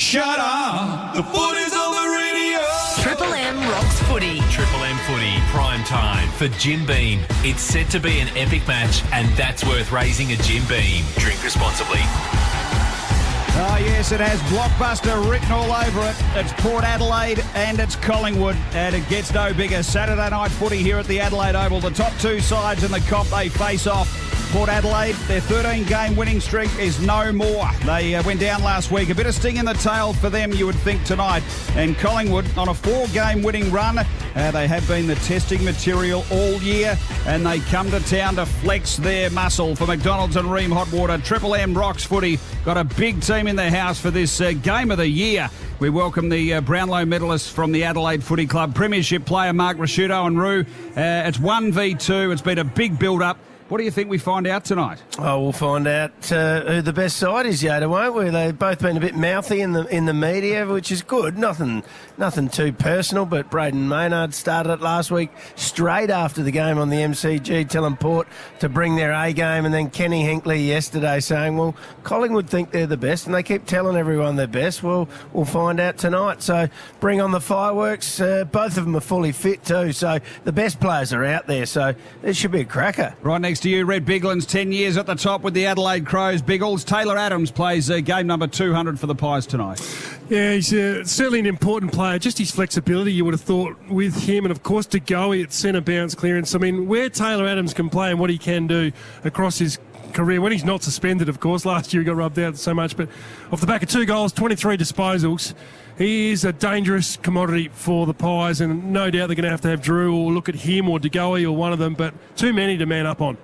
Shut up, the foot is on the radio. Triple M rocks footy. Triple M footy, prime time for Jim Beam. It's set to be an epic match, and that's worth raising a Jim Beam. Drink responsibly. Oh, yes, it has blockbuster written all over it. It's Port Adelaide and it's Collingwood, and it gets no bigger. Saturday night footy here at the Adelaide Oval. The top two sides in the comp, they face off. Port Adelaide, their 13-game winning streak is no more. They went down last week. A bit of sting in the tail for them, you would think, tonight. And Collingwood on a 4-game winning run. They have been the testing material all year, and they come to town to flex their muscle. For McDonald's and Ream Hot Water, Triple M rocks footy. Got a big team in their house for this game of the year. We welcome the Brownlow medalists from the Adelaide Footy Club. Premiership player Mark Rasciuto and Roo. It's 1v2. It's been a big build-up. What do you think we find out tonight? Oh, we'll find out who the best side is, Yoda, won't we? They've both been a bit mouthy in the media, which is good. Nothing too personal, but Braden Maynard started it last week straight after the game on the MCG, telling Port to bring their A game, and then Kenny Hinkley yesterday saying, well, Collingwood think they're the best, and they keep telling everyone they're best. Well, we'll find out tonight. So bring on the fireworks. Both of them are fully fit too, so the best players are out there, so it should be a cracker. Right next to you, Red Bigland's 10 years at the top with the Adelaide Crows. Biggles, Taylor Adams plays game number 200 for the Pies tonight. Yeah, he's certainly an important player. Just his flexibility, you would have thought, with him, and of course De Goey at centre bounce clearance. I mean, where Taylor Adams can play and what he can do across his career, when he's not suspended, of course. Last year he got rubbed out so much, but off the back of 2 goals, 23 disposals, he is a dangerous commodity for the Pies, and no doubt they're going to have Drew or look at him or De Goey or one of them, but too many to man up on.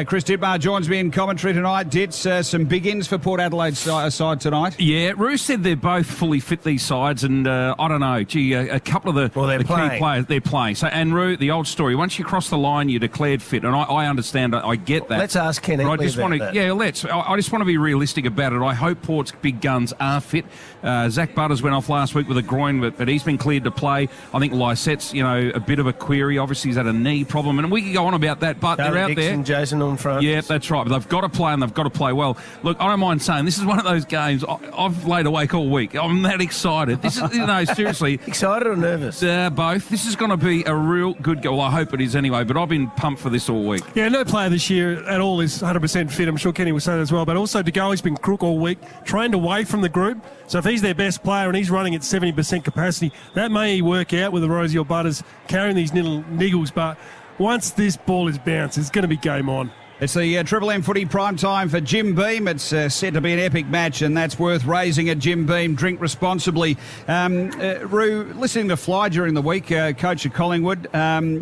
Chris Dittmar joins me in commentary tonight. Dits, some big ins for Port Adelaide's side tonight. Yeah, Roo said they're both fully fit, these sides, and I don't know, a couple of the key players, they're playing. So, and Roo, the old story, once you cross the line, you're declared fit, and I understand, I get that. Let's ask Ken Hinkley about that. Yeah, let's. I just want to be realistic about it. I hope Port's big guns are fit. Zach Butters went off last week with a groin, but he's been cleared to play. I think Lysette's, a bit of a query. Obviously, he's had a knee problem, and we can go on about that, but Charlie they're out Dixon, there. Jason on front. Yeah, that's right. But they've got to play, and they've got to play well. Look, I don't mind saying this is one of those games I've laid awake all week. I'm that excited. This is, seriously. Excited or nervous? Both. This is going to be a real good goal. Well, I hope it is anyway, but I've been pumped for this all week. Yeah, no player this year at all is 100% fit. I'm sure Kenny was saying that as well. But also, De Goey's been crook all week, trained away from the group. So if he's their best player and he's running at 70% capacity, that may work out with the Rosie or Butters carrying these little niggles. But once this ball is bounced, it's going to be game on. It's the Triple M footy prime time for Jim Beam. It's set to be an epic match, and that's worth raising at Jim Beam. Drink responsibly. Roo, listening to Fly during the week, coach at Collingwood,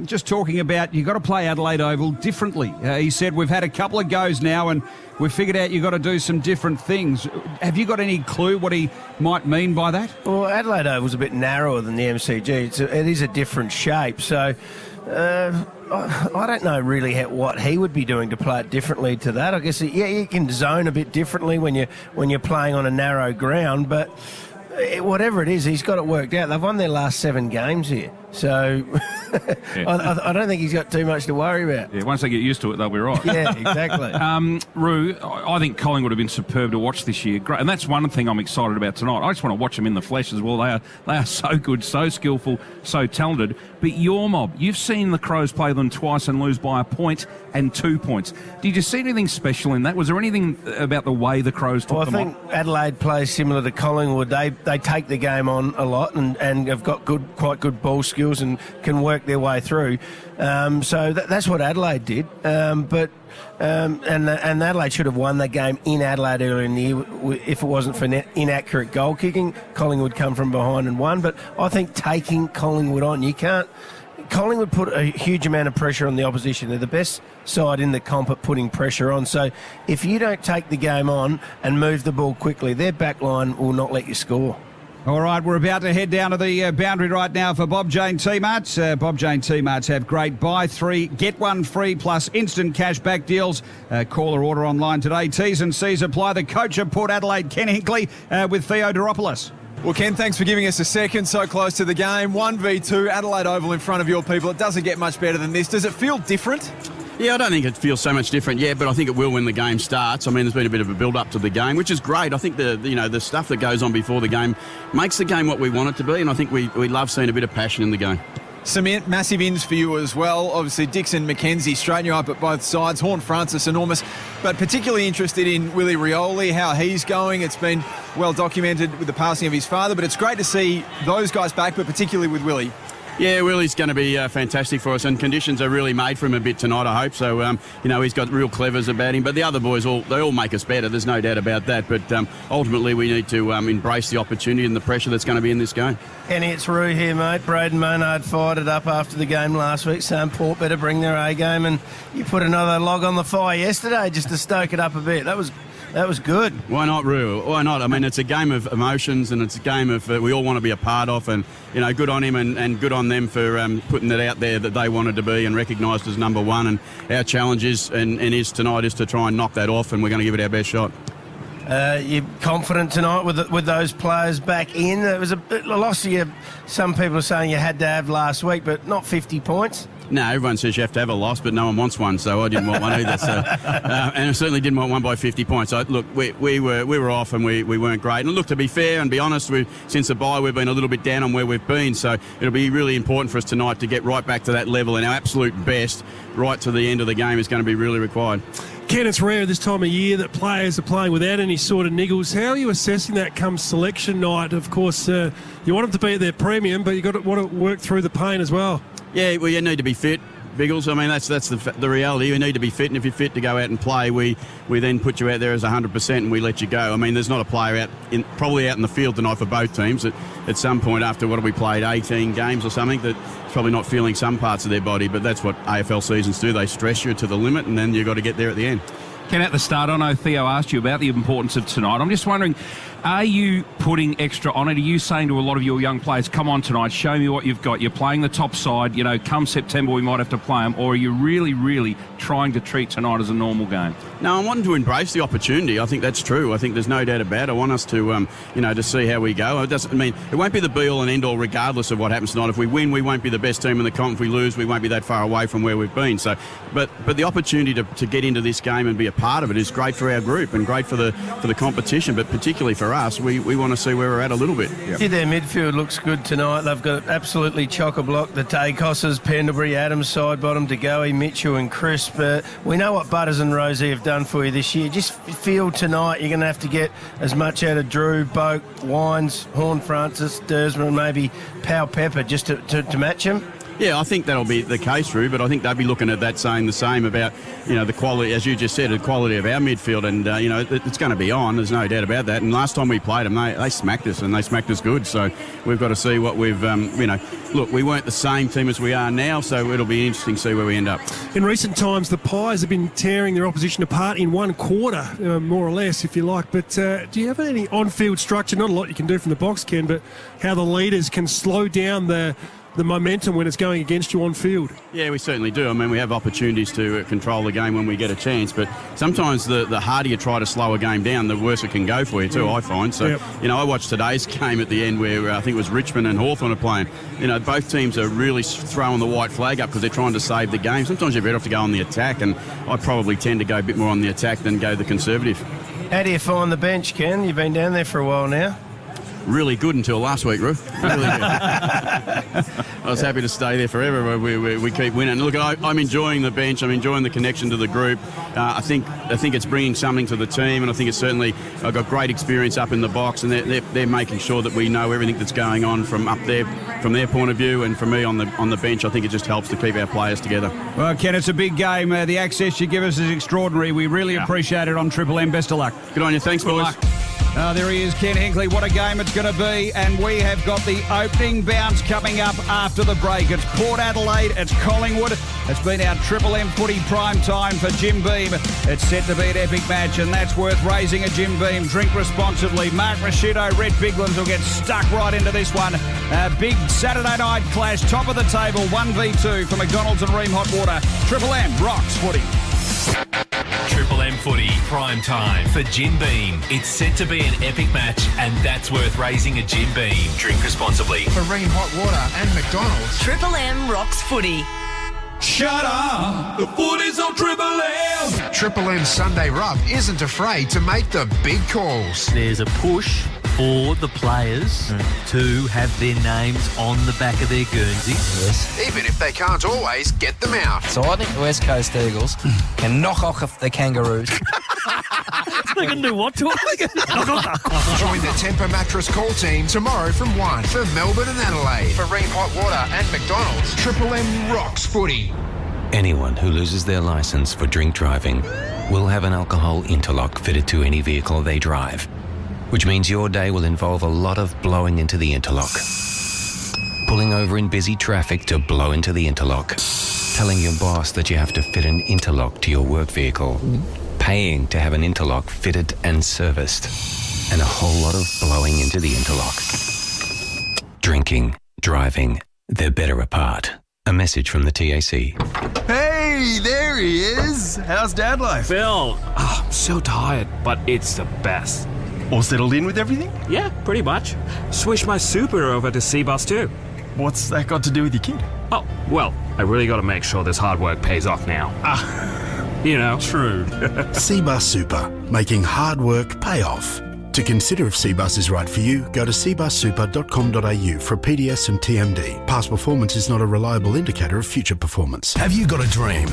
just talking about you've got to play Adelaide Oval differently. He said, we've had a couple of goes now, and we've figured out you've got to do some different things. Have you got any clue what he might mean by that? Well, Adelaide Oval's a bit narrower than the MCG. It is a different shape, so I don't know really what he would be doing to play it differently to that. I guess, you can zone a bit differently when you're playing on a narrow ground, but whatever it is, he's got it worked out. They've won their last 7 games here, so I don't think he's got too much to worry about. Yeah, once they get used to it, they'll be right. Yeah, exactly. Roo, I think Collingwood have been superb to watch this year. Great, and that's one thing I'm excited about tonight. I just want to watch them in the flesh as well. They are so good, so skillful, so talented. But your mob, you've seen the Crows play them twice and lose by a point and 2 points. Did you see anything special in that? Was there anything about the way the Crows took them on? I think Adelaide plays similar to Collingwood. They take the game on a lot and have got quite good ball skills and can work their way through. So that's what Adelaide did. But Adelaide should have won that game in Adelaide earlier in the year if it wasn't for inaccurate goal kicking. Collingwood come from behind and won. But I think taking Collingwood on, you can't. Collingwood put a huge amount of pressure on the opposition. They're the best side in the comp at putting pressure on. So if you don't take the game on and move the ball quickly, their back line will not let you score. All right, we're about to head down to the boundary right now for Bob Jane T-Marts. Bob Jane T-Marts have great buy 3, get 1 free plus instant cash back deals. Call or order online today. T's and C's apply. The coach of Port Adelaide, Ken Hinkley, with Theo Doropoulos. Well, Ken, thanks for giving us a second. So close to the game. 1v2, Adelaide Oval in front of your people. It doesn't get much better than this. Does it feel different? Yeah, I don't think it feels so much different yet, but I think it will when the game starts. I mean, there's been a bit of a build-up to the game, which is great. I think the stuff that goes on before the game makes the game what we want it to be, and I think we love seeing a bit of passion in the game. Some massive ins for you as well. Obviously, Dixon McKenzie straighten you up at both sides. Horn Francis, enormous. But particularly interested in Willie Rioli, how he's going. It's been well documented with the passing of his father, but it's great to see those guys back, but particularly with Willie. Yeah, Willie's going to be fantastic for us, and conditions are really made for him a bit tonight, I hope. So, he's got real clevers about him. But the other boys, they all make us better. There's no doubt about that. But ultimately, we need to embrace the opportunity and the pressure that's going to be in this game. Kenny, it's Roo here, mate. Braden Maynard fired it up after the game last week, saying Port better bring their A game, and you put another log on the fire yesterday just to stoke it up a bit. That was good. Why not, Roo? Why not? I mean, it's a game of emotions, and it's a game of we all want to be a part of, and good on him and good on them for putting it out there that they wanted to be and recognised as number one. And our challenge is tonight is to try and knock that off, and we're going to give it our best shot. You're confident tonight with those players back in? It was a loss you. Some people are saying you had to have last week, but not 50 points. No, everyone says you have to have a loss, but no one wants one, so I didn't want one either. So, and I certainly didn't want one by 50 points. So, look, we were off and we weren't great. And look, to be fair and be honest, since the bye, we've been a little bit down on where we've been. So it'll be really important for us tonight to get right back to that level, and our absolute best right to the end of the game is going to be really required. Ken, it's rare this time of year that players are playing without any sort of niggles. How are you assessing that come selection night? Of course, you want them to be at their premium, but you want to work through the pain as well. Yeah, well, you need to be fit, Biggles. I mean, that's the reality. You need to be fit, and if you're fit to go out and play, we then put you out there as 100% and we let you go. I mean, there's not a player probably out in the field tonight for both teams at some point after, what have we played, 18 games or something, that's probably not feeling some parts of their body, but that's what AFL seasons do. They stress you to the limit, and then you've got to get there at the end. Ken, at the start, I know Theo asked you about the importance of tonight. I'm just wondering, are you putting extra on it? Are you saying to a lot of your young players, come on tonight, show me what you've got? You're playing the top side, come September we might have to play them, or are you really, really trying to treat tonight as a normal game? No, I want to embrace the opportunity. I think that's true. I think there's no doubt about it. I want us to, to see how we go. It won't be the be-all and end-all regardless of what happens tonight. If we win, we won't be the best team in the comp. If we lose, we won't be that far away from where we've been. So, but the opportunity to get into this game and be a part of it is great for our group and great for the competition, but particularly for us, we want to see where we're at a little bit. Yep. Yeah, their midfield looks good tonight. They've got absolutely chock-a-block. The Dacosses, Pendlebury, Adams, side bottom, DeGoey, Mitchell and Crisp. We know what Butters and Rosie have done for you this year. Just feel tonight you're going to have to get as much out of Drew, Boak, Wines, Horn Francis, Dersman and maybe Powell Pepper just to match him. Yeah, I think that'll be the case, Drew, but I think they'll be looking at that saying the same about, the quality, as you just said, the quality of our midfield, and, it's going to be on, there's no doubt about that. And last time we played them, they smacked us, and they smacked us good, so we've got to see what we've, look, we weren't the same team as we are now, so it'll be interesting to see where we end up. In recent times, the Pies have been tearing their opposition apart in one quarter, more or less, if you like, but do you have any on-field structure? Not a lot you can do from the box, Ken, but how the leaders can slow down the momentum when it's going against you on field? Yeah, we certainly do. I mean, we have opportunities to control the game when we get a chance, but sometimes the harder you try to slow a game down, the worse it can go for you too, I find. So, yep. I watched today's game at the end where I think it was Richmond and Hawthorn are playing. Both teams are really throwing the white flag up because they're trying to save the game. Sometimes you're better off to go on the attack, and I probably tend to go a bit more on the attack than go the conservative. How do you find the bench, Ken? You've been down there for a while now. Really good until last week, Ruth. Really good. I was happy to stay there forever. We keep winning. Look, I'm enjoying the bench. I'm enjoying the connection to the group. I think it's bringing something to the team, and I think it's certainly I've got great experience up in the box, and they're making sure that we know everything that's going on from up there, from their point of view, and for me on the bench. I think it just helps to keep our players together. Well, Ken, it's a big game. The access you give us is extraordinary. We really appreciate it on Triple M. Best of luck. Good on you. Thanks, boys. Luck. There he is, Ken Hinkley. What a game it's going to be. And we have got the opening bounce coming up after the break. It's Port Adelaide. It's Collingwood. It's been our Triple M footy prime time for Jim Beam. It's set to be an epic match, and that's worth raising a Jim Beam. Drink responsibly. Mark Rashido, Red Biglands will get stuck right into this one. Big Saturday night clash. Top of the table. 1v2 for McDonald's and Ream Hot Water. Triple M rocks footy. Triple M footy, prime time for Jim Beam. It's set to be an epic match, and that's worth raising a Jim Beam. Drink responsibly. For Ream Hot Water and McDonald's. Triple M rocks footy. Shut up! The footy's on Triple M! Triple M's Sunday Rub isn't afraid to make the big calls. There's a push for the players to have their names on the back of their Guernsey. Yes. Even if they can't always get them out. So I think the West Coast Eagles can knock off the Kangaroos. They can do what to them? Join the Temper Mattress call team tomorrow from 1 for Melbourne and Adelaide. For Ream Hot Water and McDonald's, Triple M rocks footy. Anyone who loses their licence for drink driving will have an alcohol interlock fitted to any vehicle they drive, which means your day will involve a lot of blowing into the interlock. Pulling over in busy traffic to blow into the interlock. Telling your boss that you have to fit an interlock to your work vehicle. Paying to have an interlock fitted and serviced. And a whole lot of blowing into the interlock. Drinking, driving, they're better apart. A message from the TAC. Hey, there he is. How's dad life? Phil, I'm so tired, but it's the best. All settled in with everything? Yeah, pretty much. Switched my super over to C-Bus too. What's that got to do with your kid? Oh, well, I really got to make sure this hard work pays off now. You know. True. C-Bus Super, making hard work pay off. To consider if C-Bus is right for you, go to cbussuper.com.au for a PDS and TMD. Past performance is not a reliable indicator of future performance. Have you got a dream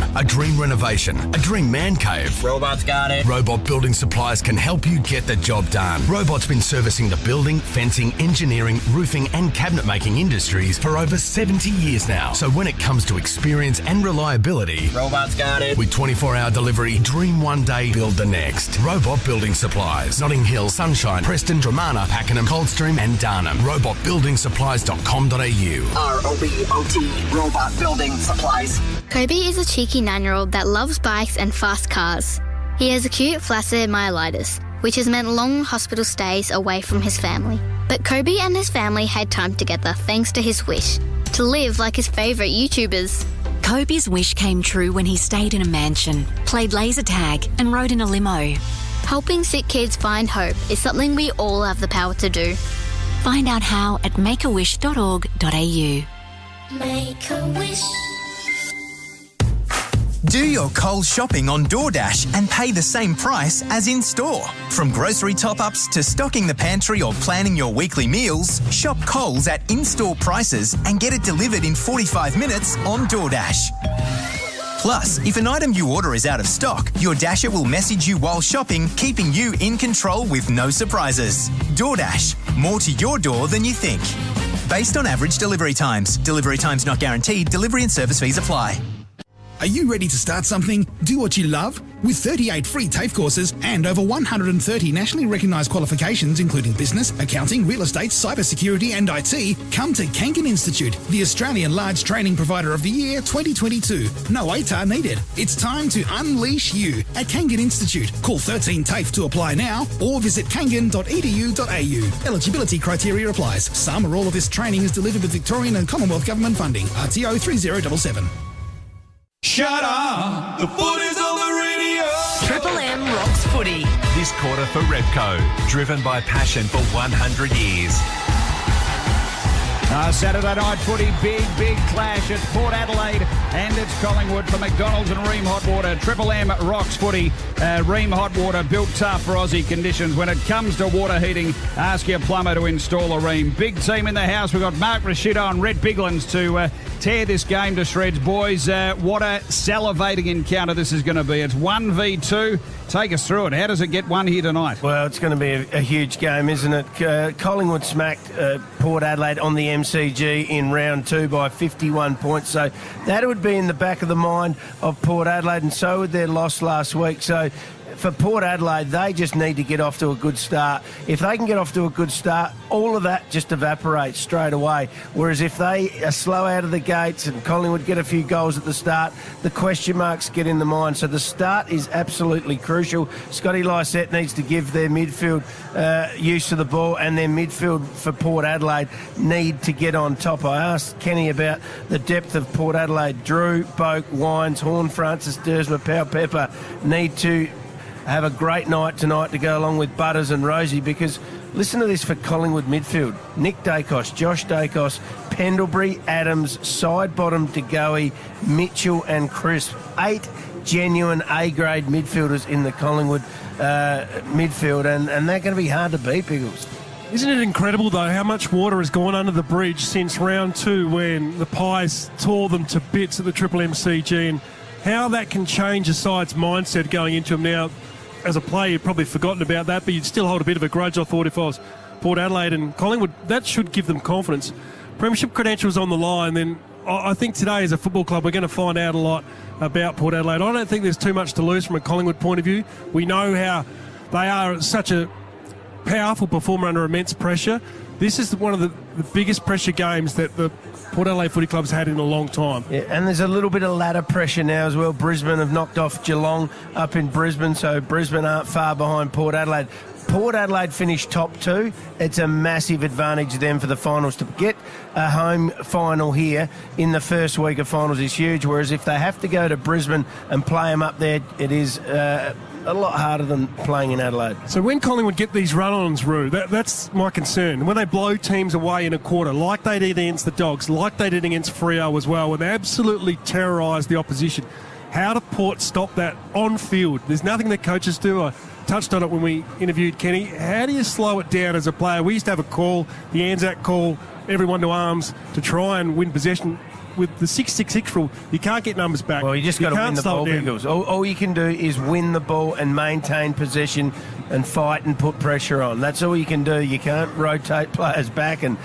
renovation, a dream man cave? Robot's got it. Robot Building Supplies can help you get the job done. Robot's been servicing the building, fencing, engineering, roofing and cabinet making industries for over 70 years now. So when it comes to experience and reliability, Robot's got it. With 24-hour delivery, dream one day, build the next. Robot Building Supplies, Notting Hill, Sunshine, Preston, Dramana, Pakenham, Coldstream and Darnham. RobotBuildingSupplies.com.au. ROBOT, Robot Building Supplies. Kobe is a cheeky 9-year-old that loves bikes and fast cars. He has acute flaccid myelitis, which has meant long hospital stays away from his family. But Kobe and his family had time together thanks to his wish to live like his favourite YouTubers. Kobe's wish came true when he stayed in a mansion, played laser tag and rode in a limo. Helping sick kids find hope is something we all have the power to do. Find out how at makeawish.org.au. Make a wish. Do your Coles shopping on DoorDash and pay the same price as in-store. From grocery top-ups to stocking the pantry or planning your weekly meals, shop Coles at in-store prices and get it delivered in 45 minutes on DoorDash. Plus, if an item you order is out of stock, your Dasher will message you while shopping, keeping you in control with no surprises. DoorDash, more to your door than you think. Based on average delivery times. Delivery times not guaranteed. Delivery and service fees apply. Are you ready to start something? Do what you love? With 38 free TAFE courses and over 130 nationally recognised qualifications including business, accounting, real estate, cybersecurity and IT, come to Kangan Institute, the Australian Large Training Provider of the Year 2022. No ATAR needed. It's time to unleash you at Kangan Institute. Call 13 TAFE to apply now or visit kangan.edu.au. Eligibility criteria applies. Some or all of this training is delivered with Victorian and Commonwealth Government funding. RTO 3077. Shut up! The footy's on the radio! Triple M rocks footy. This quarter for Repco, driven by passion for 100 years. Saturday night footy, big clash at Port Adelaide and it's Collingwood for McDonald's and Ream Hot Water. Triple M rocks footy. Ream Hot Water built tough for Aussie conditions. When it comes to water heating, ask your plumber to install a Ream. Big team in the house. We've got Mark Rashido and Rhett Biglands to tear this game to shreds. Boys, what a salivating encounter this is going to be. It's 1v2. Take us through it. How does it get one here tonight? Well, it's going to be a huge game, isn't it? Collingwood smacked Port Adelaide on the MCG in round 2 by 51 points. So that would be in the back of the mind of Port Adelaide, and so would their loss last week. So for Port Adelaide, they just need to get off to a good start. If they can get off to a good start, all of that just evaporates straight away. Whereas if they are slow out of the gates and Collingwood get a few goals at the start, the question marks get in the mind. So the start is absolutely crucial. Scotty Lysette needs to give their midfield use of the ball, and their midfield for Port Adelaide need to get on top. I asked Kenny about the depth of Port Adelaide. Drew, Boak, Wines, Horn, Francis, Dersma, Powell, Pepper need to have a great night tonight to go along with Butters and Rosie, because Listen to this for Collingwood midfield. Nick Dacos, Josh Dacos, Pendlebury, Adams, Sidebottom, DeGoey, Mitchell and Crisp. 8 genuine A-grade midfielders in the Collingwood midfield, and they're going to be hard to beat, Biggles. Isn't it incredible, though, how much water has gone under the bridge since round 2 when the Pies tore them to bits at the Triple MCG, and how that can change a side's mindset going into them now. As a player, you'd probably forgotten about that, but you'd still hold a bit of a grudge, I thought, if I was Port Adelaide and Collingwood. That should give them confidence. Premiership credentials on the line, then I think today as a football club we're going to find out a lot about Port Adelaide. I don't think there's too much to lose from a Collingwood point of view. We know how they are such a powerful performer under immense pressure. This is one of the biggest pressure games that the Port Adelaide Footy Club's had in a long time. Yeah, and there's a little bit of ladder pressure now as well. Brisbane have knocked off Geelong up in Brisbane, so Brisbane aren't far behind Port Adelaide. Port Adelaide finished top 2. It's a massive advantage to them for the finals. To get a home final here in the first week of finals is huge, whereas if they have to go to Brisbane and play them up there, it is a lot harder than playing in Adelaide. So when Collingwood get these run-ons, Roo, that's my concern. When they blow teams away in a quarter, like they did against the Dogs, like they did against Freo as well, when they absolutely terrorised the opposition, how do Port stop that on field? There's nothing that coaches do. I touched on it when we interviewed Kenny. How do you slow it down as a player? We used to have a call, the Anzac call, everyone to arms to try and win possession. With the 6-6-6 rule, you can't get numbers back. Well, you just got to win the ball, Biggles. All you can do is win the ball and maintain possession and fight and put pressure on. That's all you can do. You can't rotate players back and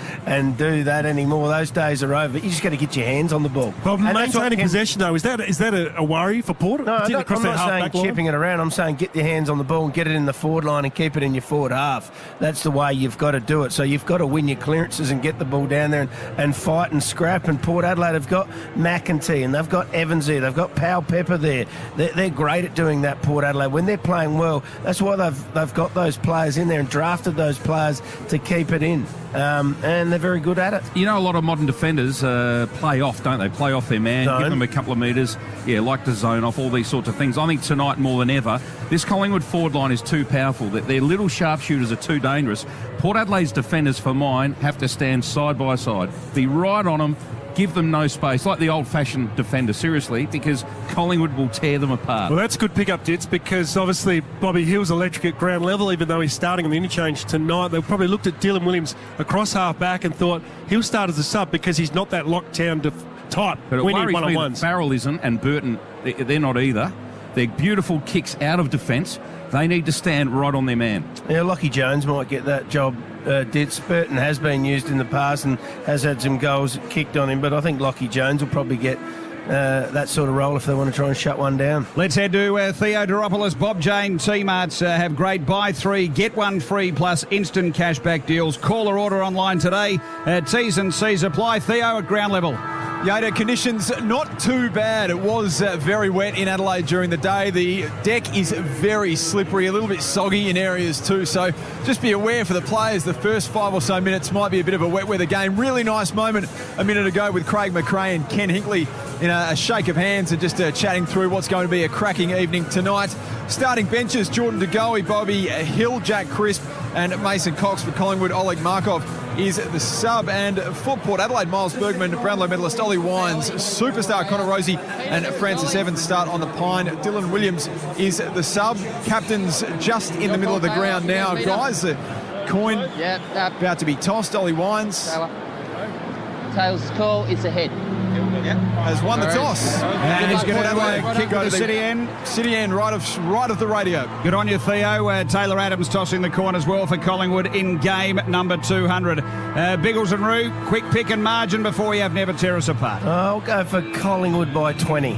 do that anymore. Those days are over. You just got to get your hands on the ball. Well, maintaining possession, though, is that a worry for Port? No, I'm not saying chipping it around. I'm saying get your hands on the ball and get it in the forward line and keep it in your forward half. That's the way you've got to do it. So you've got to win your clearances and get the ball down there and fight and scrap. And Port Adelaide have got McEntee and they've got Evans there. They've got Powell Pepper there. They're great at doing that, Port Adelaide. When they're playing well, that's why they've got those players in there and drafted those players to keep it in. And they're very good at it. You know, a lot of modern defenders play off, don't they? Play off their man, give them a couple of metres, like to zone off, all these sorts of things. I think tonight more than ever, this Collingwood forward line is too powerful. Their little sharpshooters are too dangerous. Port Adelaide's defenders, for mine, have to stand side by side, be right on them, give them no space, like the old-fashioned defender, seriously, because Collingwood will tear them apart. Well, that's good pick-up, Dits, because obviously Bobby Hill's electric at ground level, even though he's starting on the interchange tonight. They probably looked at Dylan Williams across half-back and thought he'll start as a sub because he's not that lockdown type. But it worries me that Farrell isn't, and Burton, they're not either. They're beautiful kicks out of defence. They need to stand right on their man. Yeah, Lockie Jones might get that job. Ditz. Burton has been used in the past and has had some goals kicked on him, but I think Lockie Jones will probably get that sort of role if they want to try and shut one down. Let's head to Theodoropoulos. Bob Jane T-Marts have great buy 3, get 1 free plus instant cashback deals. Call or order online today. T's and C's apply. Theo at ground level. Yoda, conditions not too bad. It was very wet in Adelaide during the day. The deck is very slippery, a little bit soggy in areas too. So just be aware for the players, the first 5 or so minutes might be a bit of a wet weather game. Really nice moment a minute ago with Craig McRae and Ken Hinkley in a shake of hands and just chatting through what's going to be a cracking evening tonight. Starting benches, Jordan De Goey, Bobby Hill, Jack Crisp and Mason Cox for Collingwood. Oleg Markov is the sub, and for Port Adelaide, Miles Bergman, Brownlow medalist Ollie Wines, superstar Connor Rosie and Francis Evans start on the pine. Dylan Williams is the sub. Captain's just in the middle of the ground now, guys. The coin about to be tossed. Ollie Wines. Tails call, it's a head. Has won the toss. And he's going to kick to the city end. City end, right of the radio. Good on you, Theo. Taylor Adams tossing the coin as well for Collingwood in game number 200. Biggles and Roo, quick pick and margin before you have Never Tear Us Apart. I'll go for Collingwood by 20.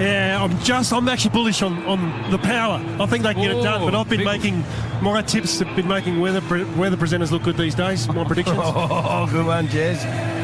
Yeah, I'm actually bullish on the power. I think they can get it done, but I've been making, my tips have been making weather presenters look good these days, my predictions. Oh, good one, Jez.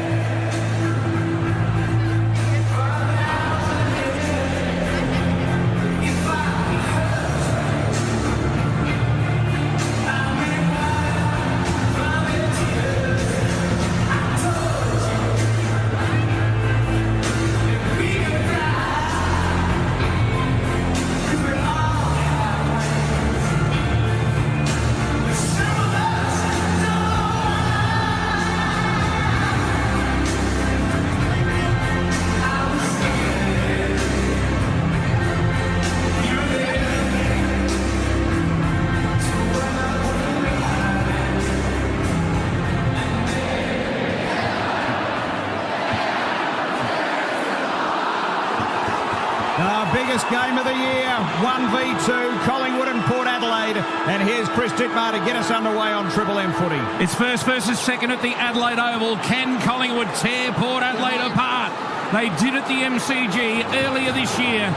Biggest game of the year, 1v2, Collingwood and Port Adelaide. And here's Chris Dittmar to get us underway on Triple M footy. It's first versus second at the Adelaide Oval. Can Collingwood tear Port Adelaide apart? They did at the MCG earlier this year.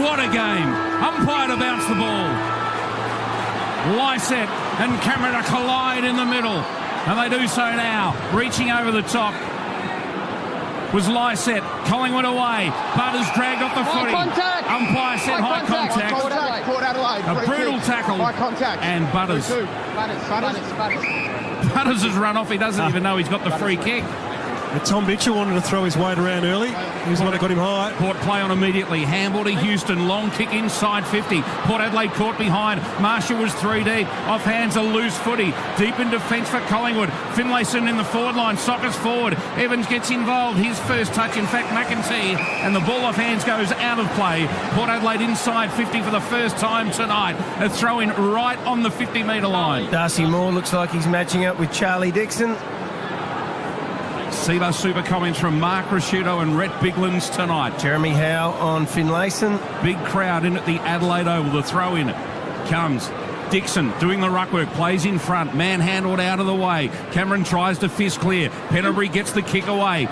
What a game. Umpire to bounce the ball. Lysett and Cameron collide in the middle. And they do so now. Reaching over the top was Lysett. Collingwood away. Butters dragged off the footy. Umpire said high contact. Port Adelaide. A brutal tackle. High contact. And Butters. Butters has run off. He doesn't even know he's got the free kick. Tom Mitchell wanted to throw his weight around early. He's the one that got him high. Port play on immediately. Handball to Houston. Long kick inside 50. Port Adelaide caught behind. Marshall was 3 deep. Off hands a loose footy. Deep in defence for Collingwood. Finlayson in the forward line. Sockers forward. Evans gets involved. His first touch, in fact, McEntee. And the ball off hands goes out of play. Port Adelaide inside 50 for the first time tonight. A throw in right on the 50-metre line. Darcy Moore looks like he's matching up with Charlie Dixon. Seabass Super comments from Mark Rasciuto and Rhett Biglands tonight. Jeremy Howe on Finlayson. Big crowd in at the Adelaide Oval. The throw in comes. Dixon doing the ruck work, plays in front, manhandled out of the way. Cameron tries to fist clear. Penalty gets the kick away.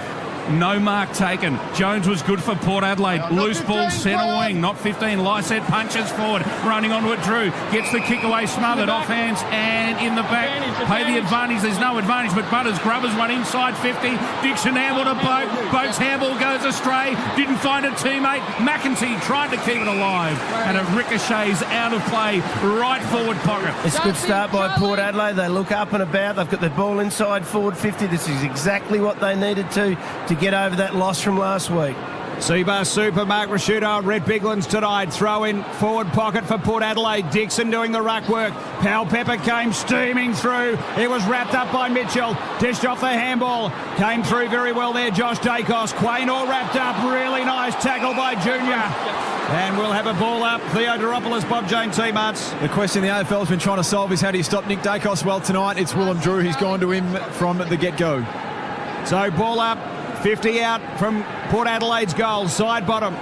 No mark taken. Jones was good for Port Adelaide. Loose ball, centre wing, not 15. Lysett punches forward, running onto it. Drew gets the kick away, smothered off hands and in the back. Pay the advantage. There's no advantage, but Butters grubbers one inside 50. Dixon handball to Boak. Boak's handball goes astray. Didn't find a teammate. McEntee tried to keep it alive, and it ricochets out of play, right forward pocket. It's a good start by Port Adelaide. They look up and about. They've got the ball inside forward 50. This is exactly what they needed to get over that loss from last week. Seabass Super, Mark Rasciuto, Red Biglands tonight. Throw in forward pocket for Port Adelaide. Dixon doing the ruck work. Powell Pepper came steaming through. It was wrapped up by Mitchell. Dished off the handball. Came through very well there, Josh Dacos. Quain all wrapped up. Really nice tackle by Junior. And we'll have a ball up. Theo Doropoulos, Bob Jane T-Marts. The question the AFL has been trying to solve is how do you stop Nick Dacos? Well, tonight it's Willem Drew. He's gone to him from the get-go. So ball up. 50 out from Port Adelaide's goal, side bottom.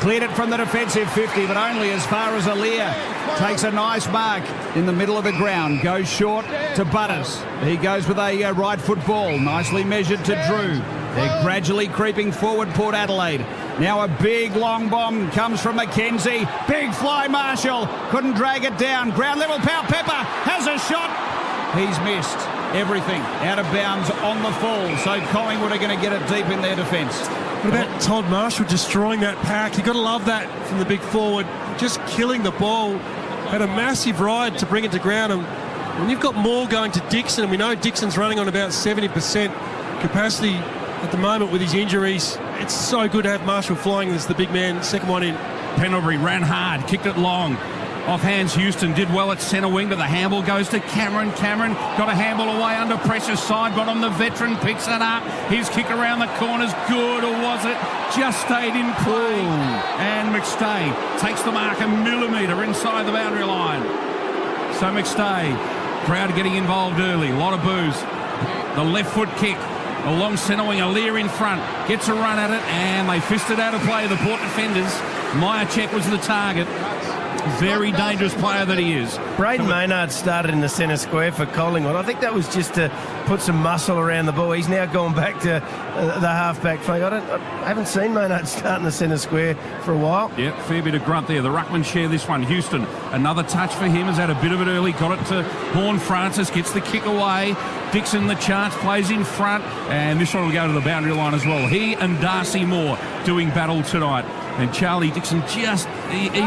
Cleared it from the defensive 50, but only as far as Alir. Takes a nice mark in the middle of the ground. Goes short to Butters. He goes with a right foot ball. Nicely measured to Drew. They're gradually creeping forward, Port Adelaide. Now a big long bomb comes from McKenzie. Big fly Marshall. Couldn't drag it down. Ground level, Powell Pepper has a shot. He's missed. Everything out of bounds on the fall. So Collingwood are going to get it deep in their defence. What about Todd Marshall destroying that pack? You've got to love that from the big forward. Just killing the ball. Had a massive ride to bring it to ground. And when you've got Moore going to Dixon, and we know Dixon's running on about 70% capacity at the moment with his injuries, it's so good to have Marshall flying as the big man, second one in. Pendlebury ran hard, kicked it long. Off hands, Houston did well at centre wing, but the handball goes to Cameron. Cameron got a handball away under pressure, side bottom. The veteran picks it up. His kick around the corner's good, or was it? Just stayed in play. And McStay takes the mark a millimetre inside the boundary line. So McStay, crowd getting involved early. A lot of boos. The left foot kick. Along centre wing, Alir in front. Gets a run at it, and they fisted out of play, the Port defenders. Myercheck was the target. Very dangerous player that he is. Braden Maynard started in the centre square for Collingwood. I think that was just to put some muscle around the ball. He's now gone back to the half-back flank. I haven't seen Maynard start in the centre square for a while. Yep, fair bit of grunt there. The ruckman share this one. Houston, another touch for him. Has had a bit of it early. Got it to Horn Francis. Gets the kick away. Dixon the chance, plays in front. And this one will go to the boundary line as well. He and Darcy Moore doing battle tonight. And Charlie Dixon he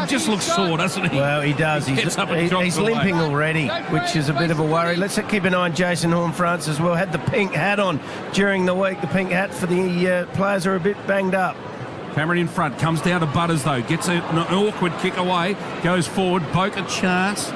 just looks sore, doesn't he? Well, he does. He's limping already, which is a bit of a worry. Let's keep an eye on Jason Horn-France as well. Had the pink hat on during the week. The pink hat for the players are a bit banged up. Cameron in front, comes down to Butters though. Gets an awkward kick away, goes forward. Boak a chance.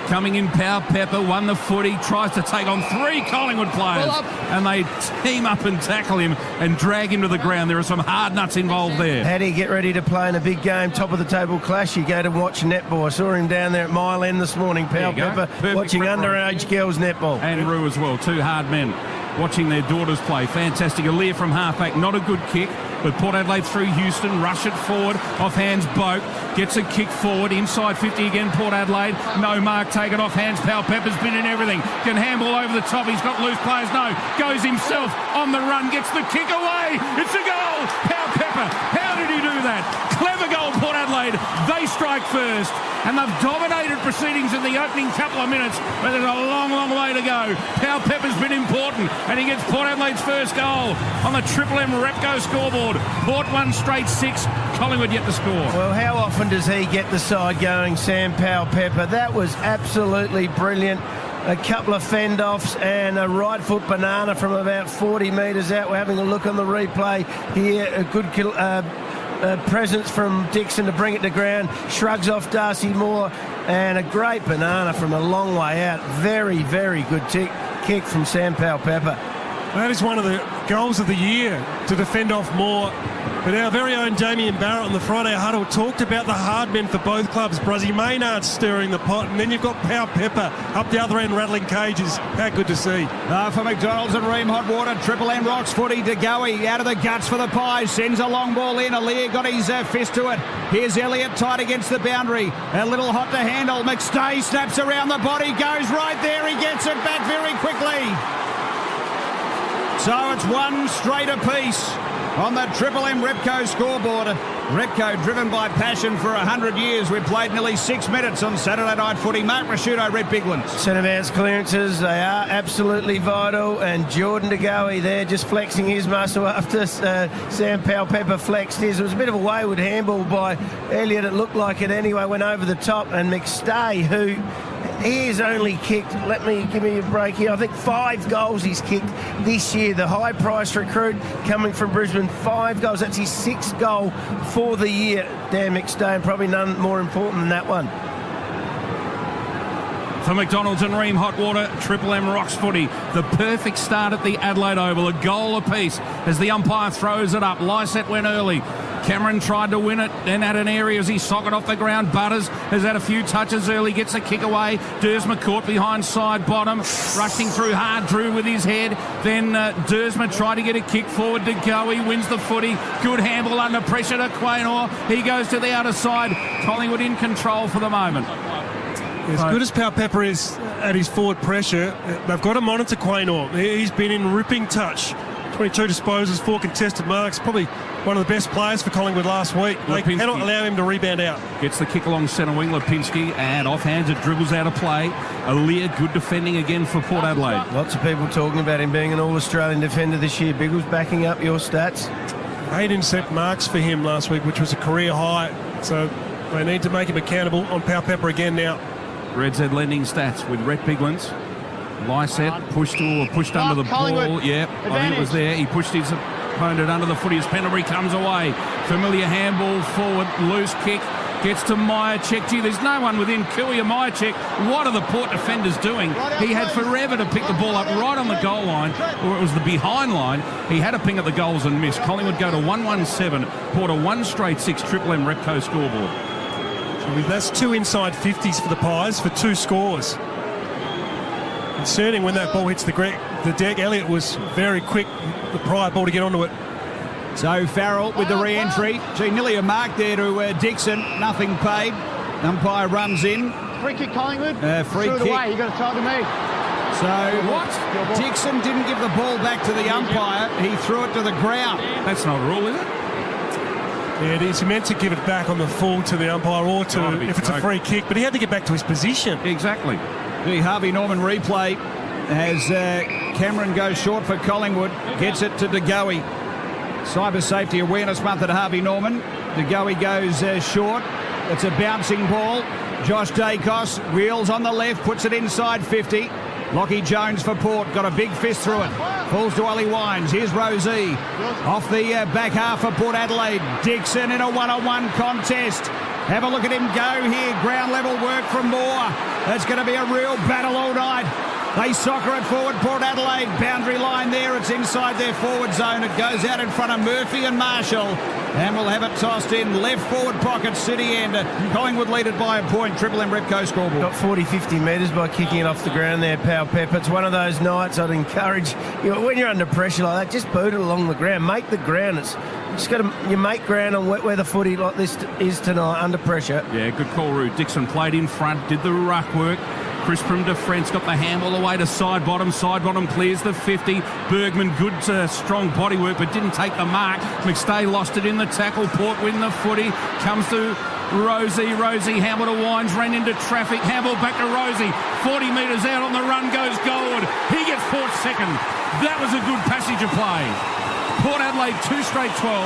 Coming in, Powell Pepper won the footy, tries to take on 3 Collingwood players, and they team up and tackle him and drag him to the ground. There are some hard nuts involved there. How do you get ready to play in a big game, top of the table clash? You go to watch netball. I saw him down there at Mile End this morning, Powell Pepper, watching underage girls netball. And Rue as well, 2 hard men. watching their daughters play. Fantastic. Aaliyah from halfback, not a good kick. But Port Adelaide through Houston, rush it forward, off hands Boak, gets a kick forward, inside 50 again, Port Adelaide, no mark, taken off hands, Powell Pepper's been in everything, can handball over the top, he's got loose players, no, goes himself on the run, gets the kick away, it's a goal, Powell Pepper, how did he do that? Clever goal, Port Adelaide, they strike first, and they've dominated proceedings in the opening couple of minutes, but there's a long, long way to go. Powell Pepper's been important, and he gets Port Adelaide's first goal on the Triple M Repco scoreboard. Port won straight 6, Collingwood yet to score. Well, how often does he get the side going, Sam Powell Pepper? That was absolutely brilliant. A couple of fend-offs and a right foot banana from about 40 metres out. We're having a look on the replay here. A good presence from Dixon to bring it to ground. Shrugs off Darcy Moore, and a great banana from a long way out. Very, very good kick from Sam Powell Pepper. That is one of the goals of the year, to defend off Moore. But our very own Damien Barrett on the Friday huddle talked about the hard men for both clubs. Bruzzy Maynard stirring the pot, and then you've got Powell Pepper up the other end rattling cages. How good to see. For McDonald's and Ream Hot Water, Triple M rocks footy. De Goey out of the guts for the Pies, sends a long ball in. Aaliyah got his fist to it. Here's Elliott tight against the boundary. A little hot to handle. McStay snaps around the body, goes right there. He gets it back very quickly. So it's one straight apiece on the Triple M Repco scoreboard. Repco, driven by passion for 100 years. We've played nearly 6 minutes on Saturday night footy. Mark Rasciuto, Red Biglands. Centre bounce clearances, they are absolutely vital. And Jordan De Goey there just flexing his muscle after Sam Powell Pepper flexed his. It was a bit of a wayward handball by Elliott. It looked like it anyway, went over the top. And McStay, who... he has only kicked, give me a break here, I think 5 goals he's kicked this year. The high-price recruit coming from Brisbane, 5 goals. That's his 6th goal for the year. Dan McStay, and probably none more important than that one. For McDonald's and Ream Hot Water, Triple M rocks footy. The perfect start at the Adelaide Oval. A goal apiece as the umpire throws it up. Lysette went early. Cameron tried to win it, then had an area as he socked off the ground. Butters has had a few touches early, gets a kick away. Dersma caught behind side bottom, rushing through hard. Drew with his head. Then Dersma tried to get a kick forward to go. He wins the footy. Good handball under pressure to Quaynor. He goes to the outer side. Collingwood in control for the moment. As good as Powell Pepper is at his forward pressure, they've got to monitor Quaynor. He's been in ripping touch. 22 disposals, 4 contested marks. Probably one of the best players for Collingwood last week. They cannot allow him to rebound out. Gets the kick along centre wing, Lipinski, and offhands it, dribbles out of play. Aaliyah, good defending again for Port Adelaide. Lots of people talking about him being an All-Australian defender this year. Biggles backing up your stats. 8 intercept marks for him last week, which was a career high. So they need to make him accountable on Powell Pepper again now. Reds had lending stats with Rhett Biglands. Lysette pushed under the ball. Yeah, I think it was there. He pushed his opponent under the footy as Pendlebury comes away. Familiar handball forward, loose kick. Gets to Myercheck. Gee, there's no one within Cooey or Myercheck. What are the Port defenders doing? He had forever to pick the ball up right on the goal line, or it was the behind line. He had a ping at the goals and missed. Collingwood go to 1-1-7. Port a 1 straight 6 Triple M Repco scoreboard. That's 2 inside 50s for the Pies for 2 scores. Concerning when that ball hits the deck. Elliott was very quick, the prior ball, to get onto it. So Farrell with the re-entry. Gee, nearly a mark there to Dixon. Nothing paid. Umpire runs in. Free kick Collingwood. Free kick. Away. You got to talk to me. So what? Dixon didn't give the ball back to the umpire. He threw it to the ground. That's not a rule, is it? Yeah, it is. He meant to give it back on the full to the umpire, or to if it's a free kick, but he had to get back to his position. Exactly. The Harvey Norman replay as Cameron goes short for Collingwood, gets it to De Goey. Cyber Safety Awareness Month at Harvey Norman. De Goey goes short. It's a bouncing ball. Josh Dacos wheels on the left, puts it inside 50. Lockie Jones for Port, got a big fist through it. Falls to Ollie Wines. Here's Rosey. Off the back half for Port Adelaide. Dixon in a one-on-one contest. Have a look at him go here. Ground level work from Moore. That's going to be a real battle all night. They soccer it forward. Port Adelaide, boundary line there. It's inside their forward zone. It goes out in front of Murphy and Marshall. And we'll have it tossed in left forward pocket, City end. Collingwood lead it by a point. Triple M Repco scoreboard. Got 40-50 metres by kicking it off the ground there, Pal Pepper. It's one of those nights I'd encourage, when you're under pressure like that, just boot it along the ground. Make the ground. You make ground on where the footy like this is tonight, under pressure. Yeah, good call, Roo. Dixon played in front, did the ruck work. Chris from defence got the handball away to side bottom. Side bottom clears the 50. Bergman, good strong body work, but didn't take the mark. McStay lost it in the tackle. Port win the footy. Comes to Rosie. Handball to Wines, ran into traffic. Handball back to Rosie. 40 metres out on the run goes Goldwood. He gets Port second. That was a good passage of play. Port Adelaide 2 straight 12.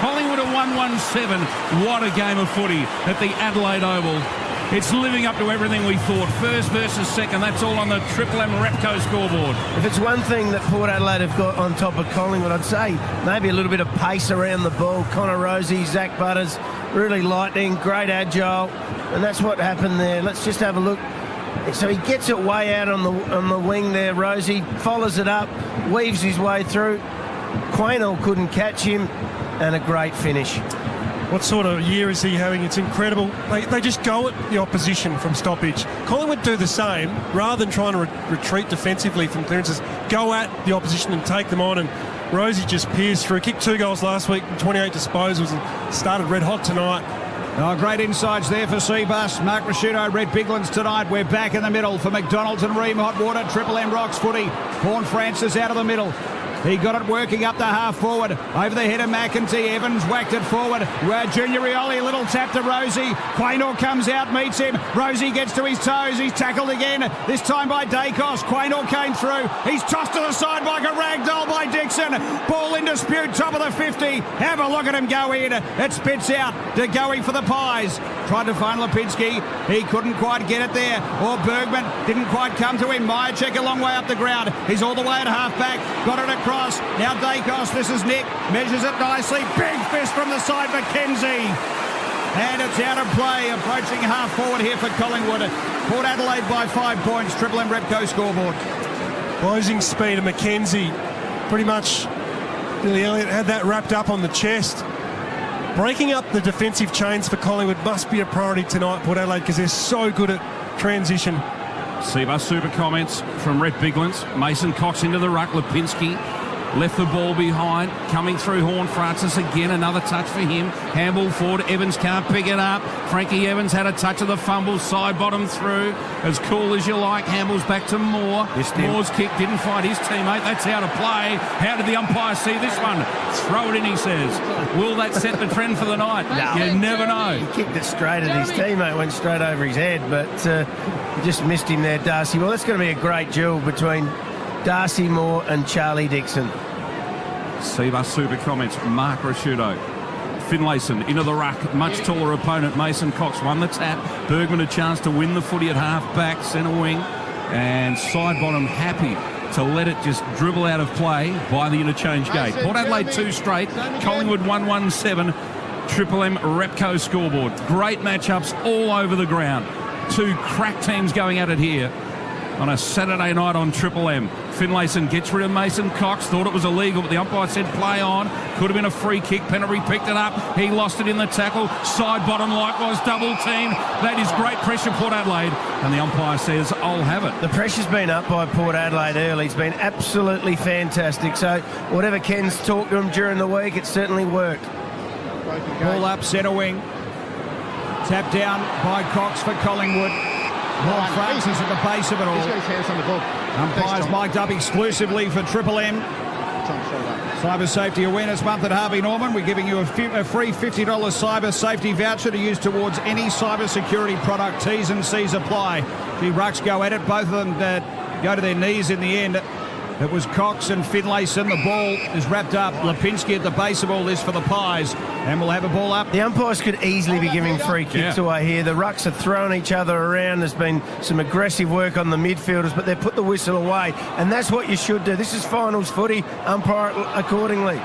Collingwood a 1-1-7. What a game of footy at the Adelaide Oval. It's living up to everything we thought. First versus second, that's all on the Triple M Repco scoreboard. If it's one thing that Port Adelaide have got on top of Collingwood, I'd say maybe a little bit of pace around the ball. Connor Rosie, Zach Butters, really lightning, great agile, and that's what happened there. Let's just have a look. So he gets it way out on the wing there, Rosie, follows it up, weaves his way through. Quaynell couldn't catch him, and a great finish. What sort of year is he having? It's incredible. They just go at the opposition from stoppage. Collingwood do the same. Rather than trying to retreat defensively from clearances, go at the opposition and take them on. And Rosie just peers through. Kicked 2 goals last week, 28 disposals, and started red hot tonight. Oh, great insights there for Seabus. Mark Rasciuto, Red Biglands tonight. We're back in the middle for McDonald's and Ream Hot Water. Triple M Rocks footy. Horn Francis out of the middle. He got it working up the half forward. Over the head of McEntee. Evans whacked it forward. Junior Rioli, a little tap to Rosie. Quaynell comes out, meets him. Rosie gets to his toes. He's tackled again, this time by Dacos. Quaynell came through. He's tossed to the side like a ragdoll by Dixon. Ball in dispute, top of the 50. Have a look at him go in. It spits out to going for the Pies. Tried to find Lipinski. He couldn't quite get it there. Or Bergman didn't quite come to him. Myercheck a long way up the ground. He's all the way at half back. Got it across. Now Dacos, this is Nick, measures it nicely, big fist from the side, McKenzie. And it's out of play, approaching half forward here for Collingwood. Port Adelaide by 5 points, Triple M Repco scoreboard. Closing speed of McKenzie, pretty much Billy Elliott had that wrapped up on the chest. Breaking up the defensive chains for Collingwood must be a priority tonight, Port Adelaide, because they're so good at transition. Seabus Super comments from Red Biglands. Mason Cox into the ruck. Lipinski left the ball behind. Coming through Horn Francis again. Another touch for him. Handball forward. Evans can't pick it up. Frankie Evans had a touch of the fumble. Side bottom through. As cool as you like. Handball's back to Moore. Moore's kick didn't find his teammate. That's out of play. How did the umpire see this one? Throw it in, he says. Will that set the trend for the night? No. You never know. He kicked it straight at his teammate. Went straight over his head, but just missed him there, Darcy. Well, that's going to be a great duel between Darcy Moore and Charlie Dixon. Seabus Super comments. Mark Rasciuto. Finlayson into the ruck. Much taller opponent. Mason Cox won the tap. Bergman a chance to win the footy at half back, centre wing. And side bottom happy to let it just dribble out of play by the interchange gate. Port Adelaide 2 straight. Collingwood 1-1-7. Triple M Repco scoreboard. Great matchups all over the ground. 2 crack teams going at it here on a Saturday night on Triple M. Finlayson gets rid of Mason Cox. Thought it was illegal, but the umpire said play on. Could have been a free kick. Penalty picked it up. He lost it in the tackle. Side bottom likewise double team. That is great pressure, Port Adelaide. And the umpire says, I'll have it. The pressure's been up by Port Adelaide early. It's been absolutely fantastic. So whatever Ken's talked to him during the week, it certainly worked. Ball up, centre wing. Tap down by Cox for Collingwood. Horn Francis at the base of it all. He's got his hands on the ball. Umpires mic'd up exclusively for Triple M. Cyber Safety Awareness Month at Harvey Norman. We're giving you a free $50 cyber safety voucher to use towards any cyber security product. T's and C's apply. The rucks go at it. Both of them go to their knees in the end. It was Cox and Finlayson. The ball is wrapped up. Lipinski at the base of all this for the Pies. And we'll have a ball up. The umpires could easily be giving free kicks away here. The rucks are throwing each other around. There's been some aggressive work on the midfielders, but they've put the whistle away. And that's what you should do. This is finals footy. Umpire accordingly.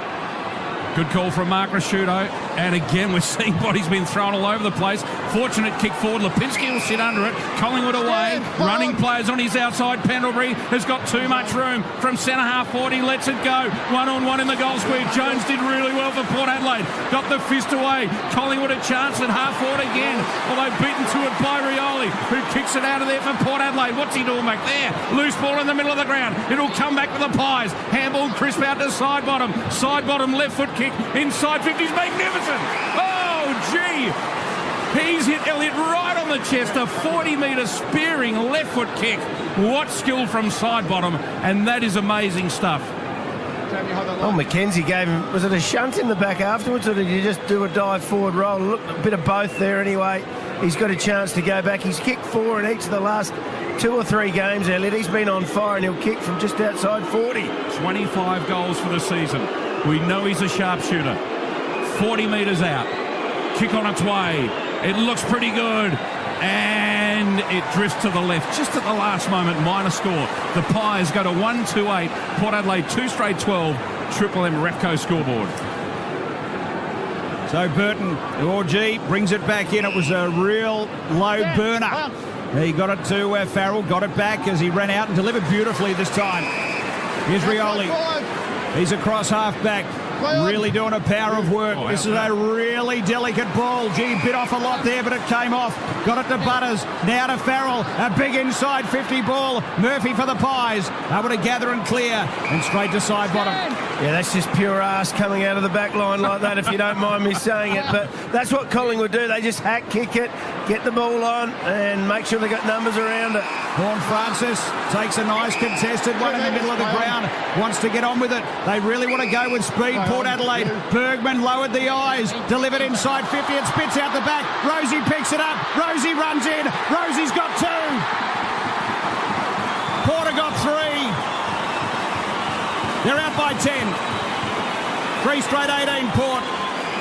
Good call from Mark Rasciuto. And again, we're seeing bodies being thrown all over the place. Fortunate kick forward. Lipinski will sit under it. Collingwood away. Running players on his outside. Pendlebury has got too much room from centre half forward. He lets it go. 1-on-1 in the goal square. Jones did really well for Port Adelaide. Got the fist away. Collingwood a chance at half forward again. Although beaten to it by Rioli, who kicks it out of there for Port Adelaide. What's he doing back there? Loose ball in the middle of the ground. It'll come back to the Pies. Handball crisp out to side bottom. Side bottom left foot kick. Inside 50's magnificent. Oh, gee. He's hit Elliott right on the chest. A 40-metre spearing left foot kick. What skill from side bottom. And that is amazing stuff. Oh, Mackenzie gave him, was it a shunt in the back afterwards, or did you just do a dive forward roll? Look, a bit of both there anyway. He's got a chance to go back. He's kicked 4 in each of the last 2 or 3 games, Elliott. He's been on fire and he'll kick from just outside 40. 25 goals for the season. We know he's a sharpshooter. 40 metres out. Kick on its way. It looks pretty good. And it drifts to the left just at the last moment. Minor score. The Pies go to 1-2-8. Port Adelaide 2 straight 12. Triple M Repco scoreboard. So Burton, Orgy, brings it back in. It was a real low burner. He got it to Farrell, got it back as he ran out and delivered beautifully this time. Here's Rioli. He's across half back. Really doing a power of work. This is a really delicate ball. Gee, bit off a lot there, but it came off. Got it to Butters. Now to Farrell. A big inside 50 ball. Murphy for the Pies. Able to gather and clear. And straight to side bottom. Yeah, that's just pure ass coming out of the back line like that, if you don't mind me saying it. But that's what Collingwood do. They just hack kick it, get the ball on, and make sure they got numbers around it. Horn Francis takes a nice contested one in the middle of the ground. Wants to get on with it. They really want to go with speed. Port Adelaide. Bergman lowered the eyes. Delivered inside 50. It spits out the back. Rosie picks it up. Rosie runs in. Rosie's got 2. Porter got 3. They're out by 10. 3 straight 18 Port.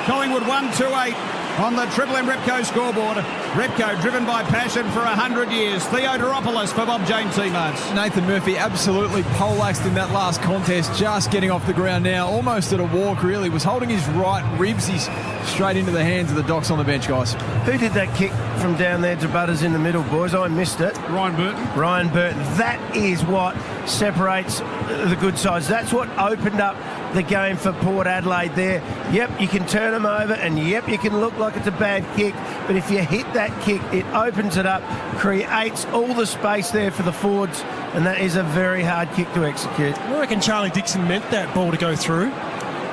Collingwood 1-2-8 on the Triple M Repco scoreboard. Repco driven by passion for 100 years. Theodoropoulos for Bob Jane teammates. Nathan Murphy absolutely poleaxed in that last contest, just getting off the ground now, almost at a walk really, was holding his right ribs. He's straight into the hands of the Docs on the bench, guys. Who did that kick from down there to Butters in the middle, boys? I missed it. Ryan Burton. Ryan Burton. That is what separates the good sides. That's what opened up the game for Port Adelaide there. Yep, you can turn them over, and yep, you can look like it's a bad kick, but if you hit that kick, it opens it up, creates all the space there for the forwards, and that is a very hard kick to execute. I reckon Charlie Dixon meant that ball to go through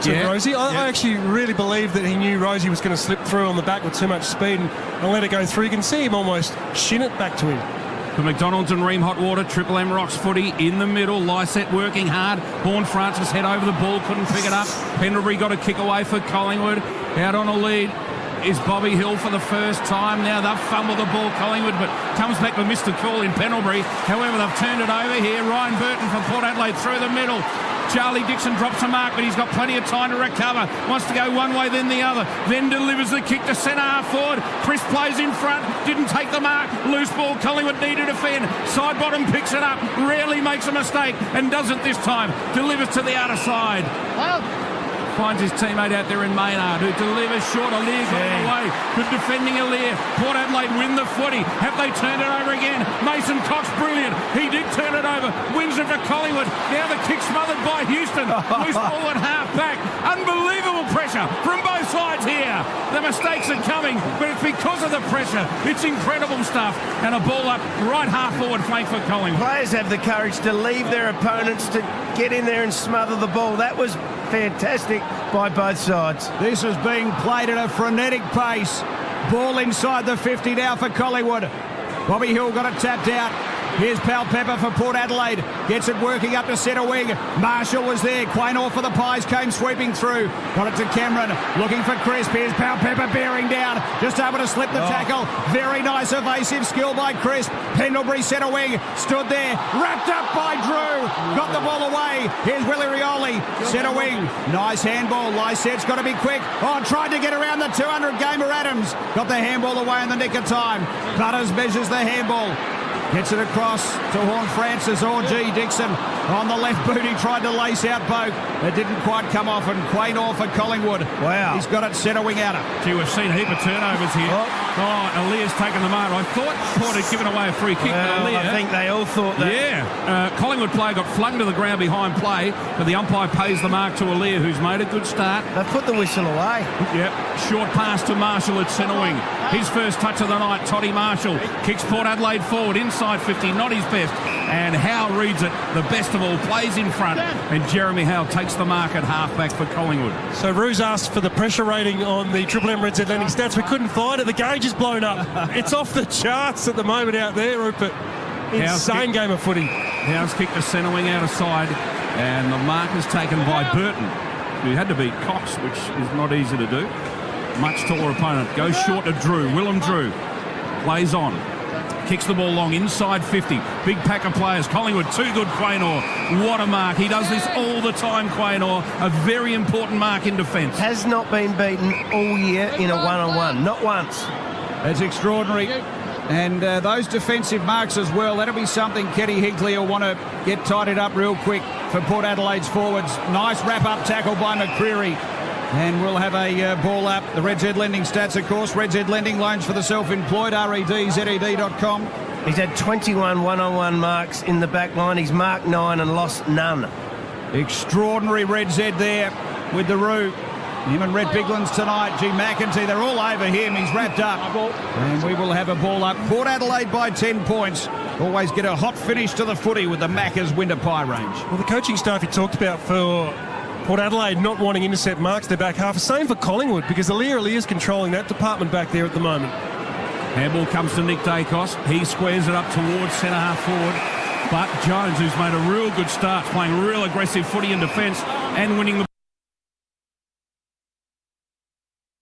to Rosie. I actually really believe that he knew Rosie was going to slip through on the back with too much speed and let it go through. You can see him almost shin it back to him. For McDonald's and Ream Hot Water, Triple M Rocks footy in the middle. Lysette working hard. Horn Francis head over the ball, couldn't pick it up. Pendlebury got a kick away for Collingwood. Out on a lead is Bobby Hill for the first time. Now they've fumbled the ball, Collingwood, but comes back with Mr. Call in Pendlebury. However, they've turned it over here. Ryan Burton from Port Adelaide through the middle. Charlie Dixon drops a mark, but he's got plenty of time to recover. Wants to go one way, then the other. Then delivers the kick to centre half forward. Chris plays in front. Didn't take the mark. Loose ball. Collingwood need to defend. Side bottom picks it up. Rarely makes a mistake and doesn't this time. Delivers to the outer side. Finds his teammate out there in Maynard, who delivers short. Aliir got it away. Good defending Aliir. Port Adelaide win the footy. Have they turned it over again? Mason Cox, brilliant. He did turn it over. Wins it for Collingwood. Now the kick smothered by Houston. Loose ball at half back. Unbelievable pressure from both sides here. The mistakes are coming, but it's because of the pressure. It's incredible stuff. And a ball up right half forward flank for Collingwood. Players have the courage to leave their opponents to get in there and smother the ball. That was fantastic by both sides. This is being played at a frenetic pace. Ball inside the 50 now for Collingwood. Bobby Hill got it tapped out. Here's Pal Pepper for Port Adelaide. Gets it working up to centre wing. Marshall was there. Quaynor for the Pies came sweeping through. Got it to Cameron. Looking for Crisp. Here's Pal Pepper bearing down. Just able to slip the tackle. Very nice evasive skill by Crisp. Pendlebury centre wing. Stood there. Wrapped up by Drew. Got the ball away. Here's Willie Rioli. Centre wing. Nice handball. Lysette's got to be quick. Oh, tried to get around the 200 gamer Adams. Got the handball away in the nick of time. Butters measures the handball. Gets it across to Horn Francis or G. Dixon on the left boot. He tried to lace out Boak. It didn't quite come off, and Quaynor for Collingwood. Wow. He's got it centre wing outer. Gee, we've seen a heap of turnovers here. Alia's taken the mark. I thought Port had given away a free kick. Well, I think they all thought that. Yeah. Collingwood player got flung to the ground behind play, but the umpire pays the mark to Alia, who's made a good start. They've put the whistle away. Yep. Short pass to Marshall at centre wing. His first touch of the night, Toddy Marshall. Kicks Port Adelaide forward, inside 50, not his best. And Howe reads it, the best of all, plays in front. And Jeremy Howe takes the mark at halfback for Collingwood. So Ruse asked for the pressure rating on the Triple M Red Z Landing stats. We couldn't find it. The gauge is blown up. It's off the charts at the moment out there, Rupert. Insane game of footy. Howe's kicked the centre wing out of side, and the mark is taken by Burton, who had to beat Cox, which is not easy to do. Much taller opponent. Goes short to Drew. Willem Drew plays on. Kicks the ball long, inside 50. Big pack of players. Collingwood, too good, Quaynor. What a mark. He does this all the time, Quaynor. A very important mark in defence. Has not been beaten all year in a one-on-one. Not once. That's extraordinary. And those defensive marks as well, that'll be something Kenny Hinckley will want to get tidied up real quick for Port Adelaide's forwards. Nice wrap-up tackle by McCreary. And we'll have a ball up. The Red Z Lending stats, of course. Red Z Lending, loans for the self-employed, REDZED.com. He's had 21 one-on-one marks in the back line. He's marked 9 and lost none. Extraordinary Red Z there with the Roo. Him and Red Biglands tonight. G. McEntee, they're all over him. He's wrapped up. And we will have a ball up. Port Adelaide by 10 points. Always get a hot finish to the footy with the Macca's Winter Pie range. Well, the coaching staff you talked about for Port Adelaide not wanting intercept marks their back half. Same for Collingwood, because Alia's controlling that department back there at the moment. Handball comes to Nick Dacos. He squares it up towards centre-half forward. But Jones, who's made a real good start, playing real aggressive footy in defence and winning the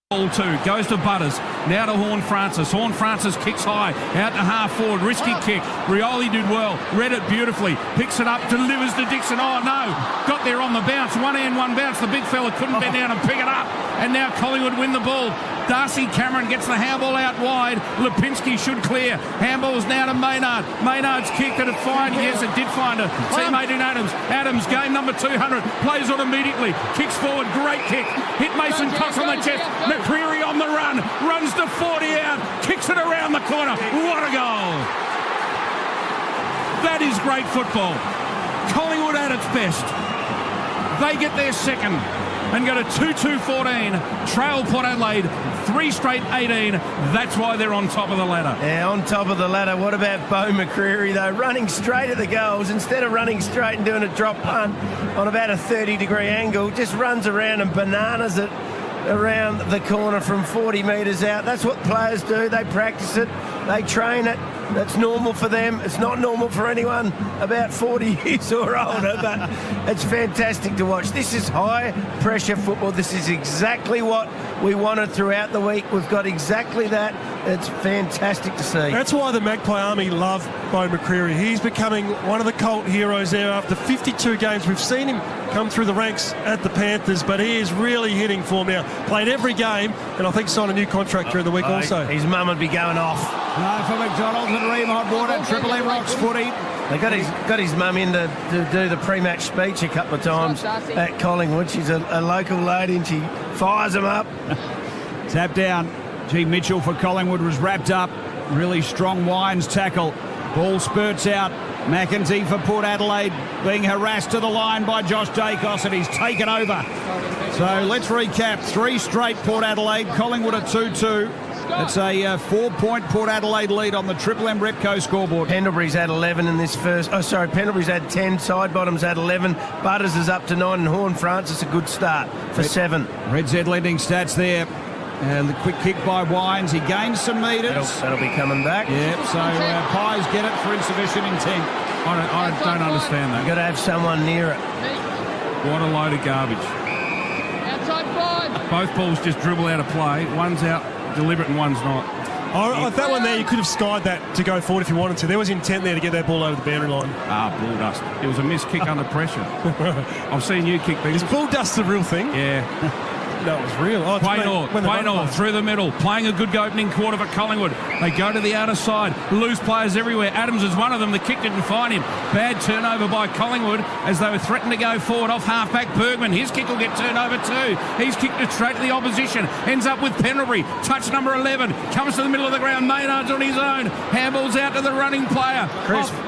ball too. Goes to Butters. Now to Horn Francis. Horn Francis kicks high. Out to half forward. Risky kick. Rioli did well. Read it beautifully. Picks it up. Delivers to Dixon. Oh, no. Got there on the bounce. One hand, one bounce. The big fella couldn't bend down and pick it up. And now Collingwood win the ball. Darcy Cameron gets the handball out wide. Lipinski should clear. Handball's now to Maynard. Maynard's kick. Did it find? Yes, it did find a teammate in Adams. Adams, game number 200. Plays on immediately. Kicks forward. Great kick. Hit Mason Cox on the chest. McCreary on the run. Runs to 40 out. Kicks it around the corner. What a goal. That is great football. Collingwood at its best. They get their second and go to 2-2-14. Trail Port Adelaide 3 straight 18. That's why they're on top of the ladder. Yeah, on top of the ladder. What about Bo McCreary, though? Running straight at the goals. Instead of running straight and doing a drop punt on about a 30-degree angle, just runs around and bananas it around the corner from 40 metres out. That's what players do. They practice it. They train it. That's normal for them. It's not normal for anyone about 40 years or older, but it's fantastic to watch. This is high-pressure football. This is exactly what we wanted throughout the week. We've got exactly that. It's fantastic to see. That's why the Magpie Army love Bo McCreary. He's becoming one of the cult heroes there after 52 games. We've seen him come through the ranks at the Panthers, but he is really hitting form now. Played every game, and I think signed a new contract during the week also. His mum would be going off. No, for McDonald's and Ream Hot Water, Triple M Rocks footy. They got his mum in to do the pre-match speech a couple of times at Collingwood. She's a local lady and she fires them up. Tap down. G. Mitchell for Collingwood was wrapped up. Really strong Wines tackle. Ball spurts out. McEntee for Port Adelaide being harassed to the line by Josh Dacos, and he's taken over. So let's recap. 3 straight Port Adelaide. Collingwood at 2-2. It's a 4-point Port Adelaide lead on the Triple M Repco scoreboard. Pendlebury's had 11 in this first... Pendlebury's had 10. Sidebottom's had 11. Butters is up to 9. And Horn Francis a good start for 7. Red Z Lending stats there. The quick kick by Wines. He gains some metres. That'll be coming back. Yep, so Pies get it for insufficient intent. I don't understand that. You've got to have someone near it. What a load of garbage. Outside 5. Both balls just dribble out of play. One's out deliberate and one's not. That one there, you could have skied that to go forward if you wanted to. There was intent there to get that ball over the boundary line. Ball dust. It was a missed kick under pressure. I've seen you kick these. Is ball dust the real thing? Yeah. No, it was real. Oh, Quaynor through the middle, playing a good opening quarter for Collingwood. They go to the outer side, lose players everywhere. Adams is one of them. The kick didn't find him. Bad turnover by Collingwood as they were threatened to go forward off halfback Bergman. His kick will get turned over too. He's kicked it straight to the opposition. Ends up with Pendlebury. Touch number 11. Comes to the middle of the ground. Maynard's on his own. Handballs out to the running player.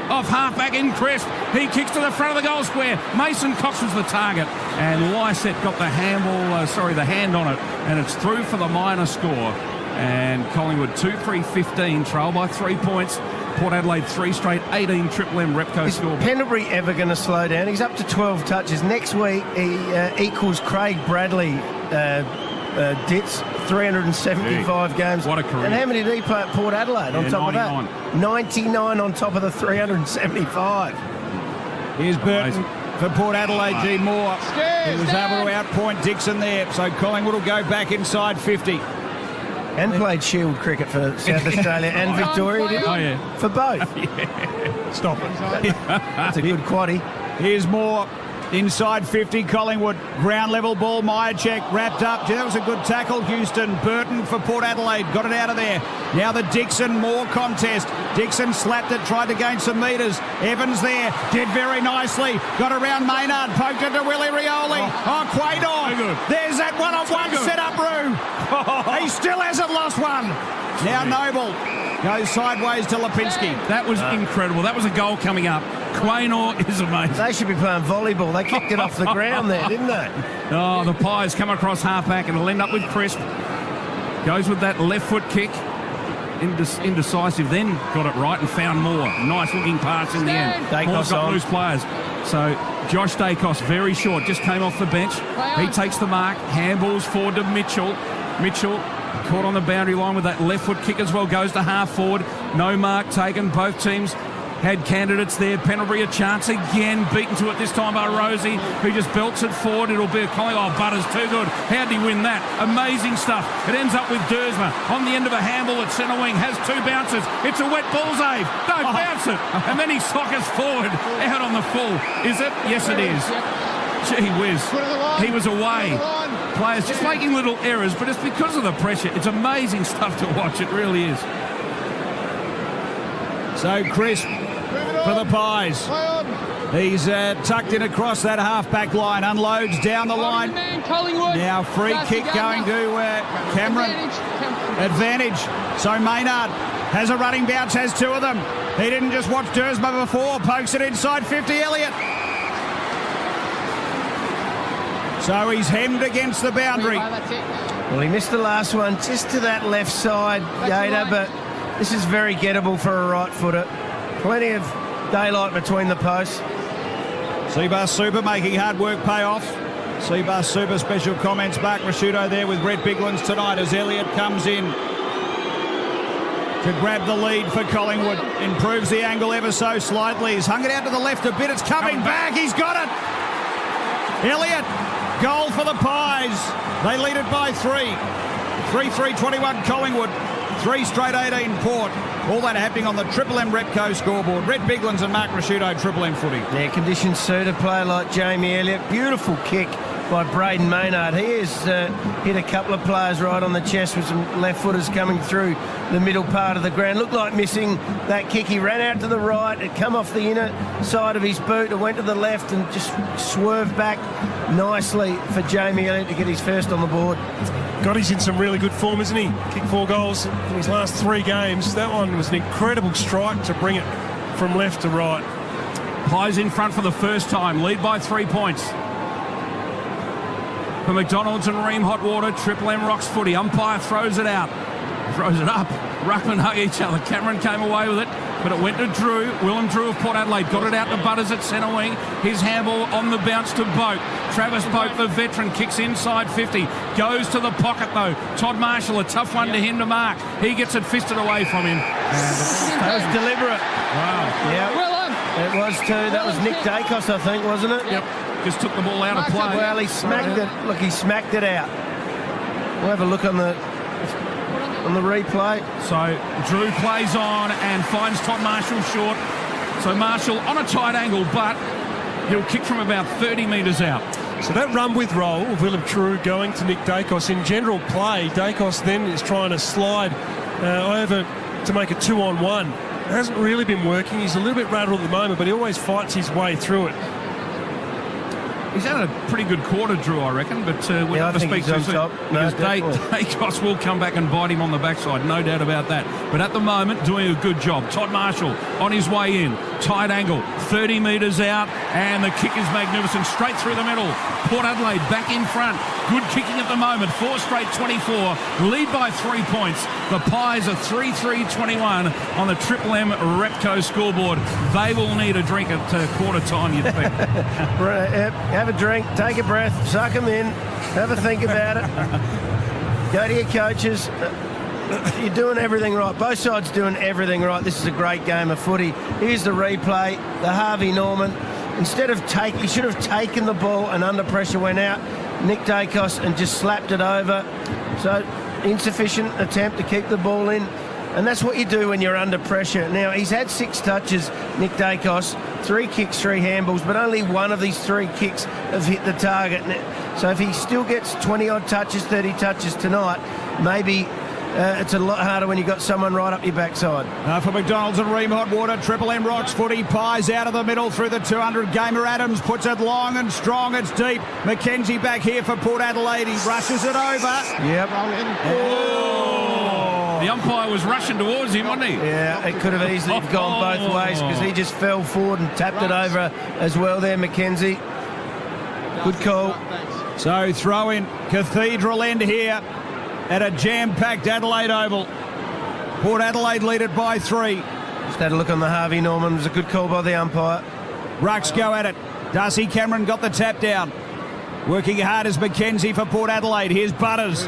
Off halfback in Crisp. He kicks to the front of the goal square. Mason Cox was the target. And Lysett got the hand on it. And it's through for the minor score. And Collingwood 2-3-15, trail by 3 points. Port Adelaide 3 straight, 18 Triple M Repco score. Is Pendlebury ever going to slow down? He's up to 12 touches. Next week, he equals Craig Bradley Ditz, 375 games. What a career. And how many did he play at Port Adelaide on top 99. of that? 99 on top of the 375. Here's Burton for Port Adelaide, G. Moore. He was able to outpoint Dixon there, so Collingwood will go back inside 50. And played Shield cricket for South Australia and Victoria, didn't he? Oh, yeah. For both. Stop it. That's a good quaddie. Here's Moore. Inside 50, Collingwood. Ground level ball, Myercheck wrapped up. That was a good tackle, Houston. Burton for Port Adelaide. Got it out of there. Now the Dixon-Moore contest. Dixon slapped it, tried to gain some metres. Evans there. Did very nicely. Got around Maynard. Poked it to Willie Rioli. Oh, Quaynor. There's that one-on-one set-up, Roo. He still hasn't lost one. Now Noble goes sideways to Lipinski. That was incredible. That was a goal coming up. Quaynor is amazing. They should be playing volleyball. They kicked it off the ground there, didn't they? Oh, the Pies come across halfback and it'll end up with Crisp. Goes with that left foot kick. Indecisive, then got it right and found Moore. Nice looking pass in the end. Moore's got loose players. So Josh Dacos, very short, just came off the bench. He takes the mark. Handballs forward to Mitchell. Mitchell caught on the boundary line with that left foot kick as well. Goes to half forward. No mark taken. Both teams had candidates there. Pendlebury a chance again. Beaten to it this time by Rosie, who just belts it forward. It'll be a Collingwood. Oh, Butters too good. How did he win that? Amazing stuff. It ends up with Dersma on the end of a handball at centre wing. Has two bounces. It's a wet bullseye. Don't bounce it. And then he sockers forward out on the full. Is it? Yes, it is. Gee whiz. He was away. Players just making little errors, but it's because of the pressure. It's amazing stuff to watch. It really is. So Crisp for the Pies. He's tucked in across that half-back line, unloads down the line. Now free kick going to Cameron. Advantage. So Maynard has a running bounce, has two of them. He didn't just watch Dersma before, pokes it inside 50, Elliott. So he's hemmed against the boundary. Well, he missed the last one just to that left side, Gator, but this is very gettable for a right footer. Plenty of daylight between the posts. Seabass Super making hard work pay off. Seabass Super special comments. Mark Rasciuto there with Brett Biglands tonight as Elliott comes in to grab the lead for Collingwood. Improves the angle ever so slightly. He's hung it out to the left a bit. It's coming back. He's got it. Elliott, goal for the Pies. They lead it by 3. 3-3-21 Collingwood. 3 straight 18 Port. All that happening on the Triple M Repco scoreboard. Brett Biglands and Mark Rasciuto, Triple M footy. Yeah, conditions suit a player like Jamie Elliott. Beautiful kick by Braden Maynard. He has hit a couple of players right on the chest with some left footers coming through the middle part of the ground. Looked like missing that kick. He ran out to the right. It come off the inner side of his boot. It went to the left and just swerved back nicely for Jamie Elliott to get his first on the board. God, he's in some really good form, isn't he? Kicked 4 goals in his last 3 games. That one was an incredible strike to bring it from left to right. Pies in front for the first time. Lead by 3 points. For McDonald's and Ream Hot Water, Triple M Rocks footy. Umpire throws it out. Throws it up. Ruckman hug each other. Cameron came away with it, but it went to Drew. Willem Drew of Port Adelaide got it out to Butters at centre wing. His handball on the bounce to Boak. Travis Boak, the veteran, kicks inside 50. Goes to the pocket, though. Todd Marshall, a tough one to him to mark. He gets it fisted away from him. That was deliberate. Wow. Yeah. It was too. That was Nick Dacos, I think, wasn't it? Yep. Just took the ball out of play. Well, he smacked it. Look, he smacked it out. We'll have a look on the replay. So Drew plays on and finds Todd Marshall short. So Marshall on a tight angle, but he'll kick from about 30 metres out. So that run with roll of Willem True going to Nick Dacos in general play, Dacos then is trying to slide over to make a 2-on-1. It hasn't really been working. He's a little bit rattled at the moment, but he always fights his way through it. He's had a pretty good quarter, Drew, I reckon, but we have to speak to him. Because Dacos will come back and bite him on the backside, no doubt about that. But at the moment, doing a good job. Todd Marshall on his way in, tight angle, 30 metres out, and the kick is magnificent, straight through the middle. Port Adelaide back in front. Good kicking at the moment, 4 straight 24, lead by 3 points. The Pies are 3-3-21 on the Triple M Repco scoreboard. They will need a drink at quarter time, you'd think. Have a drink, take a breath, suck them in, have a think about it. Go to your coaches. You're doing everything right. Both sides doing everything right. This is a great game of footy. Here's the replay. The Harvey Norman. Instead of he should have taken the ball and under pressure went out. Nick Dacos and just slapped it over. So insufficient attempt to keep the ball in. And that's what you do when you're under pressure. Now, he's had 6 touches, Nick Dacos, 3 kicks, 3 handballs, but only one of these 3 kicks have hit the target. So if he still gets 20-odd touches, 30 touches tonight, maybe it's a lot harder when you've got someone right up your backside. For McDonald's and Ream Hot Water, Triple M Rocks footy. Pies out of the middle through the 200. Gamer Adams puts it long and strong. It's deep. McKenzie back here for Port Adelaide. He rushes it over. Yep. The umpire was rushing towards him, wasn't he? Yeah, it could have easily gone both ways because he just fell forward and tapped it over as well there, McKenzie. Good call. So throw in Cathedral End here at a jam-packed Adelaide Oval. Port Adelaide lead it by 3. Just had a look on the Harvey Norman. It was a good call by the umpire. Rucks go at it. Darcy Cameron got the tap down. Working hard is McKenzie for Port Adelaide. Here's Butters.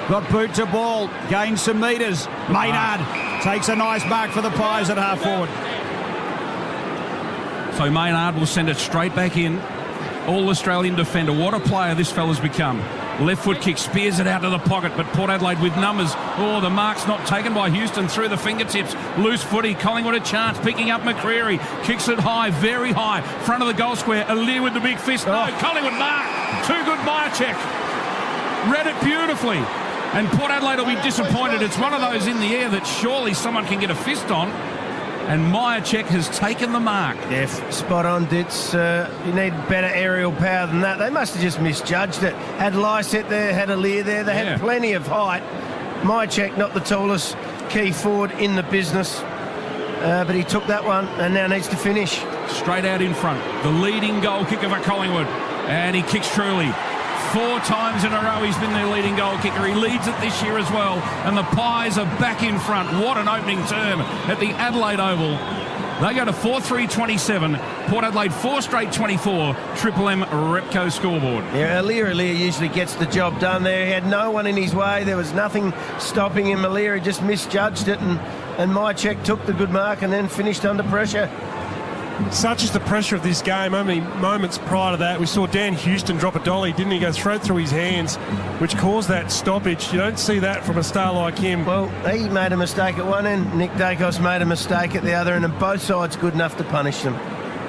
Got boot to ball. Gains some metres. Maynard takes a nice mark for the Pies at half forward. So Maynard will send it straight back in. All-Australian defender. What a player this fella's become. Left foot kick, spears it out to the pocket, but Port Adelaide with numbers. Oh, the mark's not taken by Houston through the fingertips. Loose footy, Collingwood a chance, picking up McCreary. Kicks it high, very high. Front of the goal square, Aaliyah with the big fist. No, Collingwood mark. Too good Myercheck. Read it beautifully. And Port Adelaide will be disappointed. It's one of those in the air that surely someone can get a fist on. And Myercheck has taken the mark. Yeah, spot on, Ditz. You need better aerial power than that. They must have just misjudged it. Had Lysette there, had Aaliyah there. They had plenty of height. Myercheck, not the tallest key forward in the business. But he took that one and now needs to finish. Straight out in front. The leading goal kicker for Collingwood. And he kicks truly. 4 times in a row he's been their leading goal kicker. He leads it this year as well. And the Pies are back in front. What an opening term at the Adelaide Oval. They go to 4-3-27. Port Adelaide 4 straight 24. Triple M Repco scoreboard. Yeah, Aaliyah usually gets the job done there. He had no one in his way. There was nothing stopping him. Aaliyah just misjudged it and Myercheck took the good mark and then finished under pressure. Such is the pressure of this game. Only moments prior to that, we saw Dan Houston drop a dolly, didn't he? Go straight through his hands, which caused that stoppage. You don't see that from a star like him. Well, he made a mistake at one end. Nick Dacos made a mistake at the other end, and both sides good enough to punish them.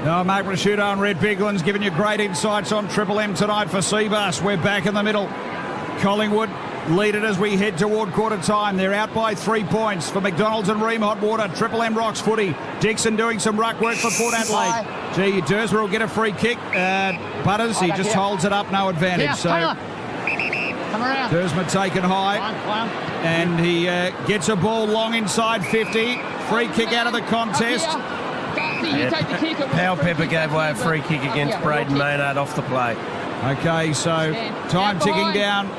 Mark Rashudo and Red Bigland's giving you great insights on Triple M tonight for Seabus. We're back in the middle. Collingwood lead it as we head toward quarter time. They're out by 3 points for McDonald's and Ream Hot Water. Triple M Rocks footy. Dixon doing some ruck work for Port Adelaide. Gee, Dersmer will get a free kick. Butters, he just holds it up, no advantage. So Dersmer taken high. And he gets a ball long inside 50. Free kick out of the contest. Powell Pepper gave away a free kick against Braden Maynard off the play. Okay, so time ticking down.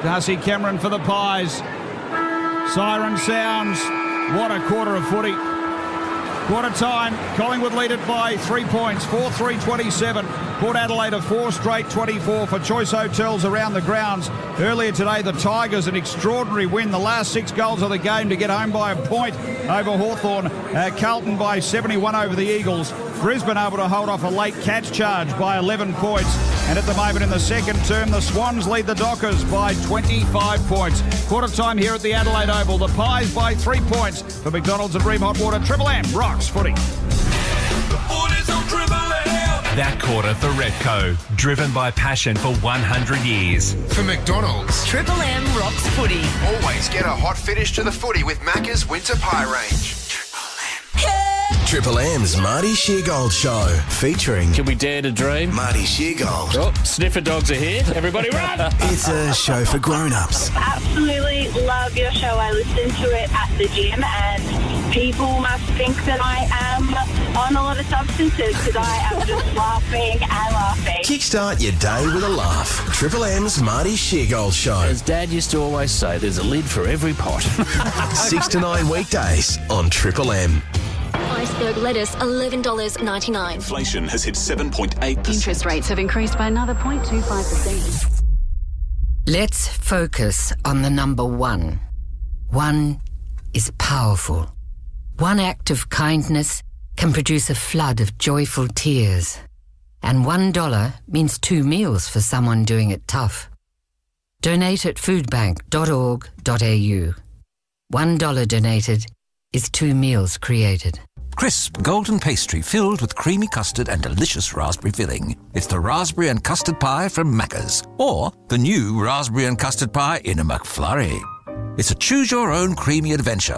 Darcy Cameron for the Pies. Siren sounds. What a quarter of footy. Quarter time. Collingwood lead it by 3 points. 4-3-27. Port Adelaide a 4 straight 24 for Choice Hotels around the grounds. Earlier today, the Tigers, an extraordinary win. The last 6 goals of the game to get home by a point over Hawthorn. Carlton by 71 over the Eagles. Brisbane able to hold off a late catch charge by 11 points. And at the moment in the second term, the Swans lead the Dockers by 25 points. Quarter time here at the Adelaide Oval. The Pies by 3 points for McDonald's and Ream Hot Water. Triple M Rocks footy. That quarter for Repco, driven by passion for 100 years. For McDonald's, Triple M rocks footy. always get a hot finish to the footy with Macca's Winter Pie Range. Triple M's Marty Sheargold Show, featuring... Can we dare to dream? Marty Sheargold. Oh, sniffer dogs are here. Everybody run! It's a show for grown-ups. Absolutely love your show. I listen to it at the gym and people must think that I am on a lot of substances because I am just laughing and laughing. Kickstart your day with a laugh. Triple M's Marty Sheargold Show. As Dad used to always say, there's a lid for every pot. 6 to 9 weekdays on Triple M. Iceberg lettuce, $11.99. Inflation has hit 7.8%. Interest rates have increased by another 0.25%. Let's focus on the number one. One is powerful. One act of kindness can produce a flood of joyful tears. And $1 means 2 meals for someone doing it tough. Donate at foodbank.org.au. $1 donated is 2 meals created. Crisp golden pastry filled with creamy custard and delicious raspberry filling. It's the raspberry and custard pie from Macca's, or the new raspberry and custard pie in a McFlurry. It's a choose-your-own creamy adventure.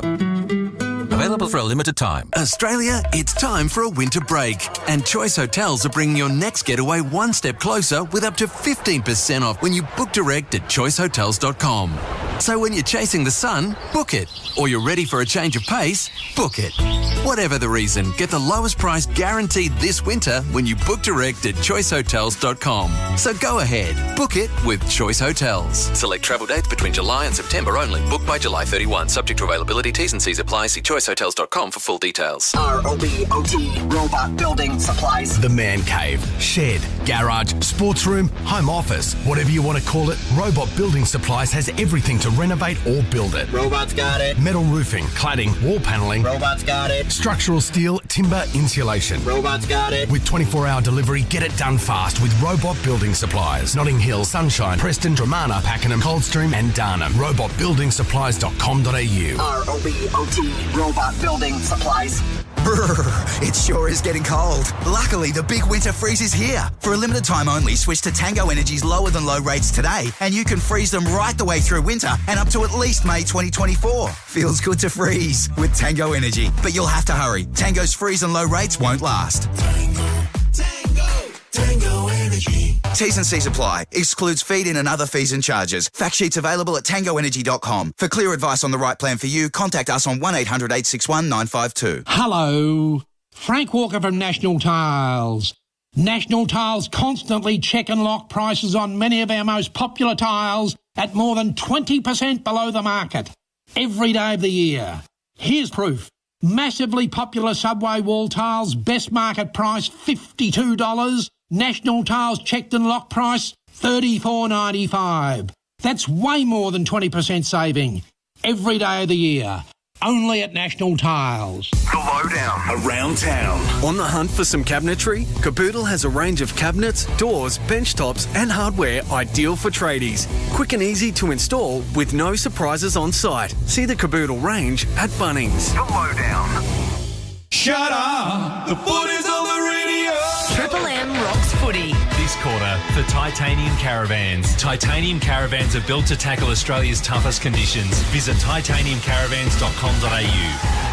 Available for a limited time. Australia, it's time for a winter break. And Choice Hotels are bringing your next getaway one step closer with up to 15% off when you book direct at choicehotels.com. So when you're chasing the sun, book it. Or you're ready for a change of pace, book it. Whatever the reason, get the lowest price guaranteed this winter when you book direct at choicehotels.com. So go ahead, book it with Choice Hotels. Select travel dates between July and September only. Book by July 31. Subject to availability. T's and C's apply. See choicehotels.com for full details. ROBOT, Robot Building Supplies. The Man Cave, shed, garage, sports room, home office, whatever you want to call it, Robot Building Supplies has everything to renovate or build it. Robot's got it. Metal roofing, cladding, wall panelling. Robot's got it. Structural steel, timber, insulation. Robot's got it. With 24-hour delivery, get it done fast with Robot Building Supplies. Notting Hill, Sunshine, Preston, Dramana, Pakenham, Coldstream and Darnham. RobotBuildingSupplies.com.au. ROBOT, Robot Building Supplies. Brrr, it sure is getting cold. Luckily, the big winter freeze is here. For a limited time only, switch to Tango Energy's lower than low rates today, and you can freeze them right the way through winter and up to at least May 2024. Feels good to freeze with Tango Energy, but you'll have to hurry. Tango's freeze and low rates won't last. Tango Energy. T's and C's apply. Excludes feed-in and other fees and charges. Fact sheets available at tangoenergy.com. For clear advice on the right plan for you, contact us on 1800 861 952. Hello. Frank Walker from National Tiles. National Tiles constantly check and lock prices on many of our most popular tiles at more than 20% below the market every day of the year. Here's proof. Massively popular Subway wall tiles, best market price $52. National Tiles checked and locked price $34.95. That's way more than 20% saving every day of the year. Only at National Tiles. The Lowdown. Around town. On the hunt for some cabinetry? Caboodle has a range of cabinets, doors, bench tops and hardware ideal for tradies. Quick and easy to install with no surprises on site. See the Caboodle range at Bunnings. The Lowdown. Shut up! The foot is on the radio! Triple M rocks footy. This quarter for Titanium Caravans. Titanium Caravans are built to tackle Australia's toughest conditions. Visit titaniumcaravans.com.au.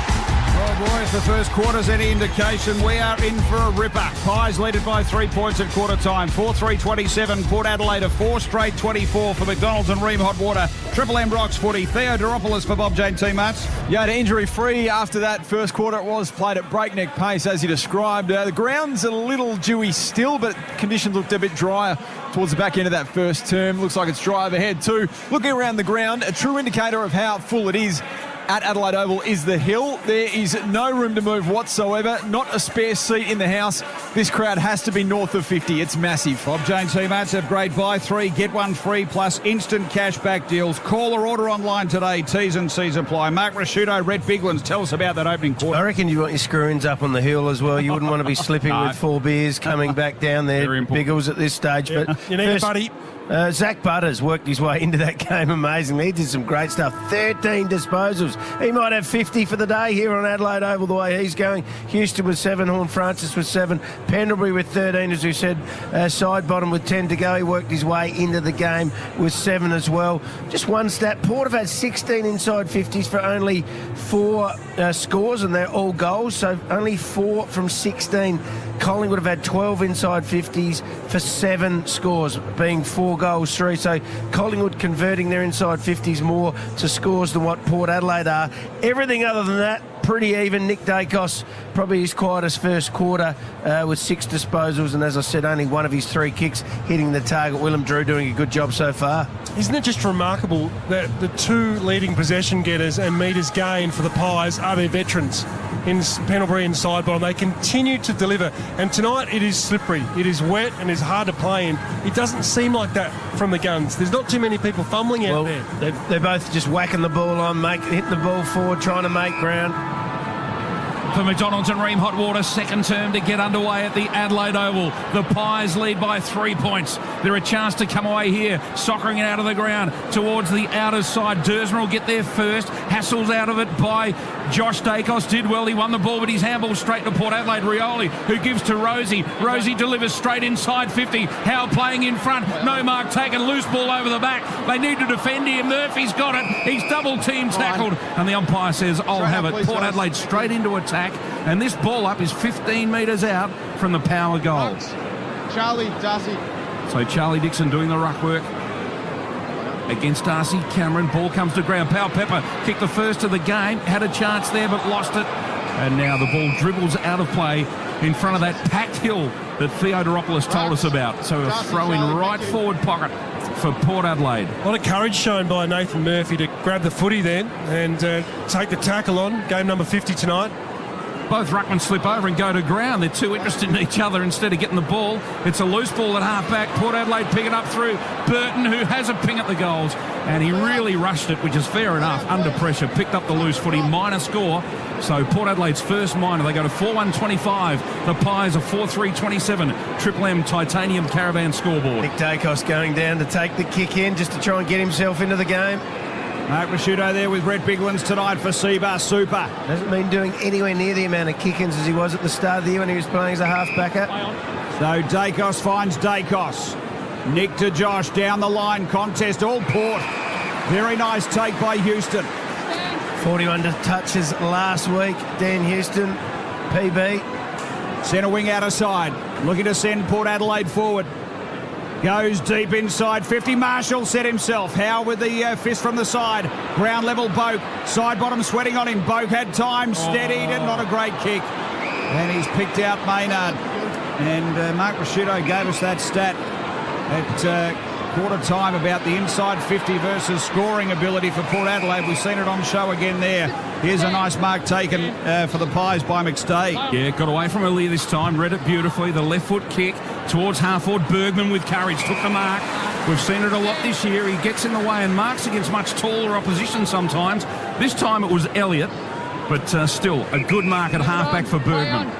Oh boy, if the first quarter's any indication, we are in for a ripper. Pies leaded by 3 points at quarter time. 4-3-27, Port Adelaide a 4 straight 24 for McDonald's and Ream Hot Water. Triple M rocks footy. Theo Doropoulos for Bob Jane teammates. Yeah, injury-free after that first quarter. It was played at breakneck pace, as you described. The ground's a little dewy still, but conditions looked a bit drier towards the back end of that first term. Looks like it's dry overhead too. Looking around the ground, a true indicator of how full it is at Adelaide Oval is the hill. There is no room to move whatsoever, not a spare seat in the house. This crowd has to be north of 50. It's massive. Bob Jane teammates have great buy 3, get 1 free plus instant cash back deals. Call or order online today. T's and C's apply. Mark Rasciuto, Red Biglands, tell us about that opening quarter. I reckon you want your screw-ins up on the hill as well. You wouldn't want to be slipping with 4 beers coming back down there, Biggles, at this stage. Yeah. But you need it, buddy. Zach Butters worked his way into that game amazingly. He did some great stuff. 13 disposals. He might have 50 for the day here on Adelaide Oval, the way he's going. Houston with 7, Horn Francis with 7, Pendlebury with 13, as we said, side bottom with 10 to go. He worked his way into the game with 7 as well. Just one stat, Port have had 16 inside 50s for only 4 scores, and they're all goals, so only 4 from 16. Collingwood have had 12 inside 50s for 7 scores, being 4 goals, 3. So Collingwood converting their inside 50s more to scores than what Port Adelaide are. Everything other than that, pretty even. Nick Dacos, probably his quietest first quarter with 6 disposals, and as I said, only 1 of his 3 kicks hitting the target. Willem Drew doing a good job so far. Isn't it just remarkable that the 2 leading possession getters and metres gained for the Pies are their veterans in Pendlebury and Sidebottom? They continue to deliver, and tonight it is slippery, it is wet, and it's hard to play in. It doesn't seem like that from the guns. There's not too many people fumbling out there. They're both just whacking the ball on, hitting the ball forward, trying to make ground. For McDonald's and Ream Hot Water, second term to get underway at the Adelaide Oval. The Pies lead by 3 points. They're a chance to come away here, soccering it out of the ground towards the outer side. Dersman will get there first. Hassles out of it by Josh Dacos. Did well. He won the ball, but his handball straight to Port Adelaide. Rioli, who gives to Rosie. Rosie delivers straight inside 50. Howe playing in front. No mark taken. Loose ball over the back. They need to defend here. Murphy's got it. He's double team tackled. And the umpire says, I'll have it. Port Adelaide straight into attack. And this ball up is 15 metres out from the power goal. Charlie Darcy. So Charlie Dixon doing the ruck work against Darcy Cameron. Ball comes to ground. Powell Pepper kicked the first of the game. Had a chance there but lost it. And now the ball dribbles out of play in front of that packed hill that Theodoropoulos told us about. So a throw in right forward pocket for Port Adelaide. A lot of courage shown by Nathan Murphy to grab the footy then and take the tackle on. Game number 50 tonight. Both ruckmen slip over and go to ground. They're too interested in each other instead of getting the ball. It's a loose ball at half-back. Port Adelaide pick it up through Burton, who has a ping at the goals. And he really rushed it, which is fair enough, under pressure. Picked up the loose footy, minor score. So Port Adelaide's first minor. They go to 4-1-25. The Pies are 4-3-27. Triple M Titanium Caravan scoreboard. Nick Dacos going down to take the kick in just to try and get himself into the game. Mark Rasciuto there with Brett Biglands tonight for Seabar Super. Hasn't been doing anywhere near the amount of kick-ins as he was at the start of the year when he was playing as a half-backer. So Dacos finds Dacos. Nick to Josh, down the line, contest, all Port. Very nice take by Houston. 41 touches last week. Dan Houston, PB. Centre wing out of side, looking to send Port Adelaide forward. Goes deep inside 50. Marshall set himself. Howe with the fist from the side. Ground level Boak. Side bottom sweating on him. Boak had time. Steadied and not a great kick. And he's picked out Maynard. And Mark Rasciuto gave us that stat at quarter time about the inside 50 versus scoring ability for Port Adelaide. We've seen it on show again there. Here's a nice mark taken for the Pies by McStay. Yeah, got away from earlier this time. Read it beautifully. The left foot kick towards half-forward. Bergman with courage took the mark. We've seen it a lot this year. He gets in the way and marks against much taller opposition sometimes. This time it was Elliott, but still a good mark at half-back for Bergman.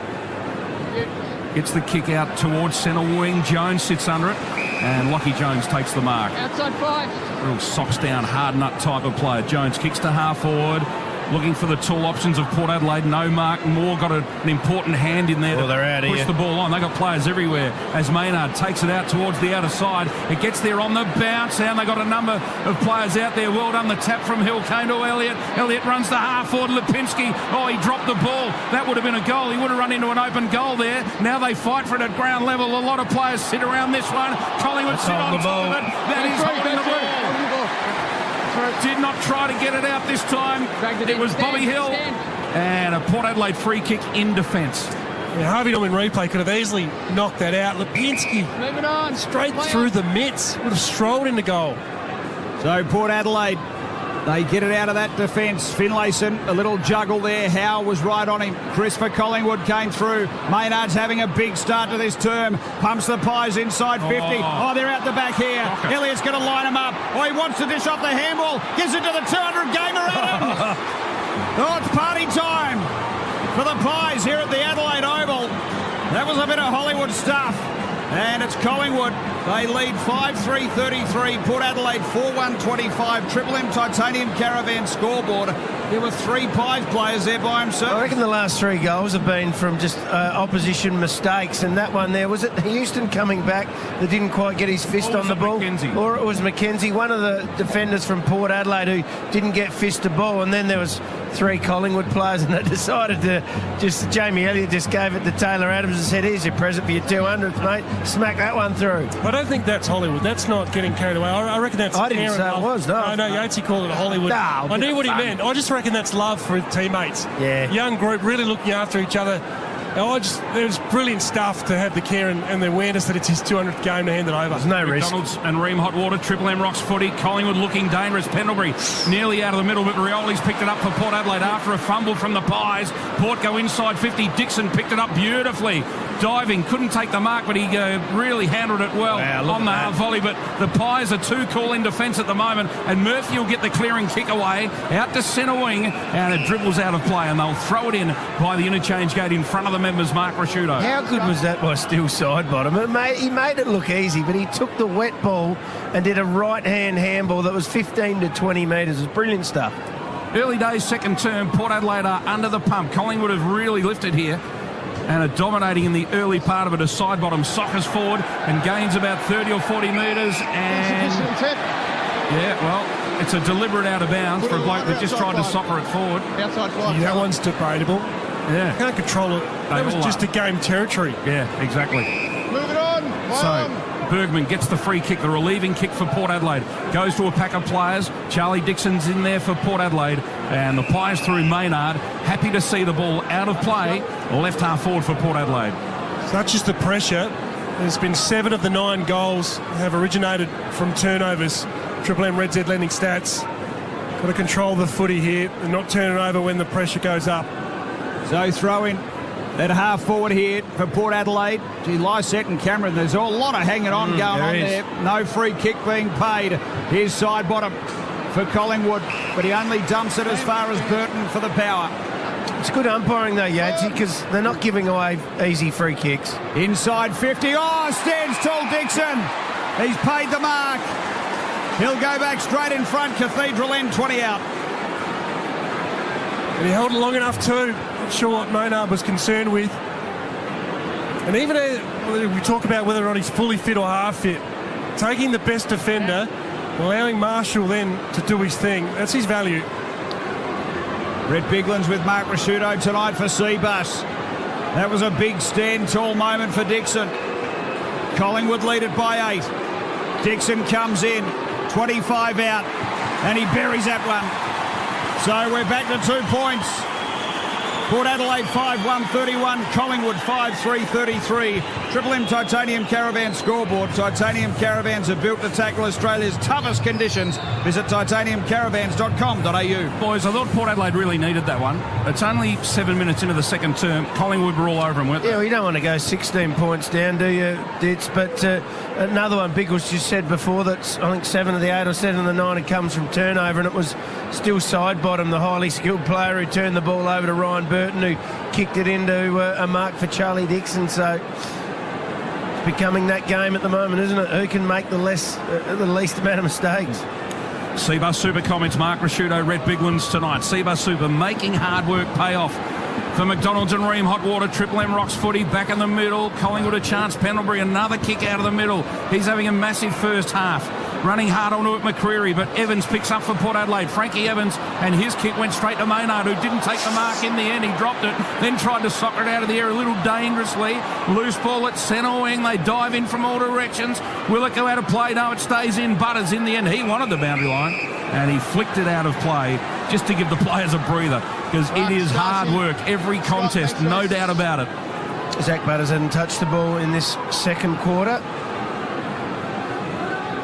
Gets the kick out towards centre wing. Jones sits under it, and Lockie Jones takes the mark. Outside 5. Real socks down, hard nut type of player. Jones kicks to half forward, looking for the tall options of Port Adelaide. No mark. Moore got an important hand in there to push the ball on. They got players everywhere as Maynard takes it out towards the outer side. It gets there on the bounce, and they got a number of players out there. Well done, the tap from Hill came to Elliott. Elliott runs the half forward. Lipinski, he dropped the ball. That would have been a goal. He would have run into an open goal there. Now they fight for it at ground level. A lot of players sit around this one. Collingwood sit on top of it. That is holding the ball. Did not try to get it out this time. It was Bobby Hill. And a Port Adelaide free kick in defence. Yeah, Harvey Norman replay could have easily knocked that out. Lipinski moving on straight through the mitts. Would have strolled into goal. So Port Adelaide, they get it out of that defence. Finlayson, a little juggle there. Howe was right on him. Chris for Collingwood came through. Maynard's having a big start to this term. Pumps the Pies inside 50. They're out the back here. Okay. Elliott's going to line them up. He wants to dish off the handball. Gives it to the 200 gamer Adams. It's party time for the Pies here at the Adelaide Oval. That was a bit of Hollywood stuff. And it's Collingwood. They lead 5-3-33. Port Adelaide 4-1-25. Triple M Titanium Caravan scoreboard. There were 3 Pies players there by himself. I reckon the last 3 goals have been from just opposition mistakes, and that one there, was it Houston coming back that didn't quite get his fist on the ball? McKenzie? Or it was McKenzie, one of the defenders from Port Adelaide who didn't get fist the ball, and then there was 3 Collingwood players, and they decided to Jamie Elliott just gave it to Taylor Adams and said, here's your present for your 200th, mate. Smack that one through. I don't think that's Hollywood. That's not getting carried away. I reckon that's... I didn't say it was, no. No, Yatesy called it a Hollywood. No, I knew what he meant. I just reckon that's love for his teammates. Yeah. Young group, really looking after each other. It was brilliant stuff to have the care and the awareness that it's his 200th game to hand it over. There's no risk. McDonald's and Ream Hot Water, Triple M Rocks footy. Collingwood looking dangerous. Pendlebury nearly out of the middle, but Rioli's picked it up for Port Adelaide after a fumble from the Pies. Port go inside 50. Dixon picked it up beautifully. Diving, couldn't take the mark, but he really handled it well on the half volley. But the Pies are too cool in defence at the moment, and Murphy will get the clearing kick away out to centre wing, and it dribbles out of play, and they'll throw it in by the interchange gate in front of the members, Mark Rasciuto. How good was that by Steele side bottom? He made it look easy, but he took the wet ball and did a right-hand handball that was 15 to 20 metres. It was brilliant stuff. Early days, second term, Port Adelaide are under the pump. Collingwood have really lifted here and are dominating in the early part of it. A side bottom soccers forward and gains about 30 or 40 metres. And yeah, well, it's a deliberate out of bounds for a bloke that just tried to soccer it forward. Outside fly. That one's debatable. Yeah. Can't control it. That was just a game territory. Yeah, exactly. Move it on. So Bergman gets the free kick, the relieving kick for Port Adelaide. Goes to a pack of players. Charlie Dixon's in there for Port Adelaide. And the Pies through Maynard. Happy to see the ball out of play. Left half forward for Port Adelaide. Such is the pressure. There's been 7 of the 9 goals have originated from turnovers. Triple M Red Z lending stats. Got to control the footy here and not turn it over when the pressure goes up. So throw in at half forward here for Port Adelaide. Lysette and Cameron, there's a lot of hanging on going on there. No free kick being paid. Here's side bottom for Collingwood, but he only dumps it as far as Burton for the power. It's good umpiring though, Yatesy, because they're not giving away easy free kicks. Inside 50. Oh, stands tall Dixon. He's paid the mark. He'll go back straight in front. Cathedral end 20 out. And he held it long enough too. Not sure what Maynard was concerned with. And even we talk about whether or not he's fully fit or half fit, taking the best defender, allowing Marshall then to do his thing, that's his value. Brett Biglan's with Mark Rasciuto tonight for Seabus. That was a big stand tall moment for Dixon. Collingwood lead it by 8. Dixon comes in, 25 out, and he buries that one. So we're back to 2 points. Port Adelaide 5-1-31, Collingwood 5-3-33. Triple M Titanium Caravan scoreboard. Titanium Caravans are built to tackle Australia's toughest conditions. Visit titaniumcaravans.com.au. Boys, I thought Port Adelaide really needed that one. It's only 7 minutes into the second term. Collingwood were all over them, weren't they? Yeah, well, you don't want to go 16 points down, do you, Ditz? But another one, Biggles just said before, that I think 7 of the 8 or 7 of the 9 had comes from turnover, and it was still side bottom, the highly skilled player who turned the ball over to Ryan Burton, who kicked it into a mark for Charlie Dixon. So it's becoming that game at the moment, isn't it? Who can make the least amount of mistakes? Seabus Super comments, Mark Rasciuto, Red Biglands tonight. Seabus Super making hard work pay off for McDonald's and Ream Hot Water. Triple M Rocks footy back in the middle. Collingwood a chance. Pendlebury another kick out of the middle. He's having a massive first half. Running hard onto it, McCreary, but Evans picks up for Port Adelaide. Frankie Evans, and his kick went straight to Maynard, who didn't take the mark in the end. He dropped it, then tried to soccer it out of the air a little dangerously. Loose ball at centre wing. They dive in from all directions. Will it go out of play? No, it stays in. Butters in the end. He wanted the boundary line, and he flicked it out of play just to give the players a breather, because it is hard work. Every contest, no doubt about it. Zach Butters hadn't touched the ball in this second quarter.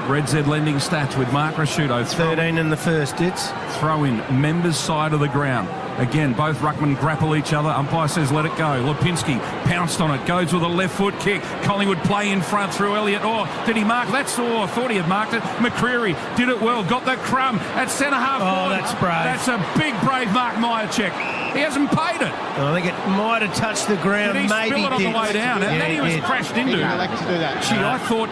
Red Z lending stats with Mark Rasciuto. 13 in the first, it's. Throw in, members side of the ground. Again, both ruckmen grapple each other. Umpire says let it go. Lipinski pounced on it, goes with a left foot kick. Collingwood play in front through Elliott. Oh, did he mark? I thought he had marked it. McCreary did it well, got the crumb at centre half. Oh, that's brave. That's a big, brave Mark Myercheck. He hasn't paid it. I think it might have touched the ground. Did he Maybe spill it on the way down? And then he was crashed into. Gee, I thought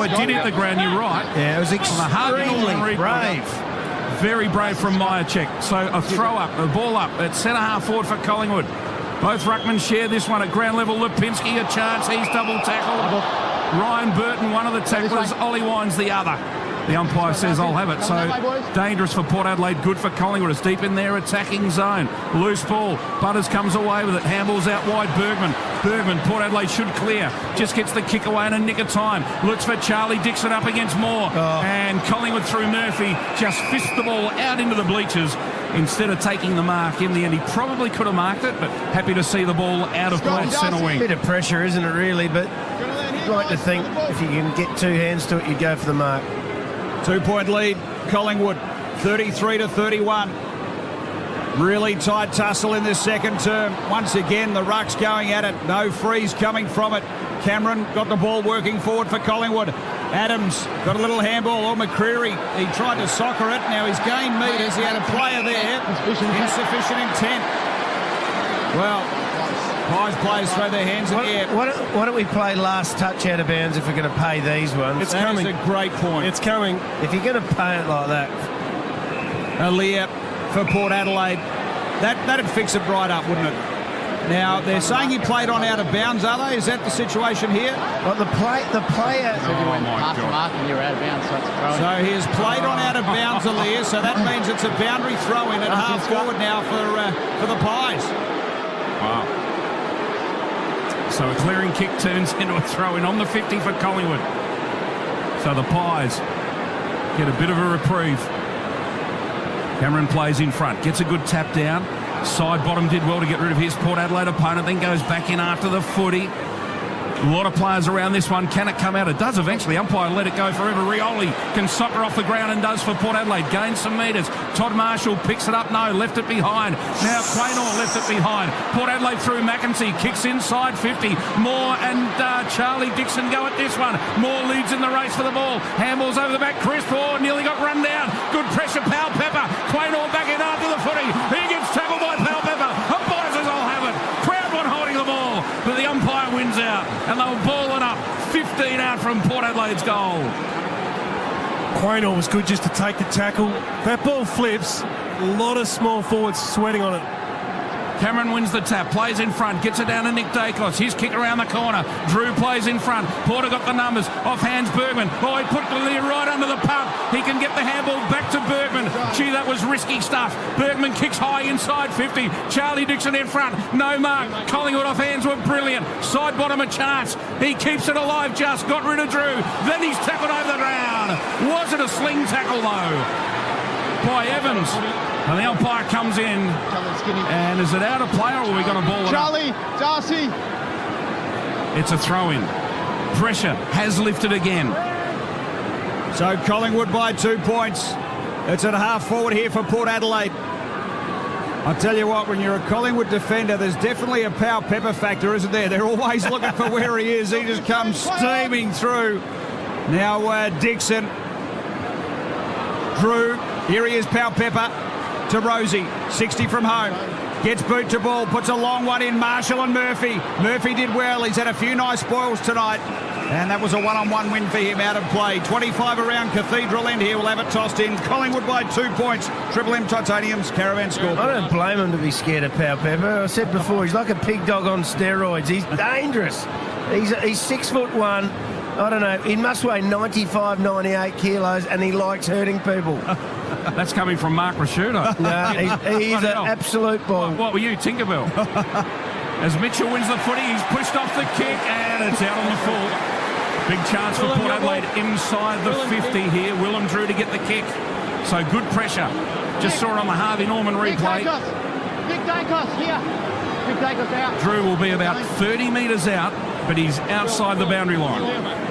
it did hit the ground. You're right. Yeah, it was extremely brave. Very brave from Myercheck. So a throw up, a ball up at centre half forward for Collingwood. Both ruckmen share this one at ground level. Lipinski a chance. He's double tackled. Ryan Burton, one of the tacklers. Ollie Wines, the other. The umpire says, I'll have it. So dangerous for Port Adelaide, good for Collingwood. It's deep in their attacking zone. Loose ball. Butters comes away with it. Handballs out wide. Bergman, Port Adelaide should clear. Just gets the kick away in a nick of time. Looks for Charlie Dixon up against Moore. And Collingwood through Murphy just fist the ball out into the bleachers instead of taking the mark. In the end, he probably could have marked it, but happy to see the ball out of play centre wing. Bit of pressure, isn't it, really? But you'd like to think if you can get two hands to it, you'd go for the mark. 2-point lead, Collingwood, 33-31. Really tight tussle in this second term. Once again, the ruck's going at it. No freeze coming from it. Cameron got the ball working forward for Collingwood. Adams got a little handball on McCreary. He tried to soccer it. Now he's gained metres. He had a player there. Insufficient intent. Well, Pies players throw their hands in the air. Why don't we play last touch out of bounds if we're going to pay these ones? It's coming. That's a great point. It's coming. If you're going to pay it like that. Aaliyah for Port Adelaide. That'd fix it right up, wouldn't it? Now, they're saying he played on out of bounds, are they? Is that the situation here? Well, the player... So you went past the mark and you're out of bounds, so it's throwing. So he has played on out of bounds, Aaliyah, so that means it's a boundary throw-in at half forward now for the Pies. Wow. So a clearing kick turns into a throw-in on the 50 for Collingwood. So the Pies get a bit of a reprieve. Cameron plays in front, gets a good tap down. Side bottom did well to get rid of his Port Adelaide opponent, then goes back in after the footy. A lot of players around this one. Can it come out? It does eventually. Umpire let it go forever. Rioli can soccer off the ground and does for Port Adelaide. Gains some metres. Todd Marshall picks it up. No, left it behind. Now Quaynor left it behind. Port Adelaide through Mackenzie. Kicks inside 50. Moore and Charlie Dixon go at this one. Moore leads in the race for the ball. Handballs over the back. Chris Moore nearly got run down. Good pressure. Powell Pepper. Quaynor back in after the footy. He gets tackled by Powell Pepper. Umpire says, I'll have it. Crowd one holding the ball. But the umpire wins out. And they were balling up 15 out from Port Adelaide's goal. Quaynor was good just to take the tackle. That ball flips. A lot of small forwards sweating on it. Cameron wins the tap, plays in front, gets it down to Nick Dacos. His kick around the corner. Drew plays in front. Porter got the numbers. Off hands Bergman. Oh, he put the lead right under the pump. He can get the handball back to Bergman. Gee, that was risky stuff. Bergman kicks high inside 50. Charlie Dixon in front. No mark. Collingwood off hands were brilliant. Side bottom a chance. He keeps it alive just. Got rid of Drew. Then he's tackled over the ground. Was it a sling tackle though? By Evans. And the umpire comes in, and is it out of play or are we going to ball it Charlie, up? Darcy. It's a throw-in. Pressure has lifted again. So Collingwood by 2 points. It's at half forward here for Port Adelaide. I'll tell you what, when you're a Collingwood defender, there's definitely a Powell Pepper factor, isn't there? They're always looking for where he is. He just comes steaming through. Now Dixon. Drew. Here he is, Powell Pepper. To Rosie, 60 from home. Gets boot to ball, puts a long one in. Marshall and Murphy. Murphy did well. He's had a few nice spoils tonight. And that was a one-on-one win for him out of play. 25 around Cathedral End here. We'll have it tossed in. Collingwood by 2 points. Triple M Titanium's Caravan score. I don't blame him to be scared of Powell Pepper. I said before, he's like a pig dog on steroids. He's dangerous. He's 6'1". I don't know. He must weigh 95, 98 kilos, and he likes hurting people. That's coming from Mark Rashuda. No, he's an absolute ball. What were you, Tinkerbell? As Mitchell wins the footy, he's pushed off the kick, and it's out on the full. Big chance for Port Adelaide inside the 50 here. Willem Drew to get the kick. So good pressure. Just saw it on the Harvey Norman replay. Nick Dacos here. Nick Dacos out. Drew will be about 30 metres out, but he's outside the boundary line.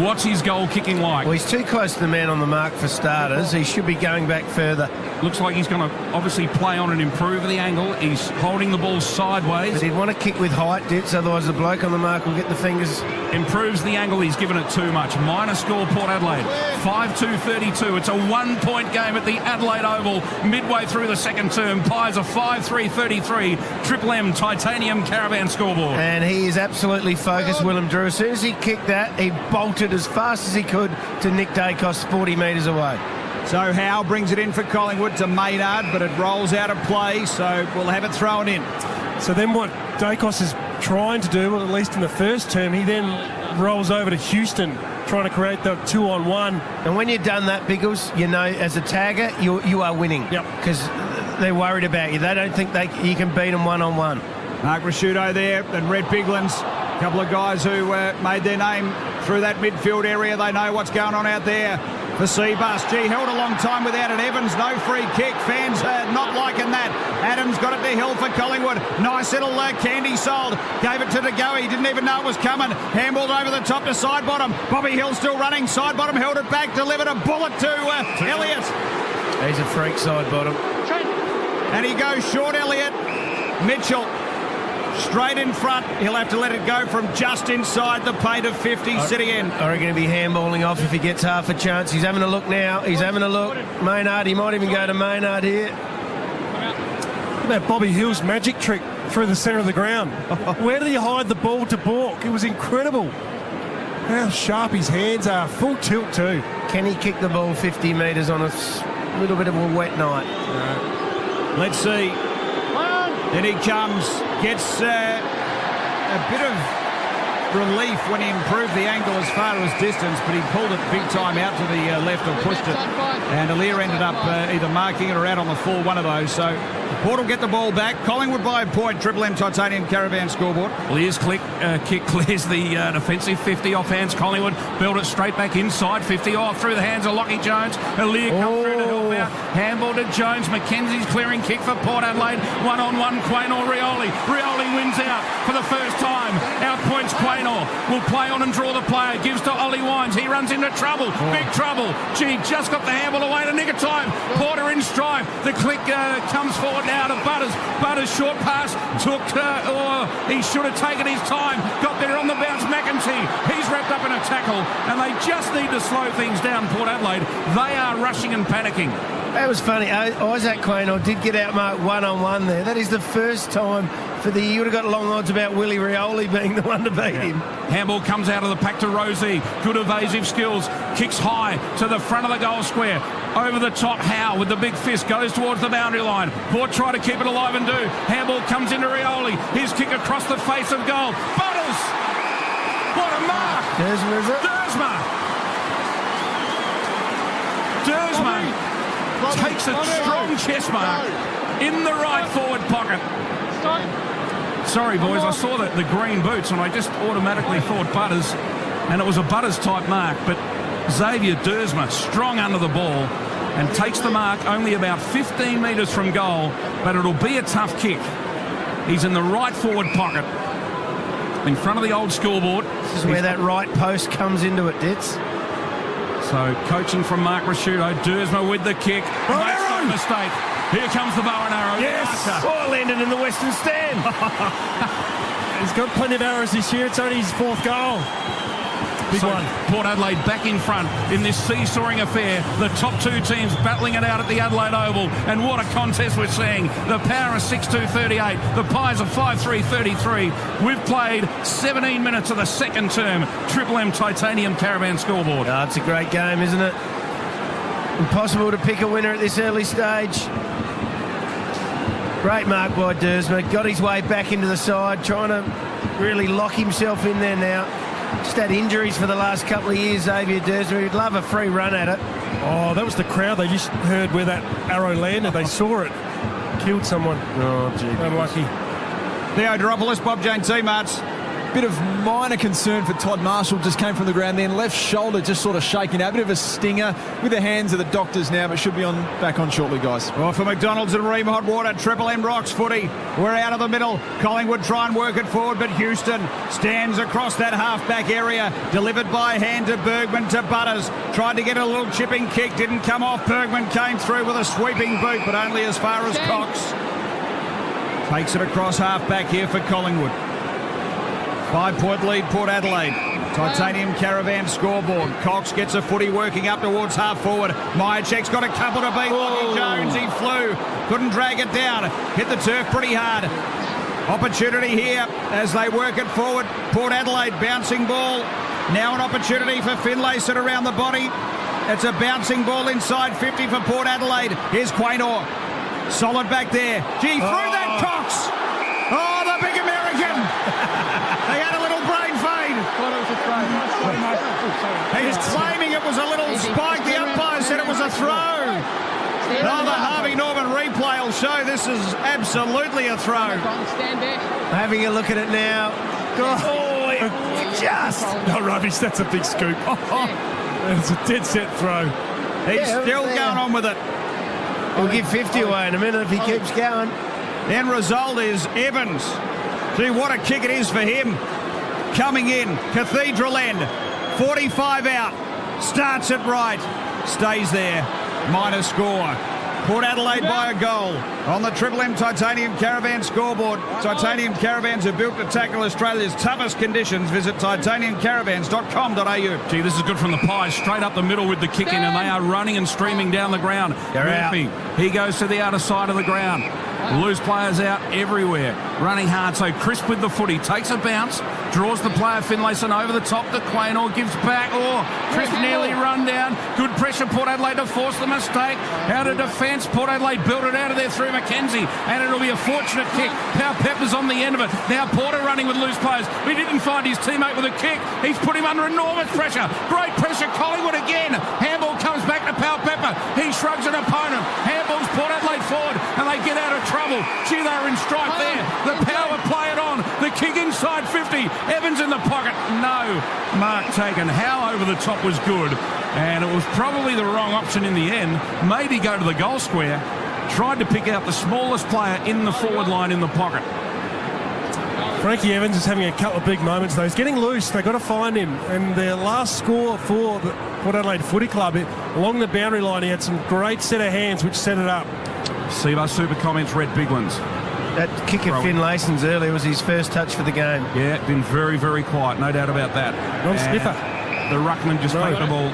What's his goal kicking like? Well, he's too close to the man on the mark for starters. He should be going back further. Looks like he's going to obviously play on and improve the angle. He's holding the ball sideways. But he'd want to kick with height, Ditz, otherwise the bloke on the mark will get the fingers. Improves the angle. He's given it too much. Minor score, Port Adelaide. 5-2-32. It's a 1-point game at the Adelaide Oval midway through the second term. Pies a 5-3-33. Triple M Titanium Caravan scoreboard. And he is absolutely focused, Willem Drew. As soon as he kicked that, he bolted as fast as he could to Nick Dacos 40 metres away. So Howe brings it in for Collingwood to Maynard, but it rolls out of play, so we'll have it thrown in. So then what Dacos is trying to do, well, at least in the first term, he then rolls over to Houston, trying to create the 2-on-1. And when you've done that, Biggles, you know, as a tagger, you are winning. Yep. Because they're worried about you. They don't think you can beat them one-on-one. Mark Rasciuto there and Red Biglands, a couple of guys who made their name through that midfield area. They know what's going on out there. For Seabus, held a long time without it. Evans, no free kick. Fans not liking that. Adams got it to Hill for Collingwood. Nice little candy sold. Gave it to DeGoey. Didn't even know it was coming. Handballed over the top to side bottom. Bobby Hill still running. Side bottom held it back. Delivered a bullet to Elliott. He's a freak side bottom. And he goes short, Elliott. Mitchell. Straight in front. He'll have to let it go from just inside the paint of 50. City end. I reckon he'll be handballing off if he gets half a chance. He's having a look now. He's having a look. Maynard, he might even go to Maynard here. Look at that Bobby Hill's magic trick through the centre of the ground. Where did he hide the ball to Bork? It was incredible. How sharp his hands are. Full tilt too. Can he kick the ball 50 metres on a little bit of a wet night? No. Let's see. Then he comes, gets a bit of relief when he improved the angle as far as distance, but he pulled it big time out to the left or pushed it. And Aliir ended up either marking it or out on the full, one of those. So Port will get the ball back. Collingwood by a point. Triple M Titanium Caravan scoreboard. Aliir's kick clears the defensive 50 off hands. Collingwood build it straight back inside 50. Through the hands of Lockie Jones. Aliir comes through to help out. Handball to Jones. McKenzie's clearing kick for Port Adelaide. 1-on-1 Quaynor Rioli. Rioli wins out for the first time. Outpoints Quaynor. Will play on and draw the player. Gives to Ollie Wines. He runs into trouble. Big trouble. Just got the handball away to nick of time. Porter in strife. The click comes forward now to Butters. Butters short pass. He should have taken his time. Got there on the bounce. McEntee. He's wrapped up in a tackle. And they just need to slow things down, Port Adelaide. They are rushing and panicking. That was funny. Isaac Quaynor did get outmarked one-on-one there. That is the first time for the year. You would have got long odds about Willie Rioli being the one to beat him. Handball comes out of the pack to Rosie. Good evasive skills. Kicks high to the front of the goal square. Over the top, Howe with the big fist goes towards the boundary line. Port try to keep it alive and do. Handball comes into Rioli. His kick across the face of goal. Butters! What a mark! Dersma, is it? Dersma takes a strong chest mark in the right forward pocket. Sorry, boys, I saw the green boots and I just automatically thought Butters, and it was a Butters type mark, but Xavier Dersma strong under the ball and takes the mark only about 15 metres from goal, but it'll be a tough kick. He's in the right forward pocket in front of the old scoreboard. This is where that right post comes into it, Ditz. So coaching from Mark Rasciuto. Dersma with the kick. Makes no mistake. Here comes the bow and arrow. Yes! Oh, landed in the western stand. He's got plenty of arrows this year. It's only his fourth goal. Big one. Port Adelaide back in front in this seesawing affair. The top two teams battling it out at the Adelaide Oval. And what a contest we're seeing. The Power of 6-2-38. The Pies of 5-3-33. We've played 17 minutes of the second term. Triple M Titanium Caravan scoreboard. Oh, it's a great game, isn't it? Impossible to pick a winner at this early stage. Great mark by Dersma. Got his way back into the side, trying to really lock himself in there now. Just had injuries for the last couple of years, Xavier Dersma. He'd love a free run at it. Oh, that was the crowd. They just heard where that arrow landed. They saw it. Killed someone. Oh, gee. Unlucky. Theo Dropoulos, Bob Jane T-Marts. Bit of minor concern for Todd Marshall, just came from the ground then. Left shoulder just sort of shaking out. A bit of a stinger with the hands of the doctors now, but should be back on shortly, guys. Well, for McDonald's and Ream Hot Water, Triple M Rocks footy. We're out of the middle. Collingwood try and work it forward, but Houston stands across that half-back area. Delivered by hand to Bergman to Butters. Tried to get a little chipping kick, didn't come off. Bergman came through with a sweeping boot, but only as far as Cox. Takes it across half-back here for Collingwood. 5-point lead, Port Adelaide. Titanium Caravan scoreboard. Cox gets a footy working up towards half-forward. Myercheck's got a couple to beat. Lockie Jones, he flew. Couldn't drag it down. Hit the turf pretty hard. Opportunity here as they work it forward. Port Adelaide bouncing ball. Now an opportunity for Finlayson around the body. It's a bouncing ball inside 50 for Port Adelaide. Here's Quaynor. Solid back there. Gee, through that Cox. Oh, the big American. They had a little brain fade. He's claiming it was a little spike. The umpire said it was a throw. Oh, the Harvey Norman replay will show this is absolutely a throw. Having a look at it now. Just. No rubbish, that's a big scoop. It's a dead set throw. He's still going on with it. We'll give 50 away in a minute if he keeps going. End result is Evans. See what a kick it is for him. Coming in, Cathedral End, 45 out, starts it right, stays there, minor score. Port Adelaide by a goal on the Triple M Titanium Caravan scoreboard. Titanium Caravans are built to tackle Australia's toughest conditions. Visit titaniumcaravans.com.au. Gee, this is good from the Pies. Straight up the middle with the kick in, and they are running and streaming down the ground. Murphy, he goes to the outer side of the ground. Loose players out everywhere. Running hard, so Crisp with the footy. Takes a bounce, draws the player Finlayson over the top to Quaynor, gives back. Crisp nearly run down. Good pressure, Port Adelaide to force the mistake. Out of defence, Port Adelaide built it out of there through Mackenzie, and it'll be a fortunate kick. Now Pepper's on the end of it. Now Porter running with loose players. We didn't find his teammate with a kick. He's put him under enormous pressure. Great pressure, Collingwood again. Handball comes back to Pal Pepper. He shrugs an opponent. Handball's Port Adelaide forward, and they get out of trouble. Gee, they were in strife there. The power play it on. The kick inside 50. Evans in the pocket. No mark taken. Howe over the top was good, and it was probably the wrong option in the end. Maybe go to the goal square. Tried to pick out the smallest player in the forward line in the pocket. Frankie Evans is having a couple of big moments, though. He's getting loose. They've got to find him. And their last score for the Port Adelaide Footy Club, along the boundary line, he had some great set of hands which set it up. Seabar Super Comments, Red Big Ones. That kick of Finlayson's earlier was his first touch for the game. Yeah, been very, very quiet. No doubt about that. Non-sniffer. The ruckman just take the ball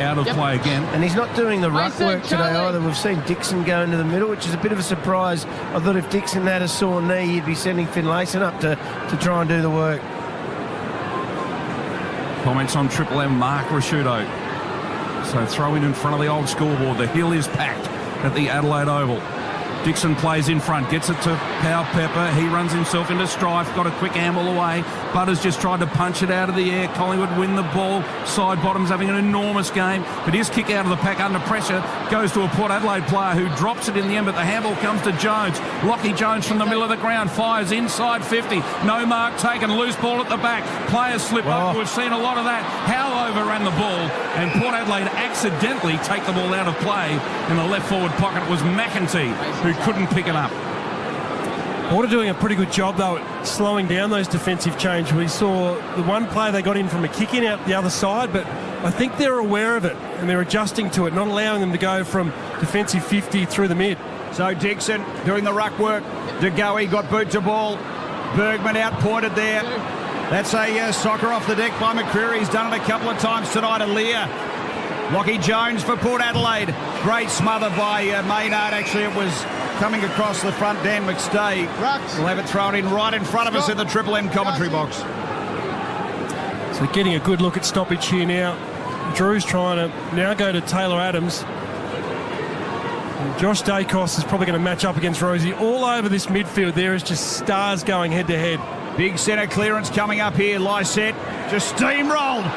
out of play again. And he's not doing the ruck work today either. We've seen Dixon go into the middle, which is a bit of a surprise. I thought if Dixon had a sore knee, he'd be sending Finlayson up to try and do the work. Comments on Triple M, Mark Rasciuto. So throw in front of the old scoreboard. The hill is packed at the Adelaide Oval. Dixon plays in front, gets it to Pal Pepper. He runs himself into strife, got a quick handball away. Butters just tried to punch it out of the air. Collingwood win the ball. Side Bottom's having an enormous game, but his kick out of the pack under pressure goes to a Port Adelaide player who drops it in the end, but the handball comes to Jones. Lockie Jones from the middle of the ground fires inside 50. No mark taken, loose ball at the back. Players slip over. We've seen a lot of that. Howe overran the ball, and Port Adelaide accidentally take the ball out of play. In the left forward pocket it was McEntee who couldn't pick it up. Port are doing a pretty good job, though, at slowing down those defensive change. We saw the one player they got in from a kick-in out the other side, but I think they're aware of it and they're adjusting to it, not allowing them to go from defensive 50 through the mid. So Dixon doing the ruck work. De Goey got boot to ball. Bergman out-pointed there. That's a soccer off the deck by McCreary. He's done it a couple of times tonight. Aaliyah. Lockie Jones for Port Adelaide. Great smother by Maynard. Actually, it was coming across the front. Dan McStay will have it thrown in right in front of us in the Triple M commentary box. So getting a good look at stoppage here now. Drew's trying to now go to Taylor Adams. And Josh Dacos is probably going to match up against Rosie. All over this midfield there is just stars going head to head. Big centre clearance coming up here. Lysette just steamrolled.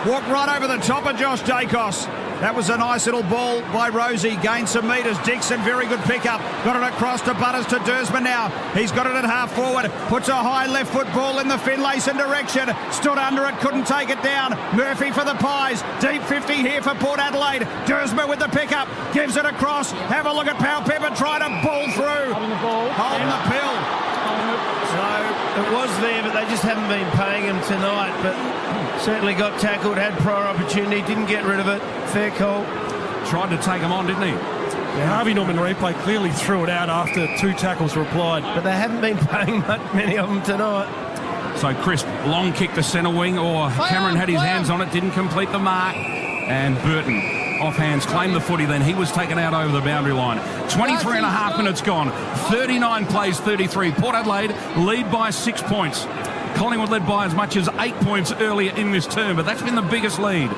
Walked right over the top of Josh Dacos. That was a nice little ball by Rosie. Gained some metres. Dixon, very good pickup. Got it across to Butters to Dersman now. He's got it at half forward. Puts a high left foot ball in the Finlayson direction. Stood under it, couldn't take it down. Murphy for the Pies. Deep 50 here for Port Adelaide. Dersman with the pickup. Gives it across. Have a look at Powell Pepper trying to ball through. Holding the pill. So it was there, but they just haven't been paying him tonight. But certainly got tackled, had prior opportunity, didn't get rid of it. Fair call. Tried to take him on, didn't he? Yeah, Harvey Norman replay clearly threw it out after 2 tackles were applied. But they haven't been paying many of them tonight. So Crisp, long kick to centre wing, or Cameron had his hands on it, didn't complete the mark. And Burton, off hands, claimed the footy, then he was taken out over the boundary line. 23 and a half minutes gone. 39 plays, 33. Port Adelaide lead by 6 points. Collingwood led by as much as 8 points earlier in this term, but that's been the biggest lead.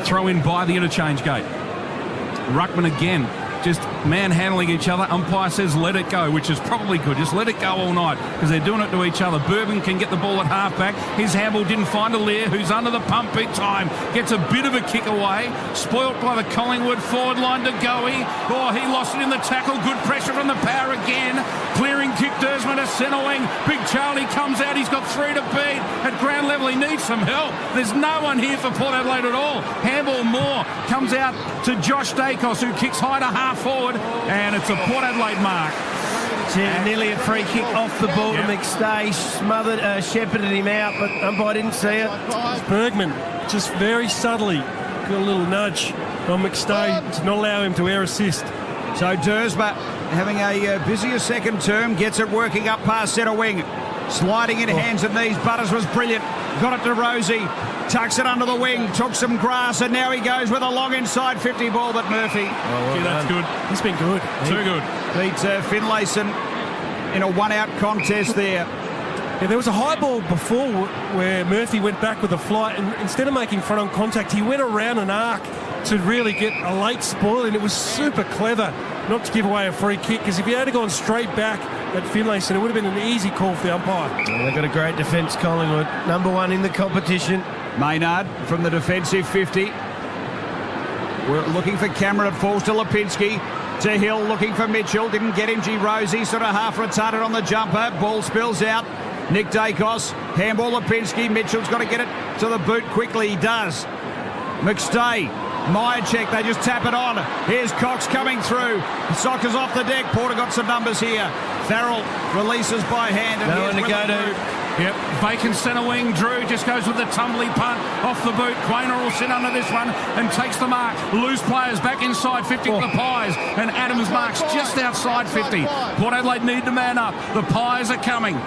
Throw in by the interchange gate. Ruckman again, just manhandling each other. Umpire says let it go, which is probably good. Just let it go all night because they're doing it to each other. Bourbon can get the ball at halfback. His handball didn't find a Lear, who's under the pump big time. Gets a bit of a kick away. Spoilt by the Collingwood forward line to Goey. Oh, he lost it in the tackle. Good pressure from the power again. Clearing kick, Dersman to centre wing. Big Charlie comes out. He's got 3 to beat. At ground level, he needs some help. There's no one here for Port Adelaide at all. Handball Moore comes out to Josh Dacos, who kicks high to half forward. And it's a Port Adelaide mark. Nearly a free kick off the ball to McStay. Smothered, shepherded him out, but umpire didn't see it. Bergman just very subtly got a little nudge on McStay to not allow him to air assist. So Dersma having a busier second term, gets it working up past centre wing. Sliding in hands and knees. Butters was brilliant. Got it to Rosie. Tucks it under the wing. Took some grass and now he goes with a long inside 50 ball, but Murphy. That's good. He's been good. Too good. Beats Finlayson in a one-out contest there. Yeah, there was a high ball before where Murphy went back with a flight, and instead of making front-on contact, he went around an arc to really get a late spoil, and it was super clever not to give away a free kick, because if he had gone straight back at Finlayson, it would have been an easy call for the umpire. Well, they've got a great defence, Collingwood. Number 1 in the competition. Maynard from the defensive 50. We're looking for Cameron. It falls to Lipinski. To Hill, looking for Mitchell. Didn't get him. G. Rosie sort of half retarded on the jumper. Ball spills out. Nick Dacos. Handball Lipinski. Mitchell's got to get it to the boot quickly. He does. McStay. Myercheck, they just tap it on. Here's Cox coming through. Soccer's off the deck. Porter got some numbers here. Farrell releases by hand. And no one to go to. Yep, vacant centre wing. Drew just goes with the tumbly punt off the boot. Quainer will sit under this one and takes the mark. Loose players back inside 50 for the Pies, and Adams marks just outside 50. Port Adelaide need to man up. The Pies are coming.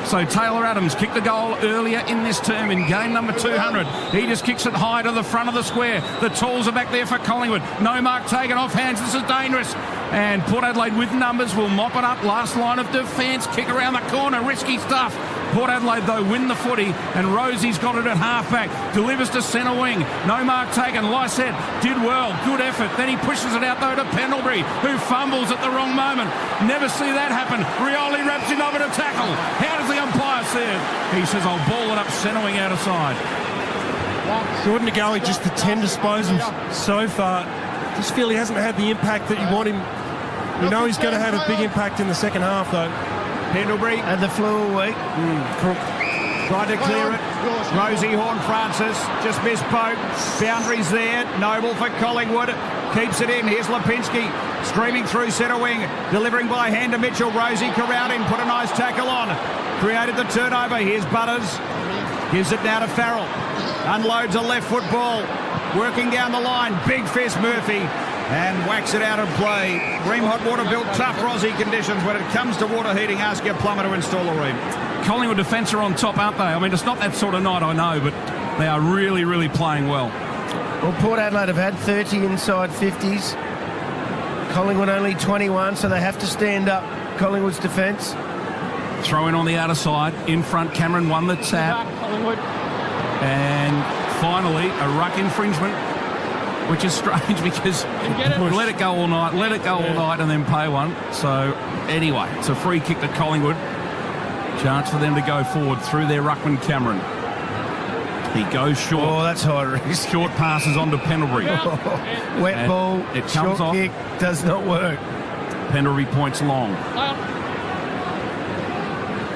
So Taylor Adams kicked the goal earlier in this term in game number 200. He just kicks it high to the front of the square. The tools are back there for Collingwood. No mark taken off hands. This is dangerous. And Port Adelaide with numbers will mop it up. Last line of defence. Kick around the corner. Risky stuff. Port Adelaide, though, win the footy. And Rosie's got it at halfback. Delivers to centre wing. No mark taken. Lysette did well. Good effort. Then he pushes it out, though, to Pendlebury, who fumbles at the wrong moment. Never see that happen. Rioli wraps him over to tackle. How does the umpire see it? He says, I'll ball it up centre wing out of side. Jordan Goey just the 10 disposals so far. Just feel he hasn't had the impact that you want him. You know he's going to have a big impact in the second half, though. Pendlebury and the flu all week. Crook tried to clear it. Rosie Horn-Francis just missed poke. Boundaries there. Noble for Collingwood. Keeps it in. Here's Lipinski streaming through centre wing. Delivering by hand to Mitchell. Rosie corralled him. Put a nice tackle on. Created the turnover. Here's Butters. Gives it now to Farrell. Unloads a left foot ball. Working down the line. Big fist Murphy. And whacks it out of play. Ream Hot Water built tough Aussie conditions. When it comes to water heating, ask your plumber to install a Ream. Collingwood defence are on top, aren't they? I mean, it's not that sort of night, I know, but they are really, really playing well. Well, Port Adelaide have had 30 inside 50s. Collingwood only 21, so they have to stand up Collingwood's defence. Throw in on the outer side. In front, Cameron won the tap. And finally, a ruck infringement, which is strange because let it go all night, and then pay one. So anyway, it's a free kick to Collingwood. Chance for them to go forward through their ruckman Cameron. He goes short. Oh, that's high risk. Short passes onto Pendlebury. Wet And ball, it comes short off. kick, does not work. Pendlebury points long.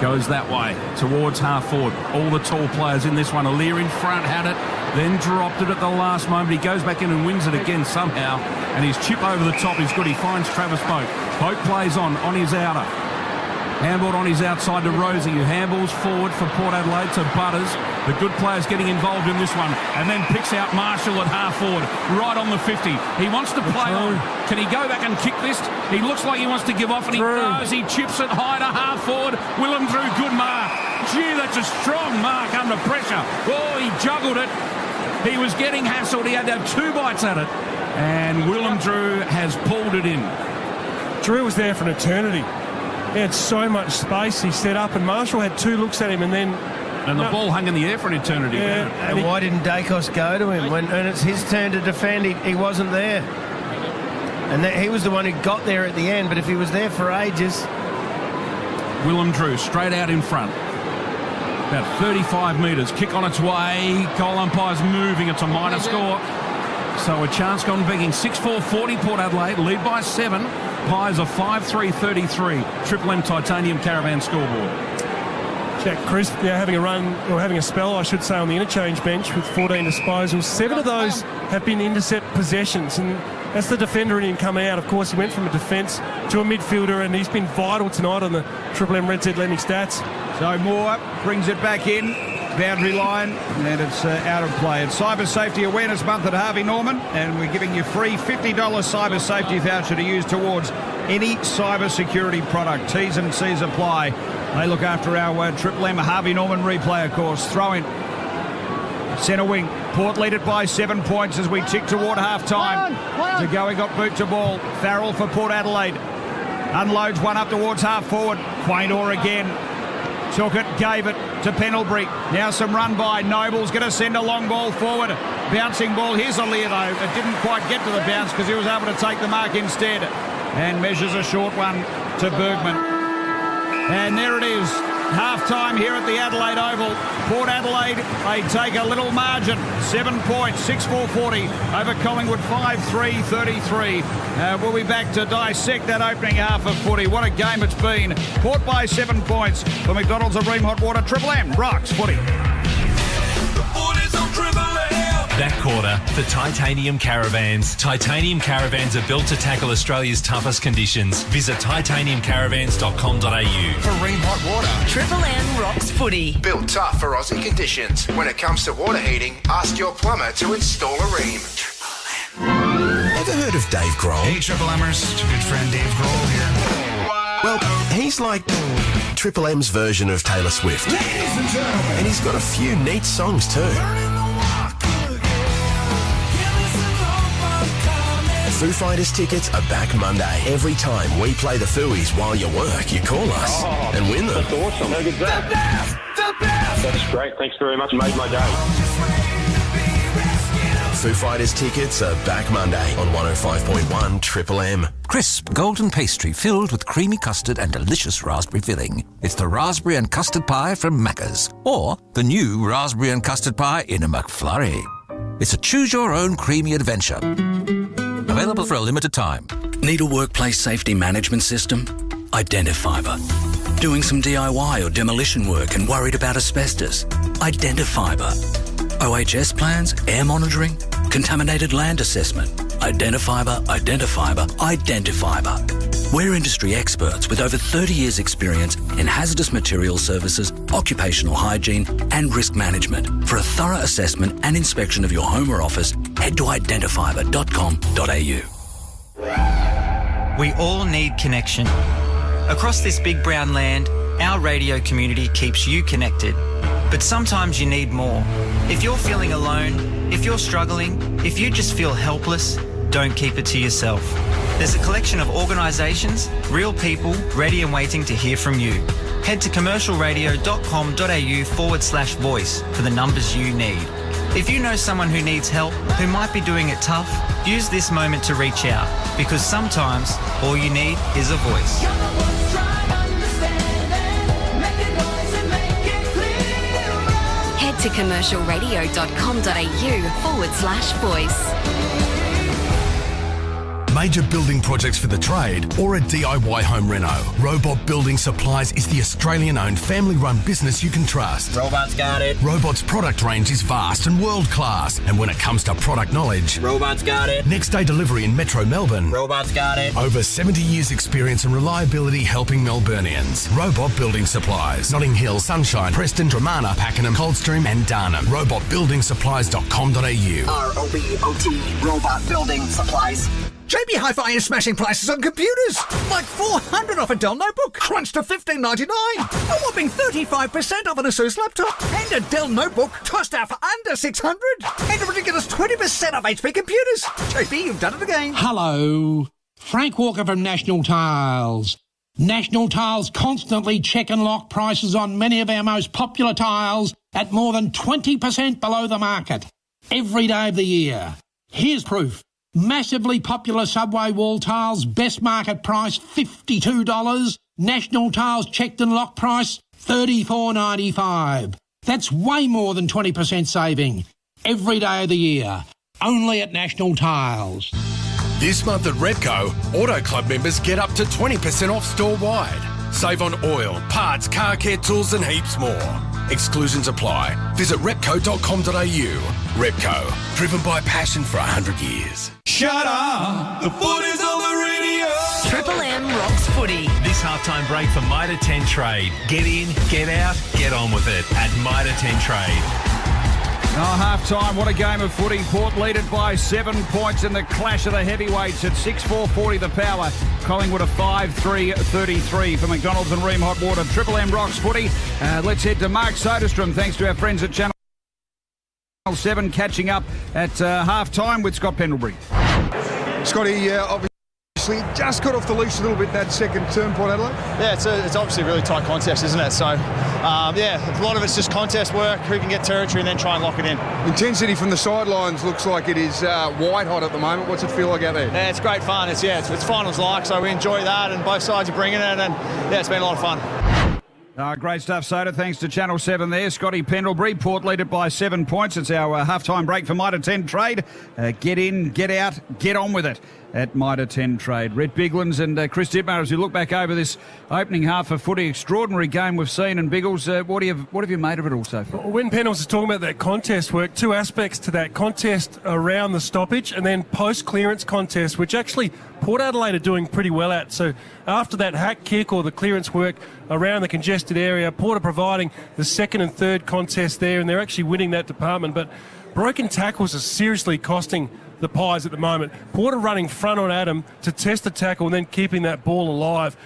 Goes that way towards half forward. All the tall players in this one. Aliir in front had it, then dropped it at the last moment. He goes back in and wins it again somehow. And his chip over the top is good. He finds Travis Boak. Boak plays on his outer. Handballed on his outside to Rosie, who handballs forward for Port Adelaide to Butters. The good players getting involved in this one, and then picks out Marshall at half forward, right on the 50. He wants to play on. Can he go back and kick this? He looks like he wants to give off, and he does. He chips it high to half forward. Willem Drew, good mark. Gee, that's a strong mark under pressure. Oh, he juggled it. He was getting hassled. He had to have 2 bites at it. And Willem Drew has pulled it in. Drew was there for an eternity. He had so much space. He set up, and Marshall had 2 looks at him, and then... And the ball hung in the air for an eternity. Yeah, and why didn't Dacos go to him? When it's his turn to defend, he wasn't there. And he was the one who got there at the end, but if he was there for ages... Willem Drew straight out in front. About 35 metres. Kick on its way. Goal umpire's moving. It's a minor score. So a chance gone begging. 6-4-40 Port Adelaide. Lead by 7. Pies are 5-3-33. Triple M Titanium Caravan scoreboard. Jack Crisp having a run, or having a spell, I should say, on the interchange bench with 14 disposals. 7 of those have been intercept possessions, and that's the defender in him coming out. Of course, he went from a defence to a midfielder, and he's been vital tonight on the Triple M Red Z lending stats. So Moore brings it back in, boundary line, and it's out of play. It's Cyber Safety Awareness Month at Harvey Norman, and we're giving you free $50 cyber safety voucher to use towards any cyber security product. T's and C's apply. They look after our Triple M Harvey Norman replay, of course. Throw in. Centre wing. Port lead it by 7 points as we tick toward half-time. De Goey got boot to ball. Farrell for Port Adelaide. Unloads one up towards half-forward. Quaynor again. Took it, gave it to Pendlebury. Now some run by. Noble's going to send a long ball forward. Bouncing ball. Here's Aliir, though. It didn't quite get to the bounce because he was able to take the mark instead. And measures a short one to Bergman. And there it is. Half-time here at the Adelaide Oval. Port Adelaide, they take a little margin. 7 points, 6-4-40 over Collingwood, 5-3-33. We'll be back to dissect that opening half of footy. What a game it's been. Port by 7 points. For McDonald's of Ream Hot Water, Triple M rocks footy. That quarter for Titanium Caravans. Titanium Caravans are built to tackle Australia's toughest conditions. Visit titaniumcaravans.com.au. For Ream Hot Water, Triple M rocks footy. built tough for Aussie conditions. When it comes to water heating, ask your plumber to install a Ream. Ever heard of Dave Grohl? Hey, Triple Mers. Good friend Dave Grohl here. Well, he's like Triple M's version of Taylor Swift. Ladies and gentlemen. And he's got a few neat songs too. Foo Fighters tickets are back Monday. Every time we play the Fooies while you work, you call us and win them. That's awesome. How good's that? The best! That's great. Thanks very much. Made my day. Foo Fighters tickets are back Monday on 105.1 Triple M. Crisp golden pastry filled with creamy custard and delicious raspberry filling. It's the raspberry and custard pie from Macca's, or the new raspberry and custard pie in a McFlurry. It's a choose-your-own creamy adventure. Available for a limited time. Need a workplace safety management system? Identifiber. Doing some DIY or demolition work and worried about asbestos? Identifiber. OHS plans, air monitoring, contaminated land assessment. Identifiber, Identifiber, Identifiber. We're industry experts with over 30 years' experience in hazardous materials services, occupational hygiene and risk management. For a thorough assessment and inspection of your home or office, head to identifiber.com.au. We all need connection. Across this big brown land, our radio community keeps you connected. But sometimes you need more. If you're feeling alone, if you're struggling, if you just feel helpless, don't keep it to yourself. There's a collection of organisations, real people, ready and waiting to hear from you. Head to commercialradio.com.au/voice for the numbers you need. If you know someone who needs help, who might be doing it tough, use this moment to reach out, because sometimes all you need is a voice. Head to commercialradio.com.au/voice. Major building projects for the trade or a DIY home reno. Robot Building Supplies is the Australian-owned family-run business you can trust. Robot's got it. Robot's product range is vast and world-class. And when it comes to product knowledge, Robot's got it. Next-day delivery in Metro Melbourne. Robot's got it. Over 70 years experience and reliability helping Melburnians. Robot Building Supplies. Notting Hill, Sunshine, Preston, Dramana, Pakenham, Coldstream and Darnham. robotbuildingsupplies.com.au. ROBOT, Robot Building Supplies. JB Hi-Fi is smashing prices on computers. Like $400 off a Dell notebook, crunched to $15.99. A whopping 35% off an ASUS laptop. And a Dell notebook tossed out for under $600. And a ridiculous 20% off HP computers. JB, you've done it again. Hello. Frank Walker from National Tiles. National Tiles constantly check and lock prices on many of our most popular tiles at more than 20% below the market. Every day of the year. Here's proof. Massively popular subway wall tiles, best market price $52. National Tiles checked and locked price $34.95. That's way more than 20% saving. Every day of the year. Only at National Tiles. This month at Repco, Auto Club members get up to 20% off store-wide. Save on oil, parts, car care tools and heaps more. Exclusions apply. Visit repco.com.au. Repco, driven by passion for 100 years. Shut up! The foot is on the radio! Triple M rocks footy. This halftime break for Mitre 10 Trade. Get in, get out, get on with it at Mitre 10 Trade. Half-time, what a game of footy. Port leaded by 7 points in the clash of the heavyweights at 6-4-40 the power. Collingwood a 5-3-33 for McDonald's and Ream Hot Water. Triple M rocks footy. Let's head to Mark Soderstrom, thanks to our friends at Channel 7, catching up at half-time with Scott Pendlebury. Scotty, obviously just got off the leash a little bit that second term, Port Adelaide. Yeah, it's obviously a really tight contest, isn't it? So, a lot of it's just contest work, who can get territory and then try and lock it in. Intensity from the sidelines looks like it is white hot at the moment. What's it feel like out there? Yeah, it's great fun. It's finals like, so we enjoy that and both sides are bringing it and it's been a lot of fun. Great stuff, Soda. Thanks to Channel 7 there. Scotty Pendlebury, Port lead it by 7 points. It's our half-time break for Mitre 10 Trade. Get in, get out, get on with it at Mitre 10 Trade. Rhett Biglands and Chris Dittmar, as we look back over this opening half of footy, extraordinary game we've seen. And Biggles, what have you made of it all so far? When Pendles was talking about that contest work, two aspects to that contest around the stoppage and then post-clearance contest, which actually Port Adelaide are doing pretty well at. So after that hack kick or the clearance work around the congested area, Port are providing the second and third contest there, and they're actually winning that department. But broken tackles are seriously costing the Pies at the moment. Port are running front on Adam to test the tackle and then keeping that ball alive.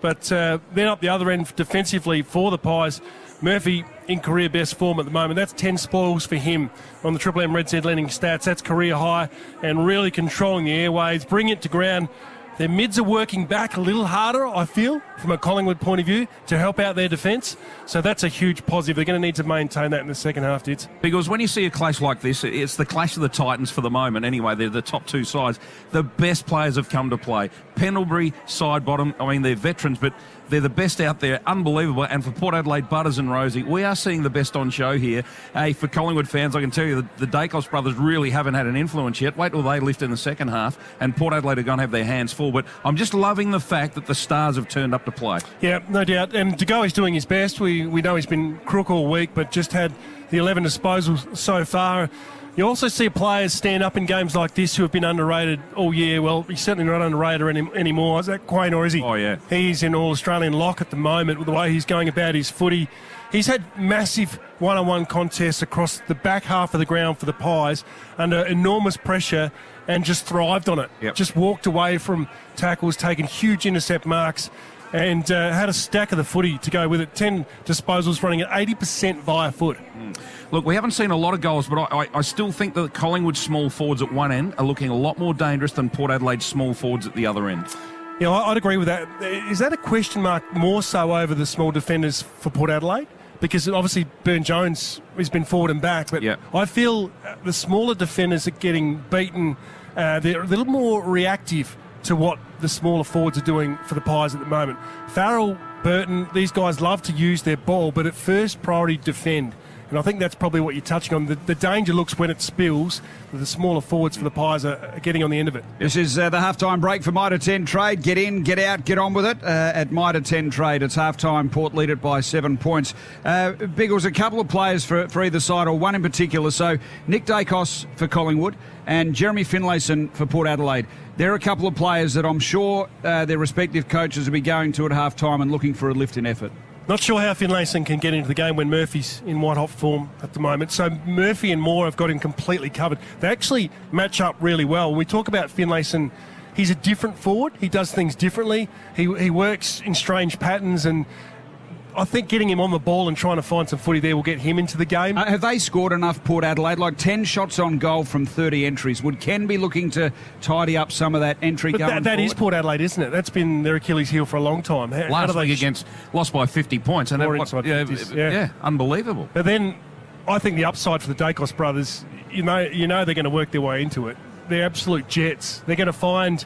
But then up the other end defensively for the Pies, Murphy in career best form at the moment. That's 10 spoils for him on the Triple M Red Z Lending stats. That's career high and really controlling the airways, bring it to ground. Their mids are working back a little harder, I feel, from a Collingwood point of view, to help out their defence. So that's a huge positive. They're going to need to maintain that in the second half, Dids. Because when you see a clash like this, it's the clash of the Titans for the moment. Anyway, they're the top two sides. The best players have come to play. Pendlebury, side bottom, I mean, they're veterans, but they're the best out there. Unbelievable. And for Port Adelaide, Butters and Rosie, we are seeing the best on show here. Hey, for Collingwood fans, I can tell you the Dacos brothers really haven't had an influence yet. Wait till they lift in the second half, and Port Adelaide are going to have their hands full. But I'm just loving the fact that the stars have turned up to play. Yeah, no doubt. And De Goey's doing his best. We know he's been crook all week, but just had the 11 disposals so far. You also see players stand up in games like this who have been underrated all year. Well, he's certainly not underrated anymore. Is that Quain, or is he? Oh, yeah. He's in All-Australian lock at the moment with the way he's going about his footy. He's had massive one-on-one contests across the back half of the ground for the Pies under enormous pressure and just thrived on it. Yep. Just walked away from tackles, taken huge intercept marks, and had a stack of the footy to go with it. 10 disposals running at 80% via foot. Look, we haven't seen a lot of goals, but I still think that Collingwood small forwards at one end are looking a lot more dangerous than Port Adelaide small forwards at the other end. Yeah, I'd agree with that. Is that a question mark more so over the small defenders for Port Adelaide? Because obviously Burn-Jones has been forward and back, but yeah. I feel the smaller defenders are getting beaten. They're a little more reactive to what the smaller forwards are doing for the Pies at the moment. Farrell, Burton, these guys love to use their ball, but at first priority defend. And I think that's probably what you're touching on. The danger looks when it spills, that the smaller forwards for the Pies are getting on the end of it. This is the halftime break for Mitre 10 Trade. Get in, get out, get on with it at Mitre 10 Trade. It's halftime. Port lead it by 7 points. Biggles, a couple of players for either side, or one in particular. So Nick Dacos for Collingwood and Jeremy Finlayson for Port Adelaide. There are a couple of players that I'm sure their respective coaches will be going to at halftime and looking for a lift in effort. Not sure how Finlayson can get into the game when Murphy's in white-hot form at the moment. So Murphy and Moore have got him completely covered. They actually match up really well. When we talk about Finlayson, he's a different forward. He does things differently. He works in strange patterns, and I think getting him on the ball and trying to find some footy there will get him into the game. Have they scored enough, Port Adelaide? Like 10 shots on goal from 30 entries. Would Ken be looking to tidy up some of that entry going forward? That is Port Adelaide, isn't it? That's been their Achilles heel for a long time. Last week lost by 50 points. And unbelievable. But then I think the upside for the Dacos brothers, you know they're going to work their way into it. They're absolute jets. They're going to find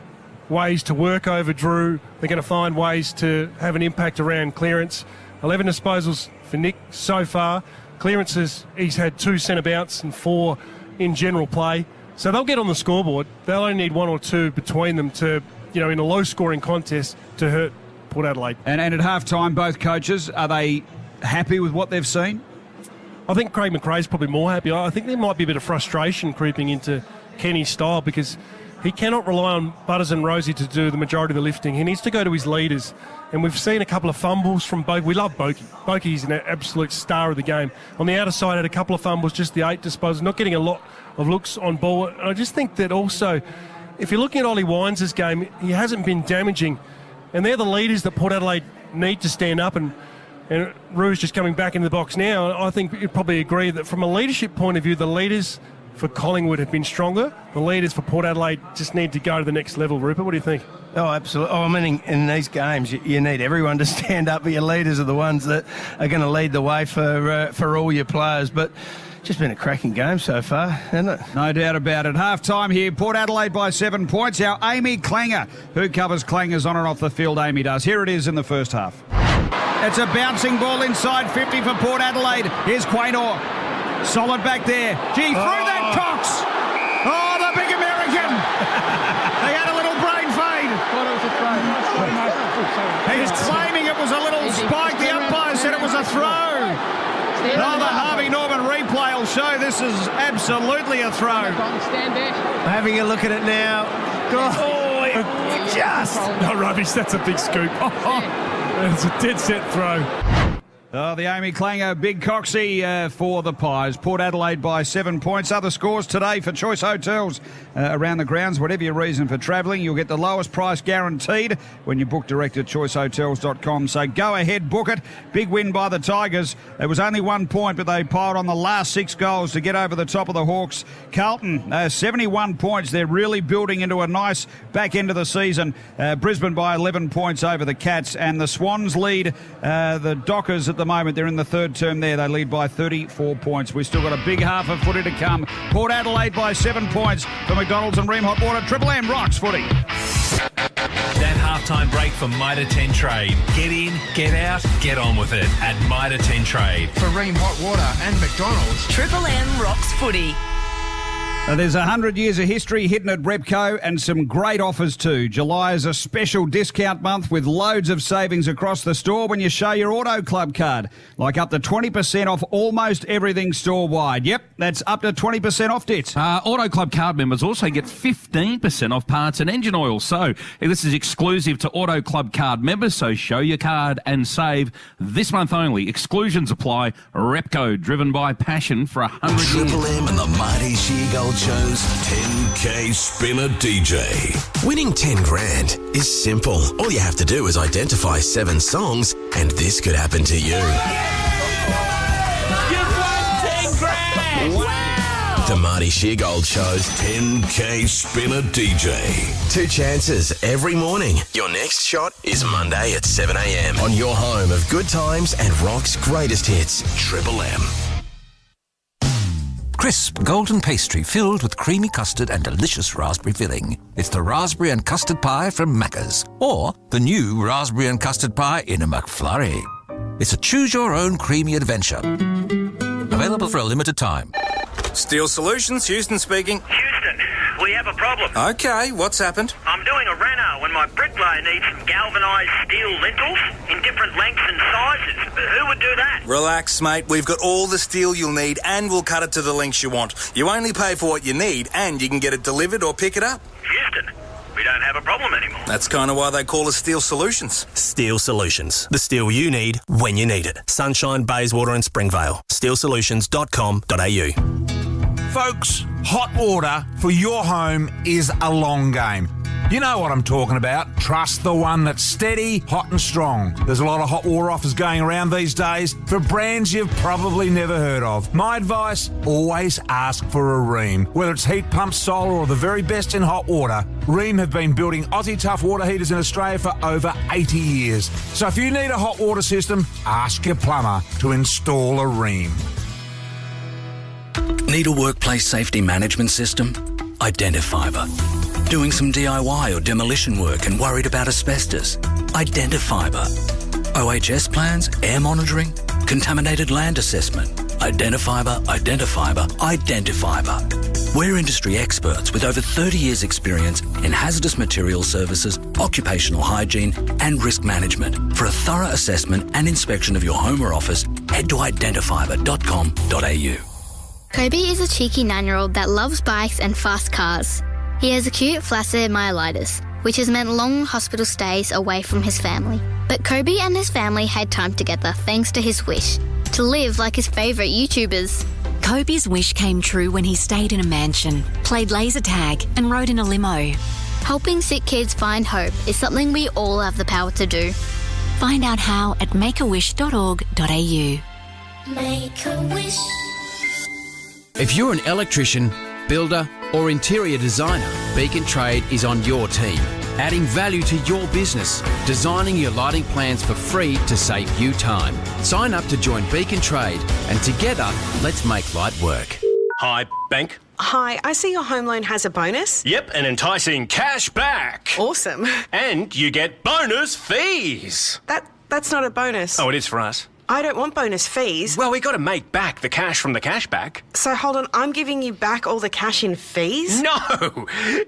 ways to work over Drew. They're going to find ways to have an impact around clearance. 11 disposals for Nick so far. Clearances, he's had 2 centre bounce and 4 in general play. So they'll get on the scoreboard. They'll only need 1 or 2 between them to, in a low-scoring contest to hurt Port Adelaide. And at half-time, both coaches, are they happy with what they've seen? I think Craig McRae's probably more happy. I think there might be a bit of frustration creeping into Kenny's style because he cannot rely on Butters and Rosie to do the majority of the lifting. He needs to go to his leaders. And we've seen a couple of fumbles from Boki. We love Boki. Boki's an absolute star of the game. On the outer side, had a couple of fumbles, just the 8 disposals, not getting a lot of looks on ball. And I just think that also, if you're looking at Ollie Wines' game, he hasn't been damaging. And they're the leaders that Port Adelaide need to stand up. And Rue's just coming back into the box now. I think you'd probably agree that from a leadership point of view, the leaders for Collingwood have been stronger. The leaders for Port Adelaide just need to go to the next level. Rupert, what do you think? Oh, absolutely. I mean, in these games, you need everyone to stand up, but your leaders are the ones that are going to lead the way for all your players. But just been a cracking game so far, hasn't it? No doubt about it. Half-time here, Port Adelaide by 7 points. Our Amy Klanger, who covers Clangers on and off the field, Amy does. Here it is in the first half. It's a bouncing ball inside 50 for Port Adelaide. Here's Quaynor. Solid back there. Through that, Cox. Oh, the big American. They had a little brain fade. He's claiming it was a little spike. The umpire said it was a throw. Oh, the Harvey Norman replay will show this is absolutely a throw. Having a look at it now. No rubbish, that's a big scoop. It's a dead set throw. Oh, the Amy Klanger, big Coxie for the Pies. Port Adelaide by 7 points. Other scores today for Choice Hotels around the grounds. Whatever your reason for travelling, you'll get the lowest price guaranteed when you book direct at choicehotels.com. So go ahead, book it. Big win by the Tigers. It was only 1 point, but they piled on the last 6 goals to get over the top of the Hawks. Carlton, 71 points. They're really building into a nice back end of the season. Brisbane by 11 points over the Cats. And the Swans lead the Dockers at the moment. They're in the third term there. They lead by 34 points. We've still got a big half of footy to come. Port Adelaide by 7 points for McDonald's and Ream Hot Water. Triple M rocks footy. That halftime break for Mitre 10 Trade. Get in, get out, get on with it at Mitre 10 Trade. For Ream Hot Water and McDonald's. Triple M rocks footy. There's 100 years of history hidden at Repco and some great offers too. July is a special discount month with loads of savings across the store when you show your Auto Club card. Like up to 20% off almost everything store-wide. Yep, that's up to 20% off, Dits. Auto Club card members also get 15% off parts and engine oil. So this is exclusive to Auto Club card members, so show your card and save this month only. Exclusions apply. Repco, driven by passion for 100 years. Triple M and the Mighty She-Gold Show's 10K Spinner DJ. Winning 10 grand is simple. All you have to do is identify 7 songs, and this could happen to you. You've won 10 grand! Wow! The Marty Sheargold Show's 10K Spinner DJ. 2 chances every morning. Your next shot is Monday at 7 a.m. on your home of good times and rock's greatest hits, Triple M. Crisp golden pastry filled with creamy custard and delicious raspberry filling. It's the raspberry and custard pie from Macca's, or the new raspberry and custard pie in a McFlurry. It's a choose-your-own creamy adventure. Available for a limited time. Steel Solutions, Houston speaking. Houston, we have a problem. Okay, what's happened? I'm doing a reno and my bricklayer needs some galvanised steel lintels in different lengths and sizes. Who would do that? Relax, mate. We've got all the steel you'll need and we'll cut it to the lengths you want. You only pay for what you need and you can get it delivered or pick it up. Houston, we don't have a problem anymore. That's kind of why they call us Steel Solutions. Steel Solutions. The steel you need when you need it. Sunshine, Bayswater and Springvale. steelsolutions.com.au. Folks, hot water for your home is a long game. You know what I'm talking about. Trust the one that's steady, hot and strong. There's a lot of hot water offers going around these days for brands you've probably never heard of. My advice, always ask for a Rheem. Whether it's heat pumps, solar or the very best in hot water, Rheem have been building Aussie Tough water heaters in Australia for over 80 years. So if you need a hot water system, ask your plumber to install a Rheem. Need a workplace safety management system? Identifiber. Doing some DIY or demolition work and worried about asbestos? Identifiber. OHS plans, air monitoring, contaminated land assessment. Identifiber, Identifiber, Identifiber. We're industry experts with over 30 years' experience in hazardous materials services, occupational hygiene and risk management. For a thorough assessment and inspection of your home or office, head to identifiber.com.au. Kobe is a cheeky 9-year-old that loves bikes and fast cars. He has acute flaccid myelitis, which has meant long hospital stays away from his family. But Kobe and his family had time together thanks to his wish to live like his favourite YouTubers. Kobe's wish came true when he stayed in a mansion, played laser tag and rode in a limo. Helping sick kids find hope is something we all have the power to do. Find out how at makeawish.org.au. Make a wish. If you're an electrician, builder or interior designer, Beacon Trade is on your team, adding value to your business, designing your lighting plans for free to save you time. Sign up to join Beacon Trade and together, let's make light work. Hi, bank. Hi, I see your home loan has a bonus. Yep, an enticing cash back. Awesome. And you get bonus fees. That's not a bonus. Oh, it is for us. I don't want bonus fees. Well, we got to make back the cash from the cashback. So hold on, I'm giving you back all the cash in fees? No!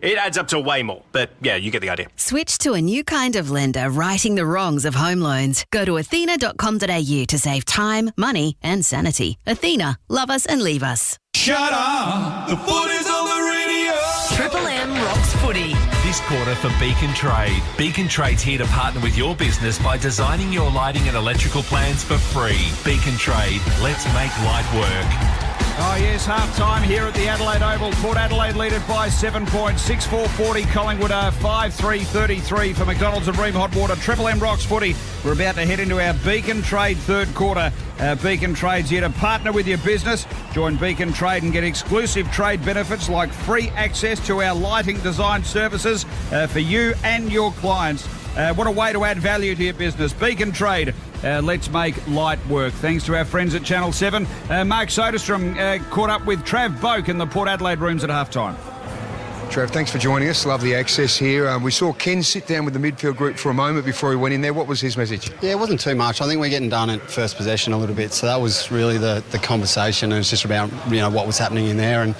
It adds up to way more. But yeah, you get the idea. Switch to a new kind of lender righting the wrongs of home loans. Go to athena.com.au to save time, money and sanity. Athena, love us and leave us. Shut up! The foot is on the radio! Triple M rocks footy. This quarter for Beacon Trade. Beacon Trade's here to partner with your business by designing your lighting and electrical plans for free. Beacon Trade, let's make light work. Oh yes, half-time here at the Adelaide Oval. Port Adelaide lead it by 7 points. 6-4-40. Collingwood are 5-3-33 for McDonald's and Rheem Hot Water. Triple M rocks footy. We're about to head into our Beacon Trade third quarter. Beacon Trade's here to partner with your business. Join Beacon Trade and get exclusive trade benefits like free access to our lighting design services for you and your clients. What a way to add value to your business. Beacon Trade. Let's make light work. Thanks to our friends at Channel 7. Mark Soderstrom caught up with Trav Boak in the Port Adelaide rooms at halftime. Trav, thanks for joining us. Love the access here. We saw Ken sit down with the midfield group for a moment before he went in there. What was his message? Yeah, it wasn't too much. I think we're getting done at first possession a little bit. So that was really the conversation, and it's just about what was happening in there, and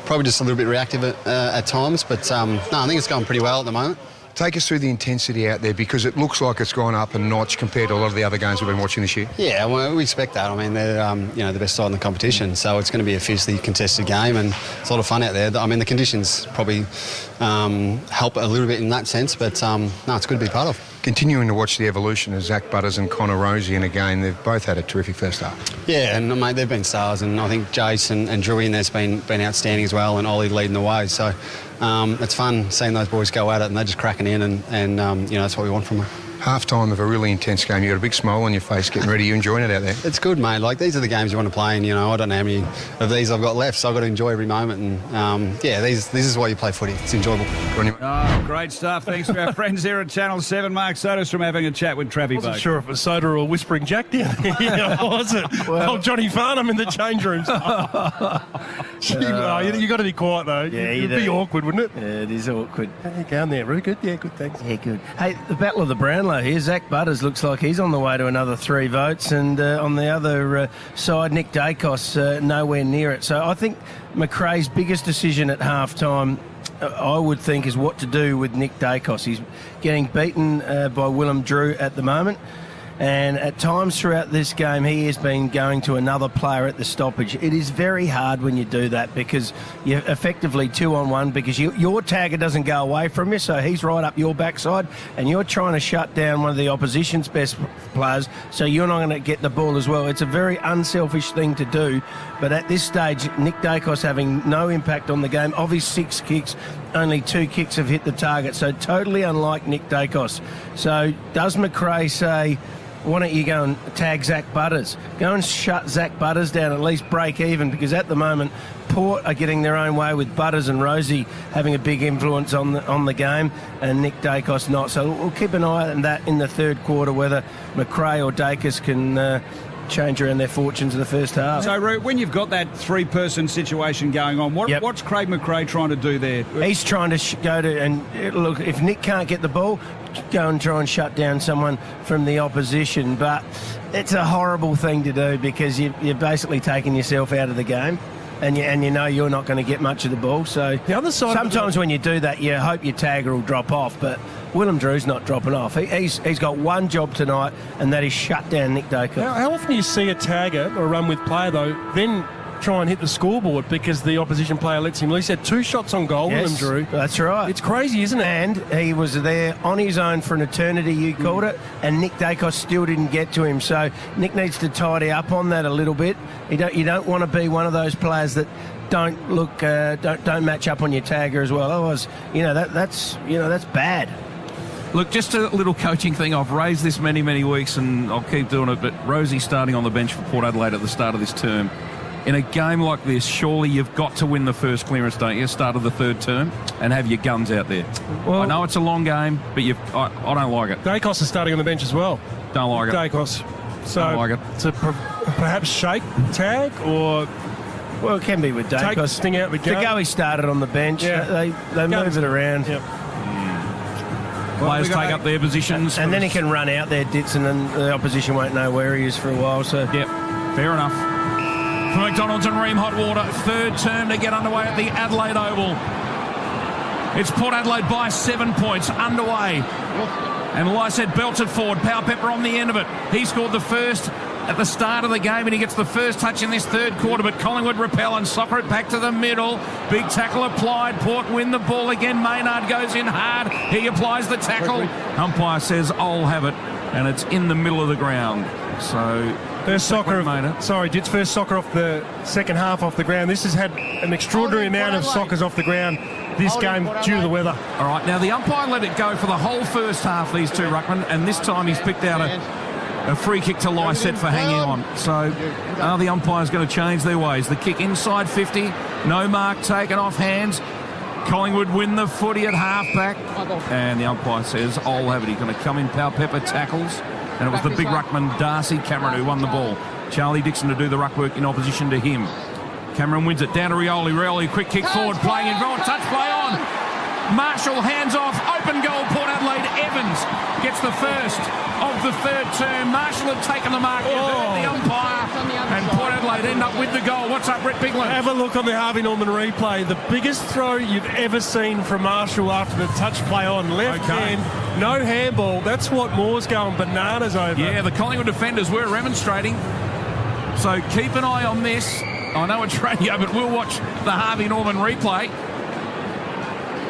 probably just a little bit reactive at times. But no, I think it's going pretty well at the moment. Take us through the intensity out there, because it looks like it's gone up a notch compared to a lot of the other games we've been watching this year. Yeah, well, we expect that. I mean, they're the best side in the competition, so it's going to be a fiercely contested game, and it's a lot of fun out there. I mean, the conditions probably help a little bit in that sense, but no, it's good to be part of. Continuing to watch the evolution of Zach Butters and Connor Rosie, and again, they've both had a terrific first half. Yeah, and mate, they've been stars, and I think Jason and Drewy in there's been outstanding as well, and Ollie leading the way. So it's fun seeing those boys go at it, and they're just cracking in, and that's what we want from them. Half-time of a really intense game. You've got a big smile on your face getting ready. You enjoying it out there? It's good, mate. Like, these are the games you want to play, and, I don't know how many of these I've got left, so I've got to enjoy every moment. And, this is why you play footy. It's enjoyable. Oh, great stuff. Thanks to our friends here at Channel 7. Mark Soderstrom having a chat with Travie Boak. I wasn't sure if it was Soda or Whispering Jack down there. Yeah, was it? Well, Johnny Farnham in the change rooms. You got to be quiet, though. Yeah, It'd be awkward, wouldn't it? Yeah, it is awkward. How you going there? Really good? Yeah, good, thanks. Yeah, good. Hey, the Battle of the Brownlow Brownlow here. Zach Butters looks like he's on the way to another 3 votes. And on the other side, Nick Dacos nowhere near it. So I think McRae's biggest decision at half-time, I would think, is what to do with Nick Dacos. He's getting beaten by Willem Drew at the moment. And at times throughout this game, he has been going to another player at the stoppage. It is very hard when you do that because you're effectively 2-on-1 because your tagger doesn't go away from you, so he's right up your backside and you're trying to shut down one of the opposition's best players, so you're not going to get the ball as well. It's a very unselfish thing to do, but at this stage, Nick Dacos having no impact on the game. Of his 6 kicks, only 2 kicks have hit the target, so totally unlike Nick Dacos. So does McRae say, why don't you go and tag Zach Butters? Go and shut Zach Butters down, at least break even, because at the moment, Port are getting their own way with Butters and Rosie having a big influence on the game, and Nick Dacos not. So we'll keep an eye on that in the third quarter, whether McRae or Dacos can change around their fortunes in the first half. So, Root, when you've got that 3-person situation going on, what's Craig McRae trying to do there? He's trying to go to, and look, if Nick can't get the ball, go and try and shut down someone from the opposition. But it's a horrible thing to do because you're basically taking yourself out of the game. And you know you're not going to get much of the ball. So the other side sometimes when you do that, you hope your tagger will drop off. But Willem Drew's not dropping off. He's got one job tonight, and that is shut down Nick Dacos. How often do you see a tagger or a run with player, though, then try and hit the scoreboard because the opposition player lets him loose? He had 2 shots on goal, Yes, Willem Drew. That's right. It's crazy, isn't it? And he was there on his own for an eternity, you called it, and Nick Dacos still didn't get to him. So Nick needs to tidy up on that a little bit. You don't want to be one of those players that don't match up on your tagger as well. Otherwise, that's bad. Look, just a little coaching thing. I've raised this many weeks, and I'll keep doing it. But Rosie starting on the bench for Port Adelaide at the start of this term. In a game like this, surely you've got to win the first clearance, don't you? Start of the third term, and have your guns out there. Well, I know it's a long game, but I don't like it. Dacos is starting on the bench as well. Don't like it. Dacos. So don't like it. To perhaps shake tag or. Well, it can be with Dacos. Take the sting out the game. He started on the bench. Yeah. They move it around. Yep. Players take up their positions. And then he can run out there, Ditz, and then the opposition won't know where he is for a while. So yep, fair enough. For McDonald's and Ream Hot Water, third term to get underway at the Adelaide Oval. It's Port Adelaide by 7 points underway. And Lyset belts it forward. Power Pepper on the end of it. He scored the first at the start of the game, and he gets the first touch in this third quarter, but Collingwood repel and soccer it back to the middle. Big tackle applied. Port win the ball again. Maynard goes in hard. He applies the tackle. Umpire says, I'll have it, and it's in the middle of the ground. So first soccer Dit's first soccer off the second half off the ground. This has had an extraordinary amount of soccers off the ground this game due to the weather. All right, now the umpire let it go for the whole first half, these two ruckmen, and this time he's picked out a free kick to Lyset for hanging on. So are the umpires going to change their ways? The kick inside 50, no mark taken off hands. Collingwood win the footy at half-back, and the umpire says, I'll have it. He's going to come in. Power Pepper tackles, and it was the big ruckman Darcy Cameron who won the ball. Charlie Dixon to do the ruck work in opposition to him. Cameron wins it down to Rioli. Rioli, quick kick forward, playing in front, touch play on. Marshall hands off, open goal, Port Adelaide. Evans gets the first of the third term. Marshall had taken the mark, the umpire, and Port Adelaide end up with the goal. What's up, Brett Bigland? Have a look on the Harvey Norman replay. The biggest throw you've ever seen from Marshall after the touch play on. Left hand, no handball. That's what Moore's going bananas over. Yeah, the Collingwood defenders were remonstrating. So keep an eye on this. I know it's radio, but we'll watch the Harvey Norman replay.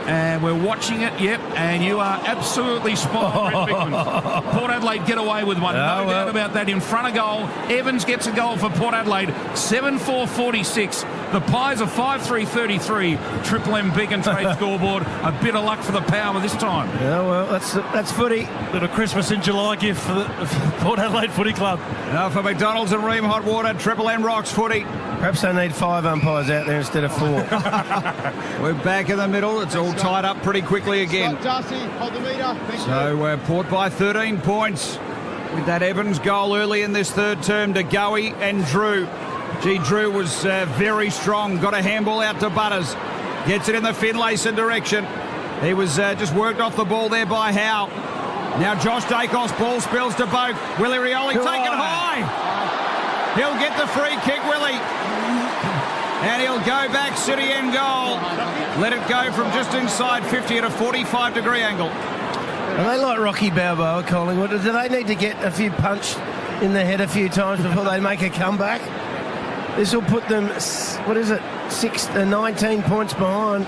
And we're watching it, yep, and you are absolutely spot on, Brett Bigland. Port Adelaide get away with one, no doubt about that, in front of goal. Evans gets a goal for Port Adelaide, 7-4-46. The Pies are 5-3-33. Triple M Big and Trade scoreboard. A bit of luck for the Power this time. Yeah, well, that's footy. Little Christmas in July gift for the Port Adelaide Footy Club. Now for McDonald's and Ream Hot Water, Triple M Rocks footy. Perhaps they need 5 umpires out there instead of 4. We're back in the middle. It's all tied up pretty quickly again. So Port by 13 points with that Evans goal early in this third term to Goey and Drew. Drew was very strong. Got a handball out to Butters. Gets it in the Finlayson direction. He was just worked off the ball there by Howe. Now Josh Dacos, ball spills to Boak. Willie Rioli taken high. He'll get the free kick, Willie. And he'll go back, City end goal. Let it go from just inside 50 at a 45-degree angle. Are they like Rocky Balboa, Collingwood? Do they need to get a few punch in the head a few times before they make a comeback? This will put them, 19 points behind.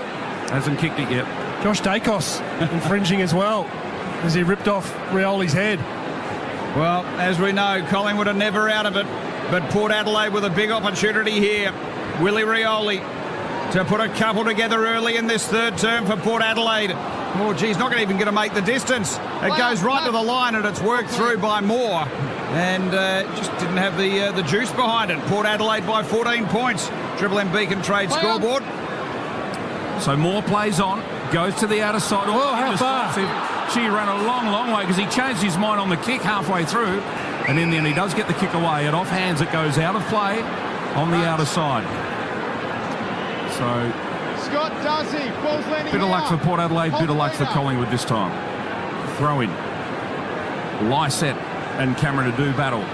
Hasn't kicked it yet. Josh Dacos infringing as well as he ripped off Rioli's head. Well, as we know, Collingwood are never out of it, but Port Adelaide with a big opportunity here. Willie Rioli to put a couple together early in this third term for Port Adelaide. Oh, geez, not even going to make the distance. It goes right to the line and it's worked through by Moore. And just didn't have the juice behind it. Port Adelaide by 14 points. Triple M Beacon Trade scoreboard. So Moore plays on, goes to the outer side. Oh, how far? She ran a long way because he changed his mind on the kick halfway through. And in the end, he does get the kick away. And off hands, it goes out of play on the outer side. So, Scott Darcy, ball's landing bit of luck for Port Adelaide, bit of luck for Collingwood this time. Throw in. Lysette and Cameron to do battle.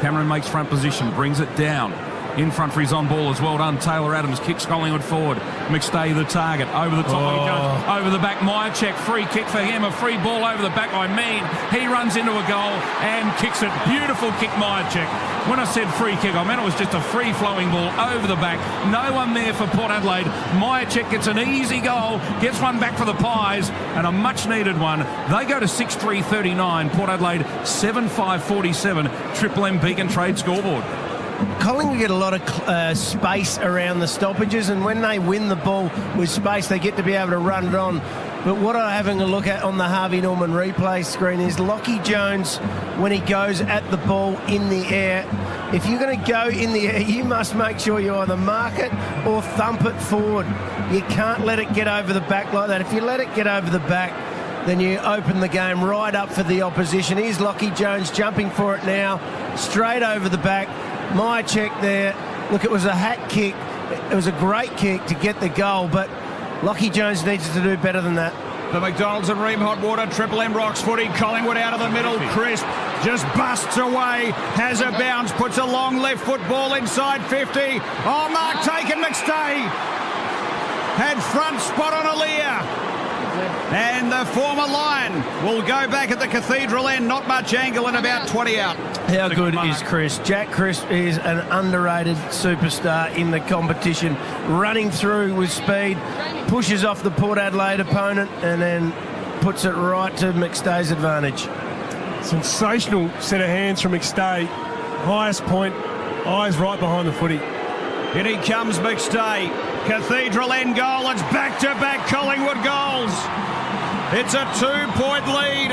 Cameron makes front position, brings it down. In front for his on ball as well done. Taylor Adams kicks Collingwood forward. McStay the target. Over the top he goes. Over the back. Myercheck. Free kick for him. A free ball over the back by Mead. He runs into a goal and kicks it. Beautiful kick, Myercheck. When I said free kick, I meant it was just a free-flowing ball over the back. No one there for Port Adelaide. Myercheck gets an easy goal. Gets one back for the Pies and a much-needed one. They go to 6-3-39. Port Adelaide 7-5-47. Triple M Beacon Trade scoreboard. Collingwood get a lot of space around the stoppages, and when they win the ball with space, they get to be able to run it on. But what I'm having a look at on the Harvey Norman replay screen is Lachie Jones, when he goes at the ball in the air. If you're going to go in the air, you must make sure you either mark it or thump it forward. You can't let it get over the back like that. If you let it get over the back, then you open the game right up for the opposition. Here's Lachie Jones jumping for it now, straight over the back. Myercheck there. Look, it was a hat kick. It was a great kick to get the goal, but Lachie Jones needs to do better than that. The McDonald's and Ream Hot Water, Triple M Rocks footy. Collingwood out of the middle. Crisp just busts away. Has a bounce. Puts a long left foot ball inside 50. Oh, mark taken. McStay had front spot on Aaliyah. And the former Lion will go back at the Cathedral end. Not much angle and about 20 out. How good is Chris? Jack Chris is an underrated superstar in the competition. Running through with speed, pushes off the Port Adelaide opponent and then puts it right to McStay's advantage. Sensational set of hands from McStay. Highest point, eyes right behind the footy. In he comes, McStay. Cathedral end goal. It's back-to-back Collingwood goals. It's a 2-point lead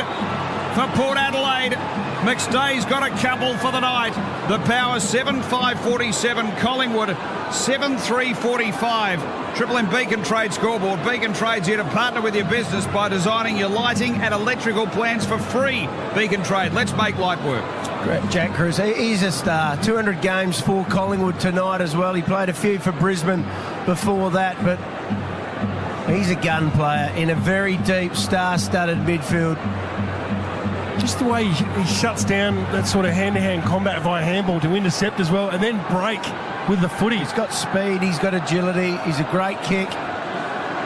for Port Adelaide. McStay's got a couple for the night. The Power 7-5-47. Collingwood 7-3-45. Triple M Beacon Trade scoreboard. Beacon Trade's here to partner with your business by designing your lighting and electrical plans for free. Beacon Trade. Let's make light work. Great, Jack Cruz. He's a star. 200 games for Collingwood tonight as well. He played a few for Brisbane before that, but he's a gun player in a very deep, star-studded midfield. Just the way he shuts down that sort of hand-to-hand combat via handball to intercept as well and then break with the footy. He's got speed, he's got agility, he's a great kick.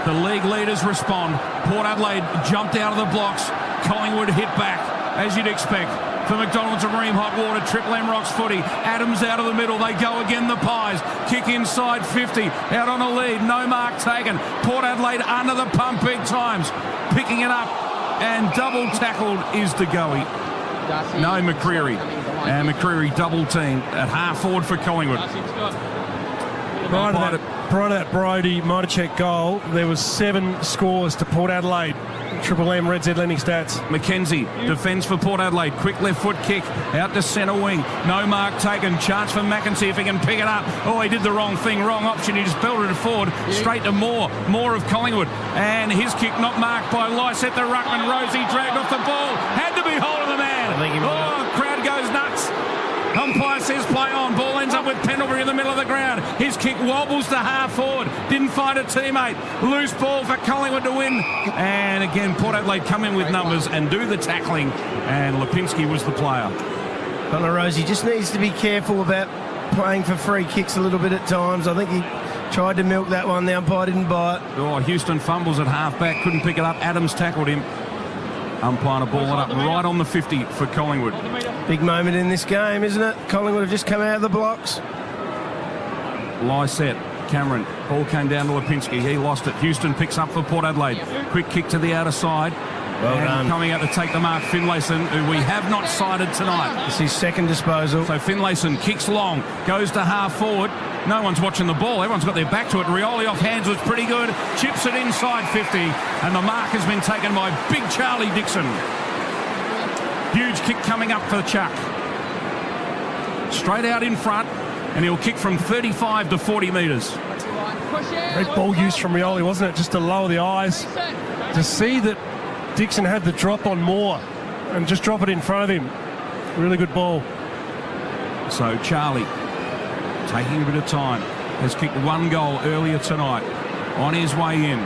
The league leaders respond. Port Adelaide jumped out of the blocks. Collingwood hit back, as you'd expect. For McDonald's and Ream Hot Water, Triple M Rocks footy. Adams out of the middle. They go again, the Pies. Kick inside 50. Out on a lead. No mark taken. Port Adelaide under the pump big times. Picking it up. And double tackled is DeGoey. No, McCreary. And McCreary double teamed at half forward for Collingwood. Prior to that Brodie Myercheck goal, there was 7 scores to Port Adelaide. Triple M Red Z lending stats. McKenzie defends for Port Adelaide. Quick left foot kick out to centre wing. No mark taken. Chance for Mackenzie if he can pick it up. Oh, he did the wrong thing. Wrong option. He just belted it forward straight to Moore. Moore of Collingwood. And his kick not marked by Lysette. The ruckman Rosie dragged off the ball. Had to be holding the man. Crowd goes nuts. Umpire says play on. Ball ends up with with Pendlebury in the middle of the ground. His kick wobbles to half forward. Didn't find a teammate. Loose ball for Collingwood to win. And again, Port Adelaide come in with numbers and do the tackling. And Lipinski was the player. Connor Rosie just needs to be careful about playing for free kicks a little bit at times. I think he tried to milk that one. The umpire didn't buy it. Oh, Houston fumbles at half-back. Couldn't pick it up. Adams tackled him. Umpire to ball it up right on the 50 for Collingwood. Big moment in this game, isn't it? Collingwood have just come out of the blocks. Lysette, Cameron. Ball came down to Lipinski. He lost it. Houston picks up for Port Adelaide. Quick kick to the outer side. Well done. Coming out to take the mark, Finlayson, who we have not sighted tonight. It's his second disposal. So Finlayson kicks long, goes to half forward. No one's watching the ball. Everyone's got their back to it. Rioli off hands was pretty good. Chips it inside 50. And the mark has been taken by big Charlie Dixon. Huge kick coming up for Chuck. Straight out in front. And he'll kick from 35 to 40 metres. Great ball use from Rioli, wasn't it? Just to lower the eyes. To see that Dixon had the drop on Moore and just drop it in front of him. Really good ball. So Charlie, taking a bit of time, has kicked one goal earlier tonight. On his way in,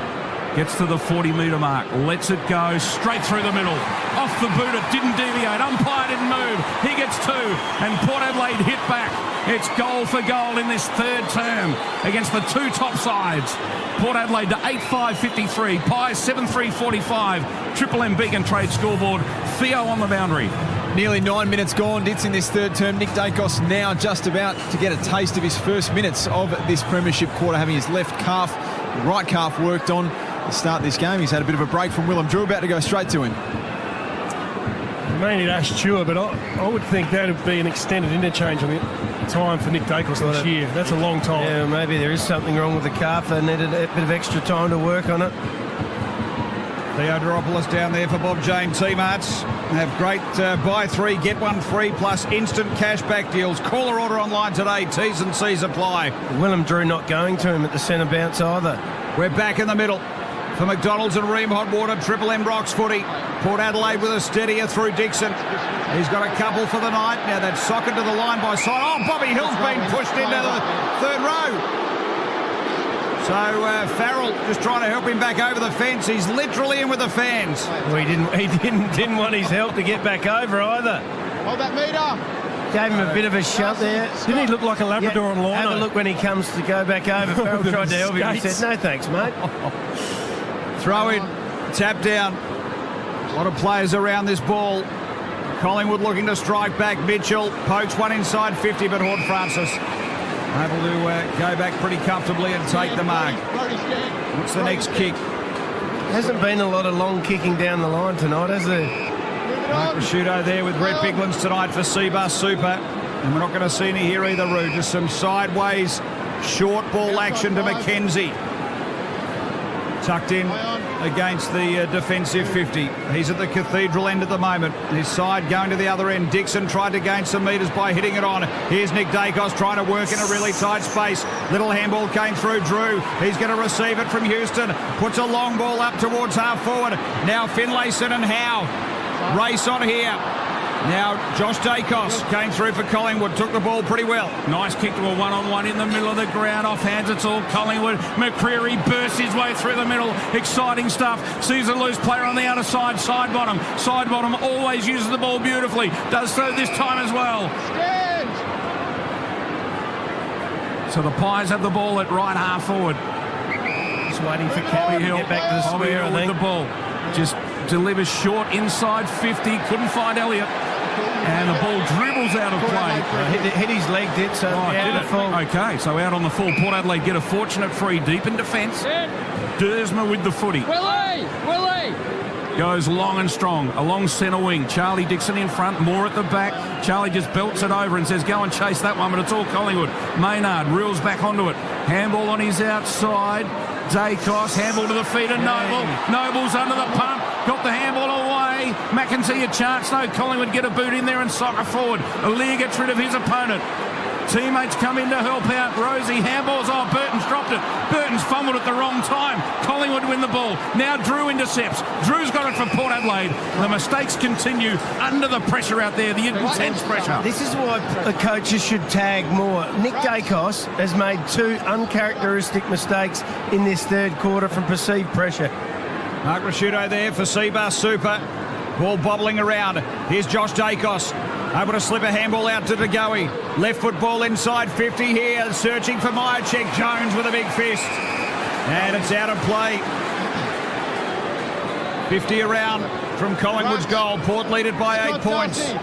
gets to the 40-metre mark, lets it go straight through the middle. Off the boot, it didn't deviate. Umpire didn't move. He gets two, and Port Adelaide hit back. It's goal for goal in this third term against the two top sides. Port Adelaide to 8-5-53, Pies 7-3-45, Triple M Beacon Trade scoreboard, Theo on the boundary. Nearly 9 minutes gone, Ditz, in this third term. Nick Dacos now just about to get a taste of his first minutes of this premiership quarter, having his left calf, right calf worked on to start this game. He's had a bit of a break from Willem Drew, about to go straight to him. You may need Ash Chua, but I would think that would be an extended interchange on the time for Nick Dacos this year. That's a long time. Yeah, maybe there is something wrong with the calf. They needed a bit of extra time to work on it. Theodoropoulos down there for Bob Jane T-Marts. They have great buy three, get one free plus instant cashback deals. Call or order online today. T's and C's apply. Willem Drew not going to him at the centre bounce either. We're back in the middle for McDonald's and Ream Hot Water. Triple M Rocks footy. Port Adelaide with a steadier through Dixon. He's got a couple for the night. Now that's socket to the line by side. Oh, Bobby Hill's been pushed into the third row. So Farrell just trying to help him back over the fence. He's literally in with the fans. Well, he didn't want his help to get back over either. Hold that meter. Gave him a bit of a shot there. Didn't he look like a Labrador on line? Have a look when he comes to go back over. Farrell tried to help him. He said, no thanks, mate. Throw in, tap down. A lot of players around this ball. Collingwood looking to strike back. Mitchell pokes one inside 50, but Horn Francis able to go back pretty comfortably and take the mark. What's the next kick? Hasn't been a lot of long kicking down the line tonight, has there? Mark Prosciutto there with Brett Biglands tonight for Seabus Super. And we're not going to see any here either, Roo. Just some sideways short ball action to McKenzie. Tucked in against the defensive 50. He's at the Cathedral end at the moment. His side going to the other end. Dixon tried to gain some metres by hitting it on. Here's Nick Dacos trying to work in a really tight space. Little handball came through Drew. He's going to receive it from Houston. Puts a long ball up towards half forward. Now Finlayson and Howe race on here. Now Josh Dacos came through for Collingwood, took the ball pretty well. Nice kick to a one-on-one in the middle of the ground, off hands, it's all Collingwood. McCreary bursts his way through the middle, exciting stuff. Sees a loose player on the outer side, side bottom. Side bottom always uses the ball beautifully, does so this time as well. So the Pies have the ball at right half forward. Just waiting for Bobby Hill to get back to the square, I think. With the ball. Just delivers short inside 50, couldn't find Elliott. And the ball dribbles out of play. Hit his leg, did so. Okay, so out on the full. Port Adelaide get a fortunate free deep in defence. Dersma with the footy. Willie! Goes long and strong along centre wing. Charlie Dixon in front, Moore at the back. Charlie just belts it over and says, go and chase that one, but it's all Collingwood. Maynard reels back onto it. Handball on his outside. Dacos, handball to the feet of Noble. Noble's under the pump. Got the handball away. McEntee a chance. No, Collingwood get a boot in there and soccer forward. Aaliyah gets rid of his opponent. Teammates come in to help out. Rosie handballs. Oh, Burton's dropped it. Burton's fumbled at the wrong time. Collingwood win the ball. Now Drew intercepts. Drew's got it for Port Adelaide. The mistakes continue under the pressure out there, the intense pressure. This is why the coaches should tag more. Nick Dacos has made 2 uncharacteristic mistakes in this third quarter from perceived pressure. Mark Rasciuto there for Seabass Super. Ball bobbling around. Here's Josh Dacos. Able to slip a handball out to DeGoey. Left foot ball inside 50 here. Searching for Myercheck. Jones with a big fist. And it's out of play. 50 around from Collingwood's goal. Port lead it by 8 points.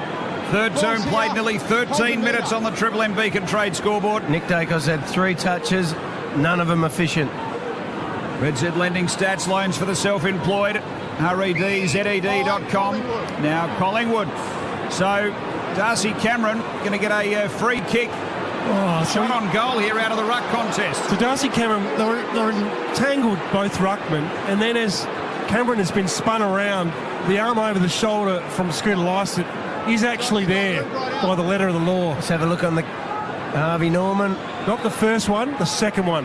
Third term played nearly 13 minutes on the Triple M Beacon Trade scoreboard. Nick Dacos had 3 touches, none of them efficient. Red Z Lending Stats Loans for the self-employed. REDZED.com. Now Collingwood. So Darcy Cameron going to get a free kick. Shot on goal here out of the ruck contest. So Darcy Cameron, they're entangled, both ruckmen, and then as Cameron has been spun around, the arm over the shoulder from Scooter Lycett is actually there by the letter of the law. Let's have a look on the Harvey Norman. Not the first one, the second one.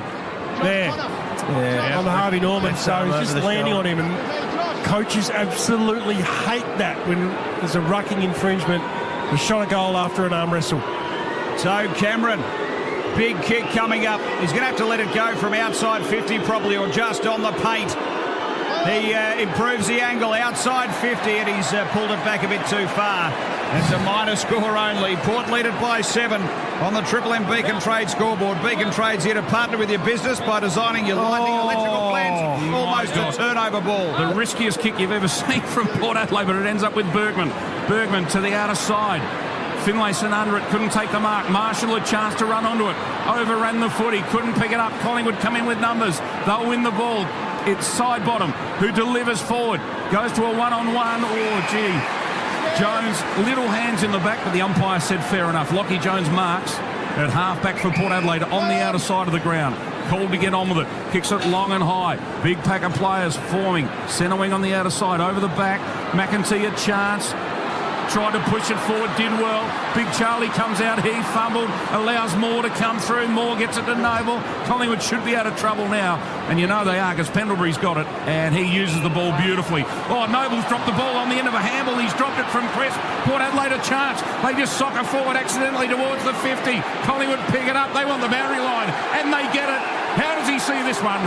There. Yeah. On the Harvey Norman. So he's just landing on him, and coaches absolutely hate that when there's a rucking infringement. He shot a goal after an arm wrestle. So Cameron, big kick coming up. He's going to have to let it go from outside 50 probably, or just on the paint. He improves the angle outside 50, and he's pulled it back a bit too far. It's a minor score only. Port lead it by 7 on the Triple M Beacon Trade scoreboard. Beacon Trade's here to partner with your business by designing your lighting electrical plans. Almost a turnover ball. The riskiest kick you've ever seen from Port Adelaide, but it ends up with Bergman. Bergman to the outer side. Finlayson under it, couldn't take the mark. Marshall a chance to run onto it. Overran the footy, couldn't pick it up. Collingwood come in with numbers. They'll win the ball. It's side bottom who delivers forward. Goes to a one-on-one. Oh, gee. Jones, little hands in the back, but the umpire said fair enough. Lockie Jones marks at half-back for Port Adelaide on the outer side of the ground. Called to get on with it. Kicks it long and high. Big pack of players forming. Centre wing on the outer side. Over the back. McEntee a chance. Tried to push it forward, did well. Big Charlie comes out, he fumbled, allows Moore to come through. Moore gets it to Noble. Collingwood should be out of trouble now, and you know they are because Pendlebury's got it, and he uses the ball beautifully. Oh, Noble's dropped the ball on the end of a handball. He's dropped it from Chris. Port Adelaide a chance. They just soccer forward accidentally towards the 50. Collingwood pick it up. They want the boundary line, and they get it. How does he see this one?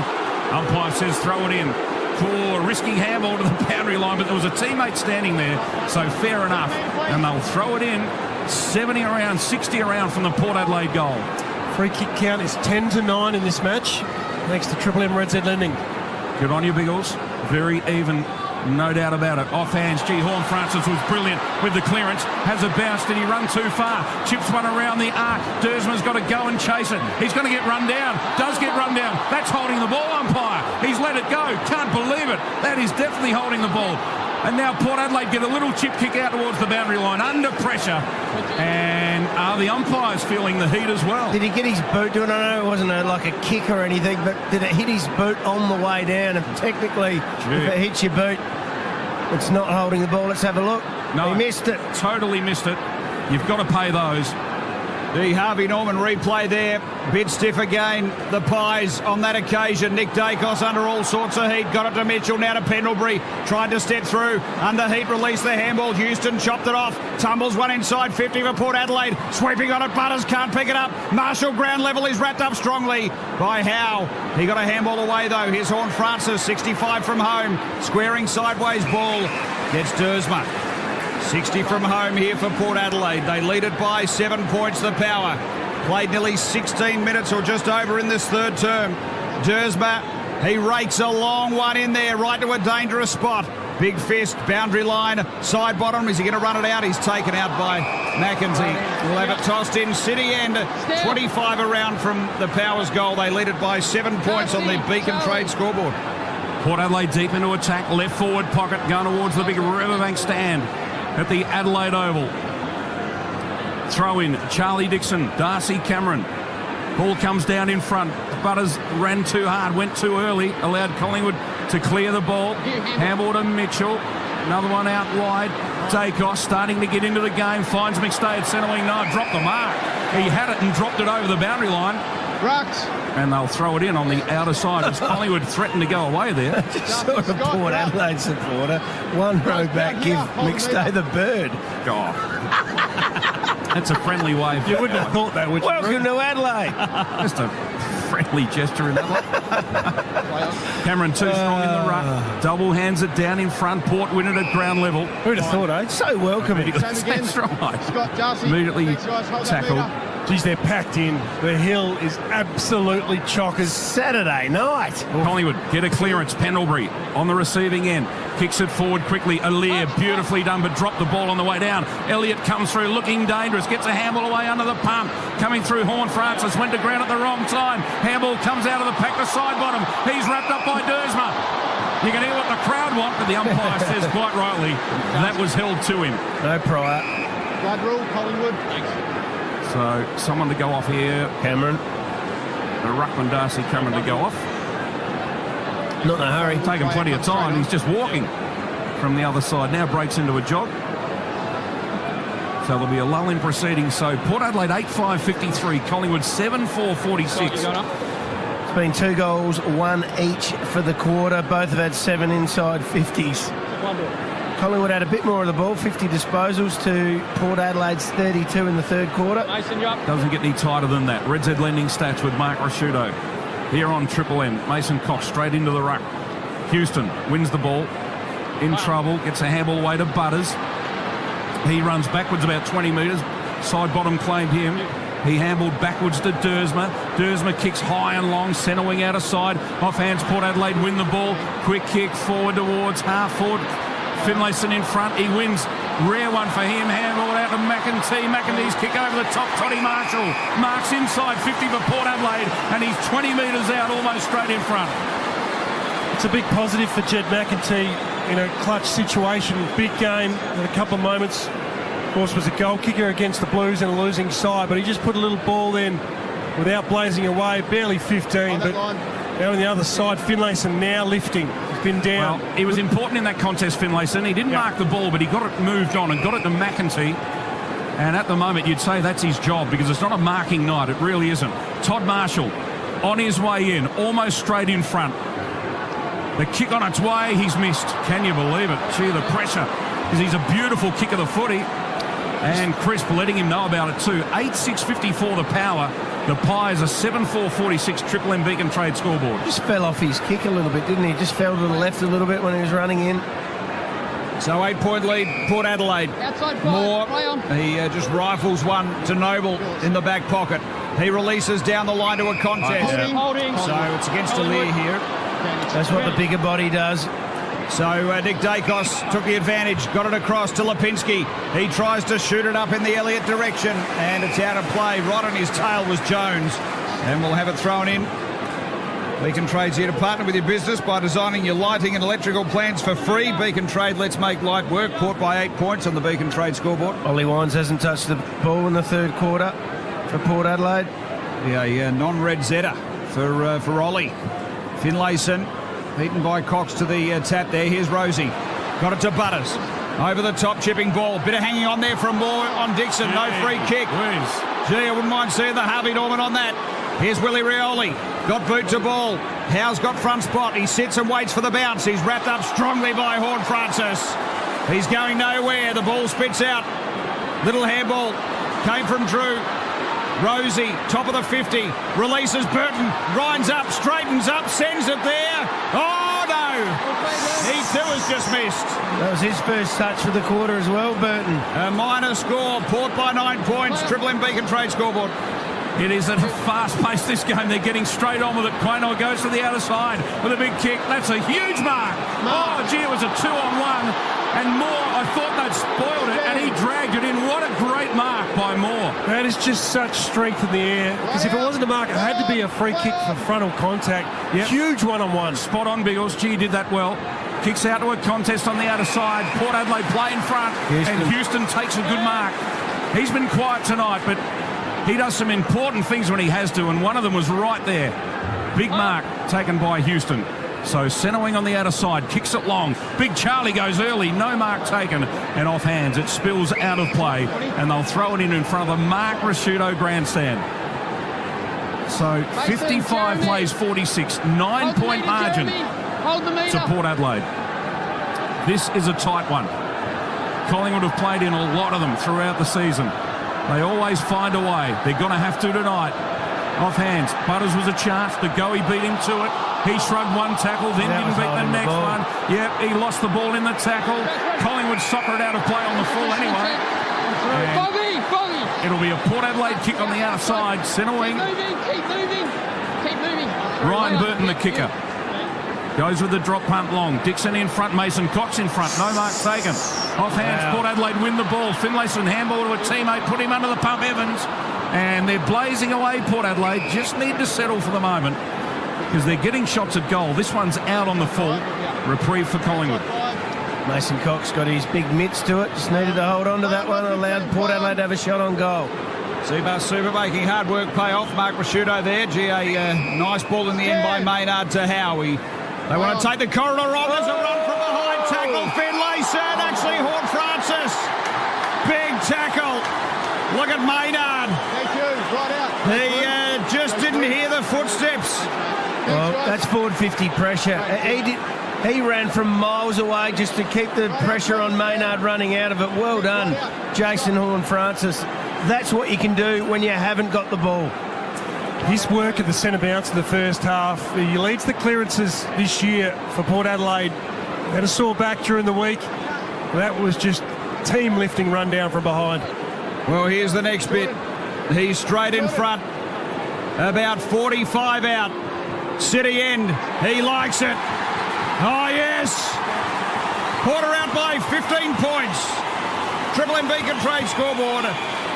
Umpire says throw it in. For risking handball to the boundary line, but there was a teammate standing there, so fair enough, and they'll throw it in. 70 around, 60 around from the Port Adelaide goal. Free kick count is 10-9 in this match, thanks to Triple M Red Z Lending. Good on you, Biggles. Very even, no doubt about it. Off hands, Horn Francis was brilliant with the clearance. Has a bounce. Did he run too far? Chips one around the arc. Dersman's got to go and chase it. He's going to get run down. Does get run down. That's holding the ball, umpire. He's let it go. Can't believe it. That is definitely holding the ball. And now Port Adelaide get a little chip kick out towards the boundary line under pressure. And are the umpires feeling the heat as well? Did he get his boot doing? I know it wasn't like a kick or anything, but did it hit his boot on the way down? And technically, if it hits your boot, it's not holding the ball. Let's have a look. No, he missed it. Totally missed it. You've got to pay those. The Harvey Norman replay there. Bit stiff again. The Pies on that occasion. Nick Dacos under all sorts of heat. Got it to Mitchell, now to Pendlebury. Tried to step through. Under heat, released the handball. Houston chopped it off. Tumbles one inside 50 for Port Adelaide. Sweeping on it. Butters can't pick it up. Marshall ground level is wrapped up strongly by Howe. He got a handball away though. Here's Horn Francis, 65 from home. Squaring sideways ball. Gets Dersma. 60 from home here for Port Adelaide. They lead it by 7 points, the Power. Played nearly 16 minutes or just over in this third term. Dersma, he rakes a long one in there, right to a dangerous spot. Big fist, boundary line, side bottom. Is he going to run it out? He's taken out by McEntee. We'll have it tossed in. City end, 25 around from the Power's goal. They lead it by 7 points on the Beacon Trade scoreboard. Port Adelaide deep into attack, left forward pocket, going towards the big Riverbank stand at the Adelaide Oval. Throw in, Charlie Dixon, Darcy Cameron. Ball comes down in front. Butters ran too hard, went too early, allowed Collingwood to clear the ball. Handball to Mitchell. Another one out wide. Dacos starting to get into the game. Finds McStay at centre wing. No, dropped the mark. He had it and dropped it over the boundary line. Rucks. And they'll throw it in on the outer side as Collingwood threatened to go away there. Just saw a Port Adelaide supporter, one row back, give McStay the bird. God. That's a friendly wave. You wouldn't have thought that, would you? Welcome to Adelaide. Just a friendly gesture in that one. Cameron too strong in the ruck. Double hands it down in front. Port win it at ground level. Who'd have thought, eh? So welcoming. That's right. Scott Darcy. Immediately tackled. Geez, they're packed in. The hill is absolutely chockers. Saturday night. Collingwood get a clearance. Pendlebury on the receiving end. Kicks it forward quickly. Aaliyah, beautifully done, but dropped the ball on the way down. Elliott comes through looking dangerous. Gets a handball away under the pump. Coming through Horn Francis. Went to ground at the wrong time. Handball comes out of the pack to side bottom. He's wrapped up by Dersma. You can hear what the crowd want, but the umpire says quite rightly that was held to him. No prior. Blood rule, Collingwood. So someone to go off here. Cameron. Ruckman Darcy Cameron to go off. Not in a hurry. Taken plenty of time. He's just walking from the other side. Now breaks into a jog. So there'll be a lull in proceedings. So Port Adelaide 8-5-53. Collingwood 7-4-46. It's been 2 goals, 1 each for the quarter. Both have had 7 inside 50s. Collingwood had a bit more of the ball, 50 disposals to Port Adelaide's 32 in the third quarter. Doesn't get any tighter than that. Red Z lending stats with Mark Rasciuto. Here on Triple M. Mason Cox straight into the ruck. Houston wins the ball. In trouble. Gets a handball away to Butters. He runs backwards about 20 metres. Side bottom claimed him. He handballed backwards to Dersma. Dersma kicks high and long. Centre wing out of side. Off hands. Port Adelaide win the ball. Quick kick forward towards half forward. Finlayson in front. He wins. Rare one for him. Handball out to McEntee. McEntee's kick over the top. Toddy Marshall marks inside 50 for Port Adelaide, and he's 20 metres out, almost straight in front. It's a big positive for Jed McEntee in a clutch situation. Big game at a couple of moments. Of course, was a goal kicker against the Blues in a losing side, but he just put a little ball in without blazing away. Barely 15, but now on the other side, Finlayson now lifting. He's been down. Well, he was important in that contest, Finlayson. He didn't mark the ball, but he got it moved on and got it to McEntee. And at the moment, you'd say that's his job because it's not a marking night. It really isn't. Todd Marshall on his way in, almost straight in front. The kick on its way, he's missed. Can you believe it? Gee, the pressure. Because he's a beautiful kick of the footy. And Crisp letting him know about it too. 8-6-54 the power. The Pies are 7-4-46 Triple M Beacon Trade scoreboard. Just fell off his kick a little bit, didn't he? Just fell to the left a little bit when he was running in. So 8-point lead, Port Adelaide. Moore, he just rifles one to Noble in the back pocket. He releases down the line to a contest. Holding. So it's against Aaliyah here. That's what the bigger body does. So Nick Dacos took the advantage, got it across to Lipinski. He tries to shoot it up in the Elliott direction, and it's out of play. Right on his tail was Jones, and we'll have it thrown in. Beacon Trade's here to partner with your business by designing your lighting and electrical plans for free. Beacon Trade, let's make light work. Port by 8 points on the Beacon Trade scoreboard. Ollie Wines hasn't touched the ball in the third quarter for Port Adelaide. Yeah, non-red Zeta for Ollie. Finlayson, beaten by Cox to the tap there. Here's Rosie. Got it to Butters. Over the top, chipping ball. Bit of hanging on there from Moore on Dixon. No free kick. Gee, I wouldn't mind seeing the Harvey Norman on that. Here's Willie Rioli. Got boot to ball. Howe's got front spot. He sits and waits for the bounce. He's wrapped up strongly by Horn Francis. He's going nowhere. The ball spits out. Little handball. Came from Drew. Rosie, top of the 50, releases Burton, grinds up, straightens up, sends it there. Oh, no! He too has just missed. That was his first touch for the quarter as well, Burton. A minor score, Port by 9 points, Triple M Beacon Trade scoreboard. It is at a fast pace this game. They're getting straight on with it. Quaynor goes to the outer side with a big kick. That's a huge mark. Oh, gee, it was a 2-on-1. And Moore, I thought they'd spoiled it, and he dragged it in. What a great mark by Moore. That is just such strength in the air. Because if it wasn't a mark, it had to be a free kick for frontal contact. Yep. Huge one-on-one. Spot on, Biggles. Gee, did that well. Kicks out to a contest on the outer side. Port Adelaide play in front, and Houston takes a good mark. He's been quiet tonight, but he does some important things when he has to, and one of them was right there. Big mark taken by Houston. So centre wing on the outer side, kicks it long. Big Charlie goes early, no mark taken, and off hands. It spills out of play, and they'll throw it in front of the Mark Rasciuto grandstand. So 55 plays 46, 9-point margin to Port Adelaide. This is a tight one. Collingwood have played in a lot of them throughout the season. They always find a way. They're going to have to tonight. Off hands. Butters was a chance. The Goey beat him to it. He shrugged one tackle, then didn't beat the next one. Yep, he lost the ball in the tackle. Collingwood soccer it out of play on the full anyway. It'll be a Port Adelaide kick on the outside. Centre wing. Keep moving. Ryan Burton, the kicker. Goes with the drop punt long. Dixon in front, Mason Cox in front. No mark taken. Off hands, Port Adelaide win the ball. Finlayson handball to a teammate, put him under the pump, Evans. And they're blazing away, Port Adelaide. Just need to settle for the moment because they're getting shots at goal. This one's out on the full. Reprieve for Collingwood. Mason Cox got his big mitts to it. Just needed to hold on to that one and allowed Port Adelaide to have a shot on goal. Seabus Super making hard work pay off. Mark Rasciuto there. A nice ball in the end by Maynard to Howie. They want to take the corridor on. There's a run from behind. Tackle Finlayson. Actually, Horn Francis. Big tackle. Look at Maynard. Thank you. Right out. He just didn't hear the footsteps. Well, that's forward 50 pressure. He ran from miles away just to keep the pressure on Maynard running out of it. Well done, Jason Horn-Francis. That's what you can do when you haven't got the ball. His work at the centre bounce in the first half, he leads the clearances this year for Port Adelaide. Had a sore back during the week. That was just team lifting run down from behind. Well, here's the next bit. He's straight in front. About 45 out. City end. He likes it. Oh, yes. Porter out by 15 points. Triple M Beacon Trade scoreboard.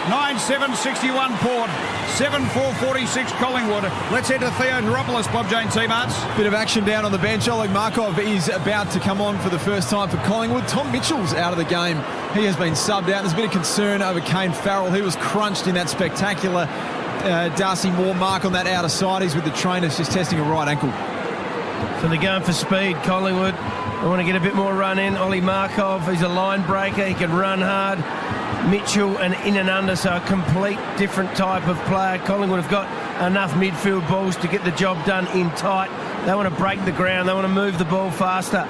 9-7-61 Port. 7-4-46 Collingwood. Let's head to Theo Neuropoulos, Bob Jane T-Marts. Bit of action down on the bench. Oleg Markov is about to come on for the first time for Collingwood. Tom Mitchell's out of the game. He has been subbed out. There's a bit of concern over Kane Farrell. He was crunched in that spectacular Darcy Moore mark on that outer side. He's with the trainers just testing a right ankle. So they're going for speed, Collingwood. They want to get a bit more run in. Ollie Markov, he's a line breaker. He can run hard. Mitchell and in and under, so a complete different type of player. Collingwood have got enough midfield balls to get the job done in tight. They want to break the ground. They want to move the ball faster.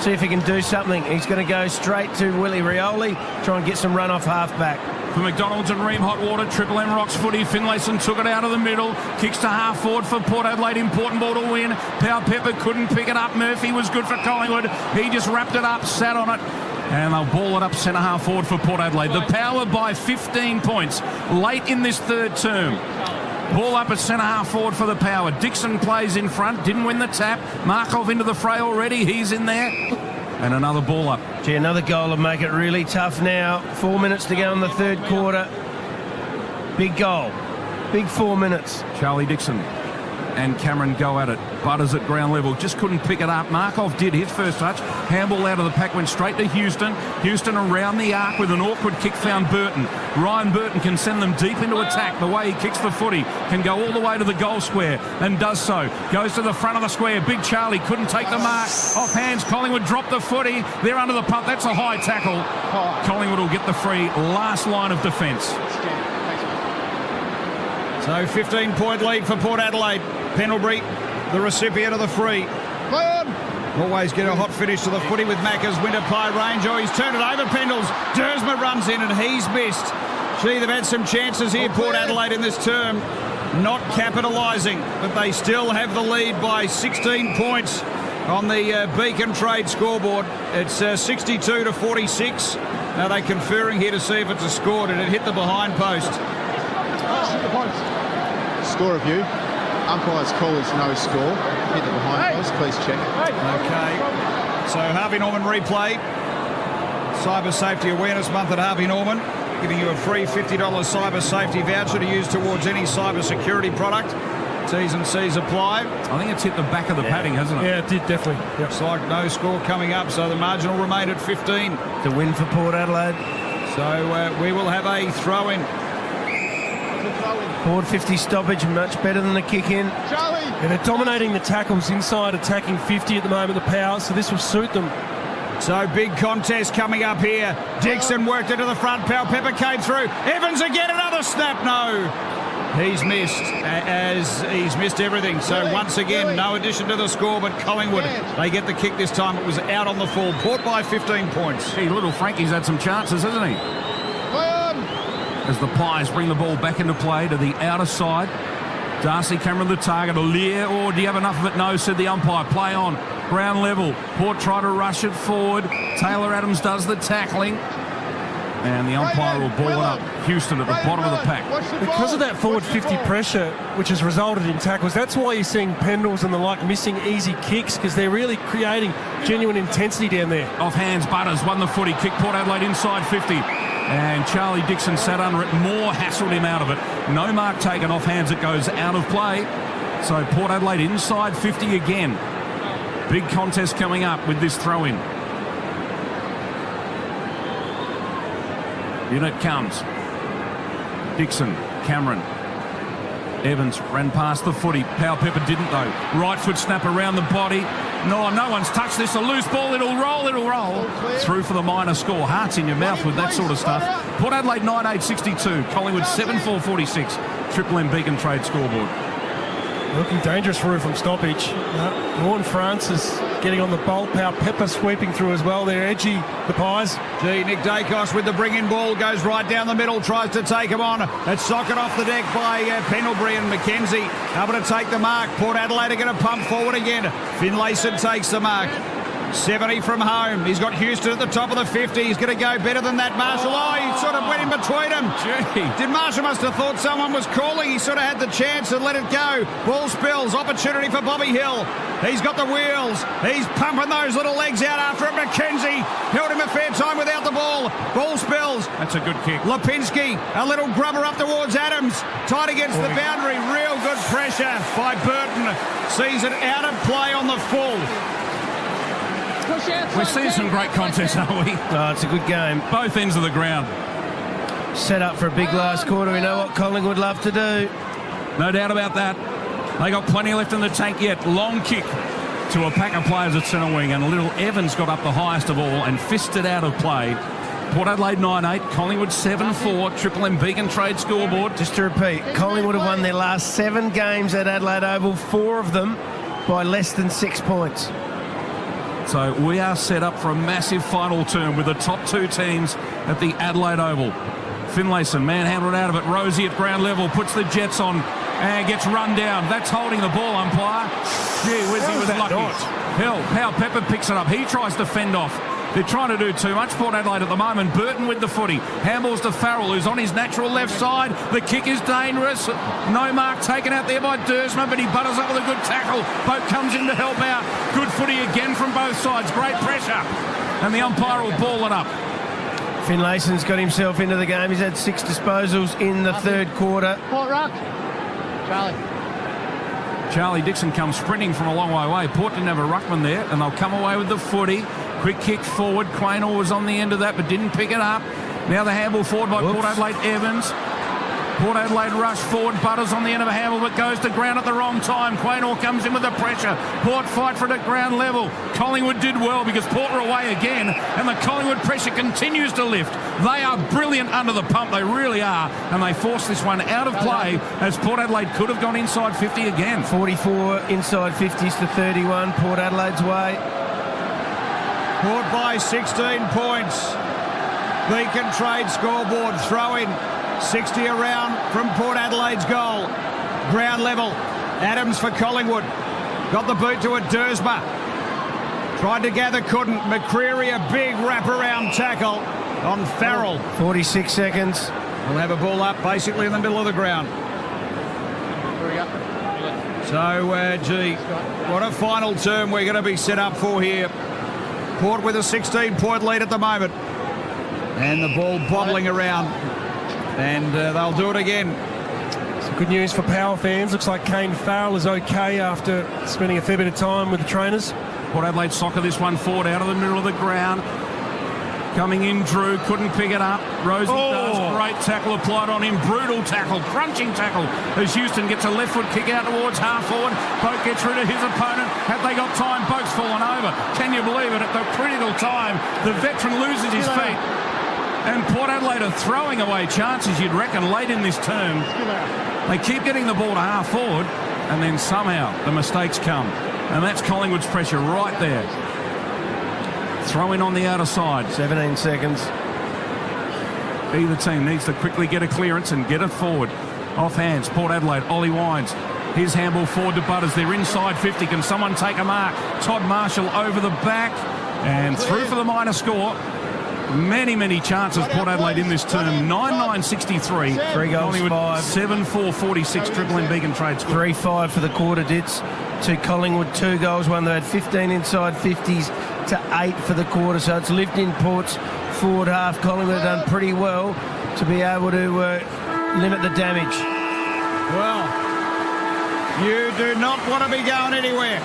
See if he can do something. He's going to go straight to Willie Rioli, try and get some run off half-back. For McDonald's and Ream Hot Water, Triple M Rocks footy. Finlayson took it out of the middle. Kicks to half forward for Port Adelaide. Important ball to win. Powell Pepper couldn't pick it up. Murphy was good for Collingwood. He just wrapped it up, sat on it. And they'll ball it up centre half forward for Port Adelaide. The Power by 15 points late in this third term. Ball up at centre half forward for the Power. Dixon plays in front. Didn't win the tap. Markov into the fray already. He's in there. And another ball up. Gee, another goal will make it really tough now. 4 minutes to go in the third quarter. Big goal. Big 4 minutes. Charlie Dixon and Cameron go at it. Butters at ground level. Just couldn't pick it up. Markov did his first touch. Handball out of the pack went straight to Houston. Houston around the arc with an awkward kick found Burton. Ryan Burton can send them deep into attack. The way he kicks the footy can go all the way to the goal square and does so. Goes to the front of the square. Big Charlie couldn't take the mark. Off hands. Collingwood dropped the footy. They're under the pump. That's a high tackle. Collingwood will get the free. Last line of defence. So 15-point lead for Port Adelaide. Pendlebury, the recipient of the free. Always get a hot finish to the footy with Macca's winter pie range. Oh, he's turned it over, Pendles. Dersma runs in and he's missed. Gee, they've had some chances here, Port Adelaide, in this term. Not capitalising, but they still have the lead by 16 points on the Beacon Trade scoreboard. It's 62-46. Now they're conferring here to see if it's a score. Did it hit the behind post? Score review. Umpire's call is no score. Hit the behind post. Please check. Okay. So Harvey Norman replay. Cyber Safety Awareness Month at Harvey Norman. Giving you a free $50 cyber safety voucher to use towards any cyber security product. T's and C's apply. I think it's hit the back of the padding, hasn't it? Yeah, it did, definitely. Yep. Looks like no score coming up, so the margin will remain at 15. The win for Port Adelaide. So we will have a throw-in. Forward 50 stoppage, much better than the kick in. And they're dominating the tackles inside, attacking 50 at the moment, the power, so this will suit them. So big contest coming up here. Dixon worked into the front. Powell Pepper came through. Evans again, another snap. No. He's missed, as he's missed everything. So once again, no addition to the score, but Collingwood, they get the kick this time. It was out on the full. Port by 15 points. Gee, little Frankie's had some chances, hasn't he? As the Pies bring the ball back into play to the outer side. Darcy Cameron the target. Lear, or do you have enough of it? No, said the umpire. Play on. Ground level. Port try to rush it forward. Taylor Adams does the tackling. And the umpire will ball it up. Houston at the bottom of the pack. Because of that forward 50 pressure, which has resulted in tackles, that's why you're seeing Pendles and the like missing easy kicks, because they're really creating genuine intensity down there. Off hands, Butters won the footy. Kick Port Adelaide inside 50. And Charlie Dixon sat under it. Moore hassled him out of it. No mark taken off hands. It goes out of play. So Port Adelaide inside 50 again. Big contest coming up with this throw-in. In it comes. Dixon, Cameron. Evans ran past the footy. Powell Pepper didn't though. Right foot snap around the body. No one's touched this. A loose ball. It'll roll. Through for the minor score. Hearts in your mouth with that sort of stuff. Port Adelaide 9-8-62. Collingwood 7-4-46. Triple M Beacon Trade scoreboard. Looking dangerous for from stoppage. Vaughan Francis getting on the bolt. Powell Pepper sweeping through as well. They're edgy, the Pies. Nick Dacos with the bring-in ball, goes right down the middle, tries to take him on. It's socket off the deck by Pendlebury and McKenzie. Able to take the mark. Port Adelaide are going to pump forward again. Finlayson takes the mark. 70 from home. He's got Houston at the top of the 50. He's going to go better than that, Marshall. Oh, he sort of went in between them. Gee. Did Marshall must have thought someone was calling. He sort of had the chance and let it go. Ball spills. Opportunity for Bobby Hill. He's got the wheels. He's pumping those little legs out after it. McKenzie held him a fair time without the ball. Ball spills. That's a good kick. Lipinski, a little grubber up towards Adams. Tight against the boundary. Real good pressure by Burton. Sees it out of play on the full. We're seeing some great contests, aren't we? Oh, it's a good game. Both ends of the ground. Set up for a big last quarter. We know what Collingwood love to do. No doubt about that. They got plenty left in the tank yet. Long kick to a pack of players at centre wing, and little Evans got up the highest of all and fisted out of play. Port Adelaide 9-8, Collingwood 7-4, Triple M Beacon Trade scoreboard. Just to repeat, Collingwood have won their last 7 games at Adelaide Oval, 4 of them by less than 6 points. So we are set up for a massive final term with the top 2 teams at the Adelaide Oval. Finlayson, manhandled out of it. Rosie at ground level, puts the Jets on and gets run down. That's holding the ball, umpire. Gee whiz, he was lucky. Powell Pepper picks it up. He tries to fend off. They're trying to do too much, Port Adelaide at the moment. Burton with the footy. Handballs to Farrell, who's on his natural left side. The kick is dangerous. No mark taken out there by Dersma, but he butters up with a good tackle. Boat comes in to help out. Good footy again from both sides. Great pressure. And the umpire will ball it up. Finlayson's got himself into the game. He's had 6 disposals in the third quarter. Port Ruck. Charlie Dixon comes sprinting from a long way away. Port didn't have a ruckman there, and they'll come away with the footy. Quick kick forward. Quaynor was on the end of that, but didn't pick it up. Now the handball forward by Port Adelaide Evans. Port Adelaide rush forward. Butters on the end of a handball, but goes to ground at the wrong time. Quaynor comes in with the pressure. Port fight for it at ground level. Collingwood did well because Port were away again, and the Collingwood pressure continues to lift. They are brilliant under the pump. They really are, and they forced this one out of play as Port Adelaide could have gone inside 50 again. 44 inside 50s to 31. Port Adelaide's way. Port by 16 points. Beacon Trade scoreboard throw in. 60 around from Port Adelaide's goal. Ground level. Adams for Collingwood. Got the boot to it. Dersma. Tried to gather, couldn't. McCreary, a big wraparound tackle on Farrell. 46 seconds. We'll have a ball up basically in the middle of the ground. So, gee, what a final term we're going to be set up for here. Port with a 16-point lead at the moment. And the ball bobbling around. And they'll do it again. Some good news for Power fans. Looks like Kane Farrell is okay after spending a fair bit of time with the trainers. Port Adelaide soccer this one forward out of the middle of the ground. Coming in, Drew couldn't pick it up. Rosie does. Great tackle applied on him. Brutal tackle, crunching tackle as Houston gets a left foot kick out towards half forward. Boak gets rid of his opponent. Have they got time? Boak's fallen over. Can you believe it? At the critical time, the veteran loses his feet. And Port Adelaide are throwing away chances, you'd reckon, late in this term. They keep getting the ball to half forward, and then somehow the mistakes come. And that's Collingwood's pressure right there. Throw in on the outer side. 17 seconds. Either team needs to quickly get a clearance and get it forward. Off hands, Port Adelaide, Ollie Wines. His handball forward to Butters. They're inside 50. Can someone take a mark? Todd Marshall over the back and through for the minor score. Many chances, Port Adelaide in this term. 9-9-63. 3 goals, 5. 7-4-46. Triple M Beacon Trades. 3-5 for the quarter, Dits. To Collingwood, 2 goals, 1. They had 15 inside 50s to 8 for the quarter. So it's lived in Port's forward half. Collingwood have done pretty well to be able to limit the damage. Well, you do not want to be going anywhere.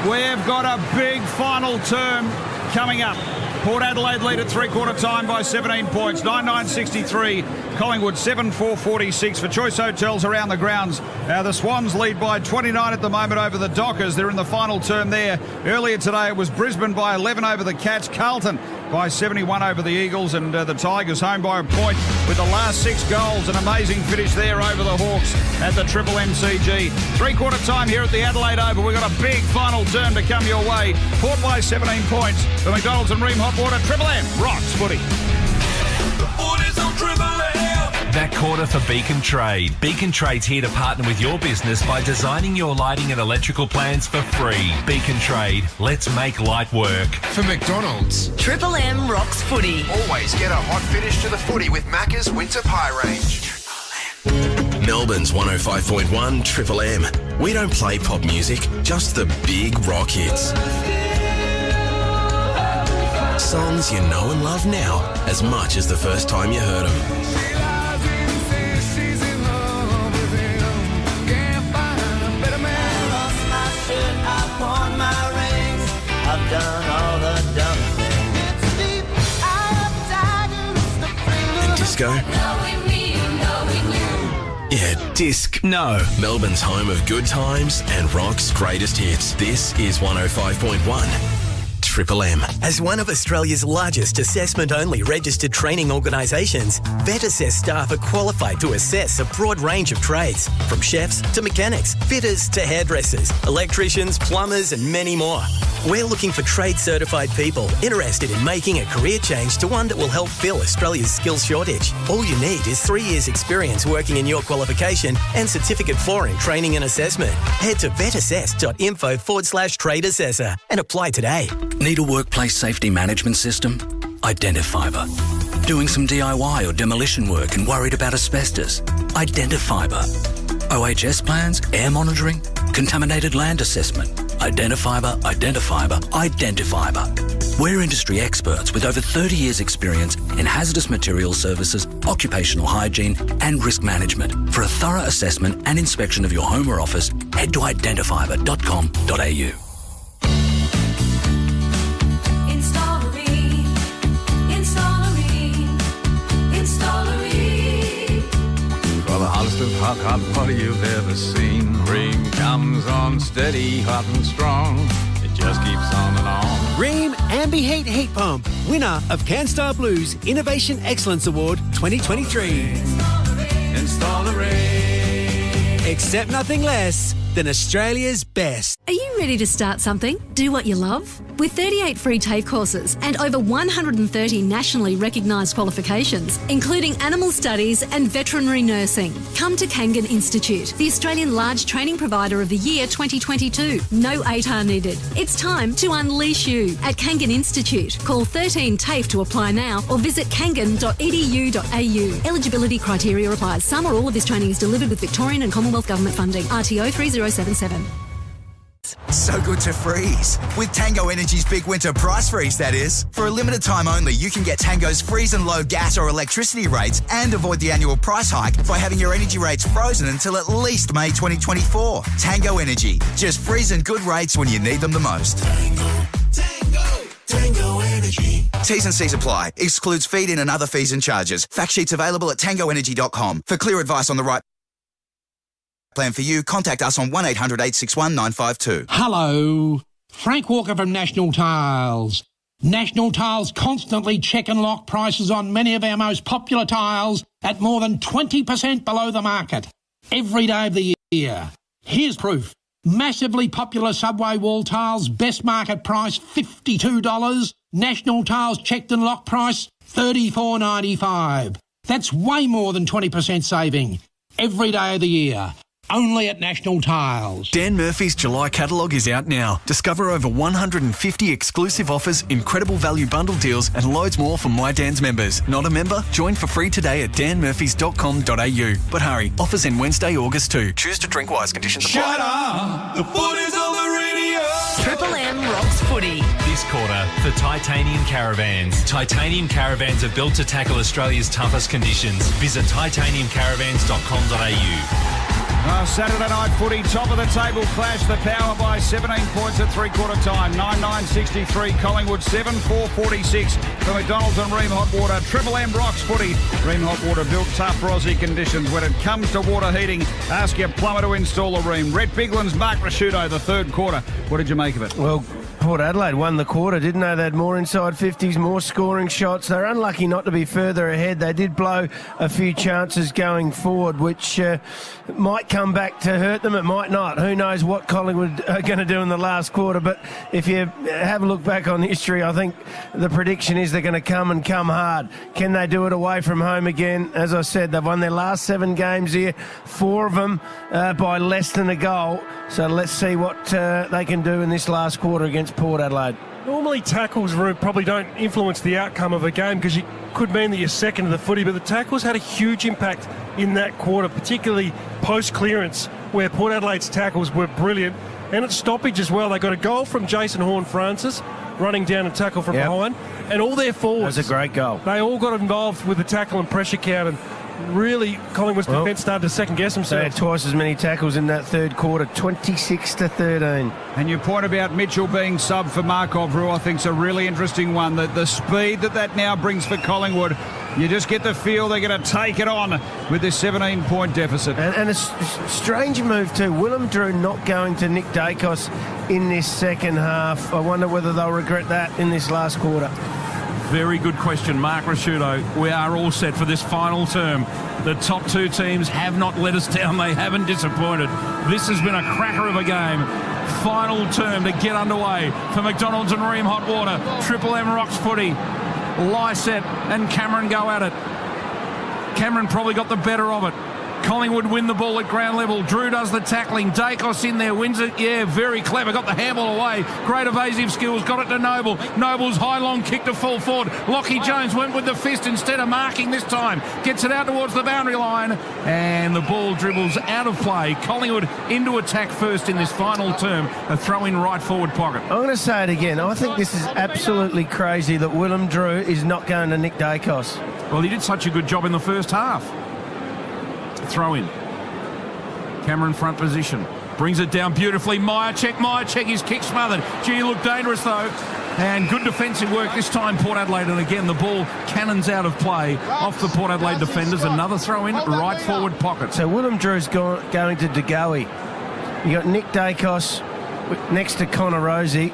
We've got a big final term coming up. Port Adelaide lead at three-quarter time by 17 points. 9-9-63. Collingwood 7-4-46 for Choice Hotels around the grounds. The Swans lead by 29 at the moment over the Dockers. They're in the final term there. Earlier today it was Brisbane by 11 over the Cats. Carlton by 71 over the Eagles, and the Tigers home by a point with the last 6 goals. An amazing finish there over the Hawks at the Triple MCG. Three-quarter time here at the Adelaide Oval. We've got a big final term to come your way. Port by 17 points. The McDonald's and Ream Hot Water Triple M rocks footy. That quarter for Beacon Trade. Beacon Trade's here to partner with your business by designing your lighting and electrical plans for free. Beacon Trade. Let's make light work. For McDonald's, Triple M rocks footy. always get a hot finish to the footy with Macca's Winter Pie Range. Melbourne's 105.1 Triple M. We don't play pop music, just the big rock hits. Songs you know and love now as much as the first time you heard them. I've done all the dumb things. And disco? Yeah, disc. No. Melbourne's home of good times and rock's greatest hits. This is 105.1 Triple M. As one of Australia's largest assessment-only registered training organisations, VetAssess staff are qualified to assess a broad range of trades, from chefs to mechanics, fitters to hairdressers, electricians, plumbers and many more. We're looking for trade-certified people interested in making a career change to one that will help fill Australia's skills shortage. All you need is 3 years' experience working in your qualification and Certificate 4 in training and assessment. Head to vetassess.info/trade assessor and apply today. Need a workplace safety management system? Identifiber. Doing some DIY or demolition work and worried about asbestos? Identifiber. OHS plans, air monitoring, contaminated land assessment. Identifiber, Identifiber, Identifiber. We're industry experts with over 30 years' experience in hazardous materials services, occupational hygiene and risk management. For a thorough assessment and inspection of your home or office, head to identifiber.com.au. For the hottest of hot water you've ever seen. Ream comes on steady, hot and strong. It just keeps on and on. Ream Ambi Heat Pump, winner of CanStar Blues Innovation Excellence Award 2023. Install a Ream. Accept nothing less than Australia's best. Are you ready to start something? Do what you love? With 38 free TAFE courses and over 130 nationally recognised qualifications, including animal studies and veterinary nursing, come to Kangan Institute, the Australian Large Training Provider of the Year 2022. No ATAR needed. It's time to unleash you at Kangan Institute. Call 13 TAFE to apply now or visit kangan.edu.au. Eligibility criteria applies. Some or all of this training is delivered with Victorian and Commonwealth Government funding. RTO 3077. So good to freeze. With Tango Energy's big winter price freeze, that is. For a limited time only, you can get Tango's freeze and low gas or electricity rates and avoid the annual price hike by having your energy rates frozen until at least May 2024. Tango Energy. Just freezing good rates when you need them the most. Tango Energy. T's and C's apply. Excludes feed-in and other fees and charges. Fact sheets available at tangoenergy.com. For clear advice on the right plan for you, contact us on 1800 861 952. Hello, Frank Walker from National Tiles. National Tiles constantly check and lock prices on many of our most popular tiles at more than 20% below the market every day of the year. Here's proof. Massively popular subway wall tiles, best market price $52. National Tiles checked and locked price $34.95. That's way more than 20% saving every day of the year. Only at National Tiles. Dan Murphy's July catalogue is out now. Discover over 150 exclusive offers, incredible value bundle deals and loads more for My Dan's members. Not a member? Join for free today at danmurphys.com.au. But hurry, offers end Wednesday, August 2. Choose to drink wise. Conditions apply. Shut up! The footy's on the radio! Triple M rocks footy. This quarter for Titanium Caravans. Titanium Caravans are built to tackle Australia's toughest conditions. Visit titaniumcaravans.com.au. Saturday night footy, top of the table clash. The Power by 17 points at three-quarter time. 9-9-63. Collingwood 7-4-46 for McDonald's and Ream Hot Water. Triple M rocks footy. Ream Hot Water built tough for Aussie conditions. When it comes to water heating, ask your plumber to install a Ream. Rhett Bigland's Mark Rasciuto, the third quarter. What did you make of it? Well, Port Adelaide won the quarter, didn't they? They had more inside 50s, more scoring shots. They're unlucky not to be further ahead. They did blow a few chances going forward, which might come back to hurt them. It might not. Who knows what Collingwood are going to do in the last quarter. But if you have a look back on history, I think the prediction is they're going to come hard. Can they do it away from home again? As I said, they've won their last 7 games here, 4 of them by less than a goal. So let's see what they can do in this last quarter against Port Adelaide. Normally tackles probably don't influence the outcome of a game because it could mean that you're second to the footy, but the tackles had a huge impact in that quarter, particularly post-clearance, where Port Adelaide's tackles were brilliant. And at stoppage as well, they got a goal from Jason Horne-Francis running down a tackle from behind, and all their forwards. That was a great goal. They all got involved with the tackle and pressure count, and really Collingwood's defence started to second-guess themselves. They had twice as many tackles in that third quarter, 26-13. And your point about Mitchell being sub for Markov, who I think is a really interesting one. The speed that now brings for Collingwood, you just get the feel they're going to take it on with this 17-point deficit. And a strange move too. Willem Drew not going to Nick Dacos in this second half. I wonder whether they'll regret that in this last quarter. Very good question, Mark Rasciuto. We are all set for this final term. The top 2 teams have not let us down. They haven't disappointed. This has been a cracker of a game. Final term to get underway for McDonald's and Ream Hot Water. Triple M rocks footy. Lysette and Cameron go at it. Cameron probably got the better of it. Collingwood win the ball at ground level. Drew does the tackling. Dacos in there, wins it. Yeah, very clever. Got the handball away. Great evasive skills. Got it to Noble. Noble's high long kick to full forward. Lockie Jones went with the fist instead of marking this time. Gets it out towards the boundary line. And the ball dribbles out of play. Collingwood into attack first in this final term. A throw in right forward pocket. I'm going to say it again. I think this is absolutely crazy that Willem Drew is not going to Nick Dacos. Well, he did such a good job in the first half. Throw in. Cameron front position. Brings it down beautifully. Myercheck, his kick smothered. Gee, looked dangerous though. And good defensive work this time, Port Adelaide. And again, the ball cannons out of play off the Port Adelaide defenders. Another throw in, right forward pocket. So Willem Drew's going to De Goey. You got Nick Dacos next to Connor Rosie.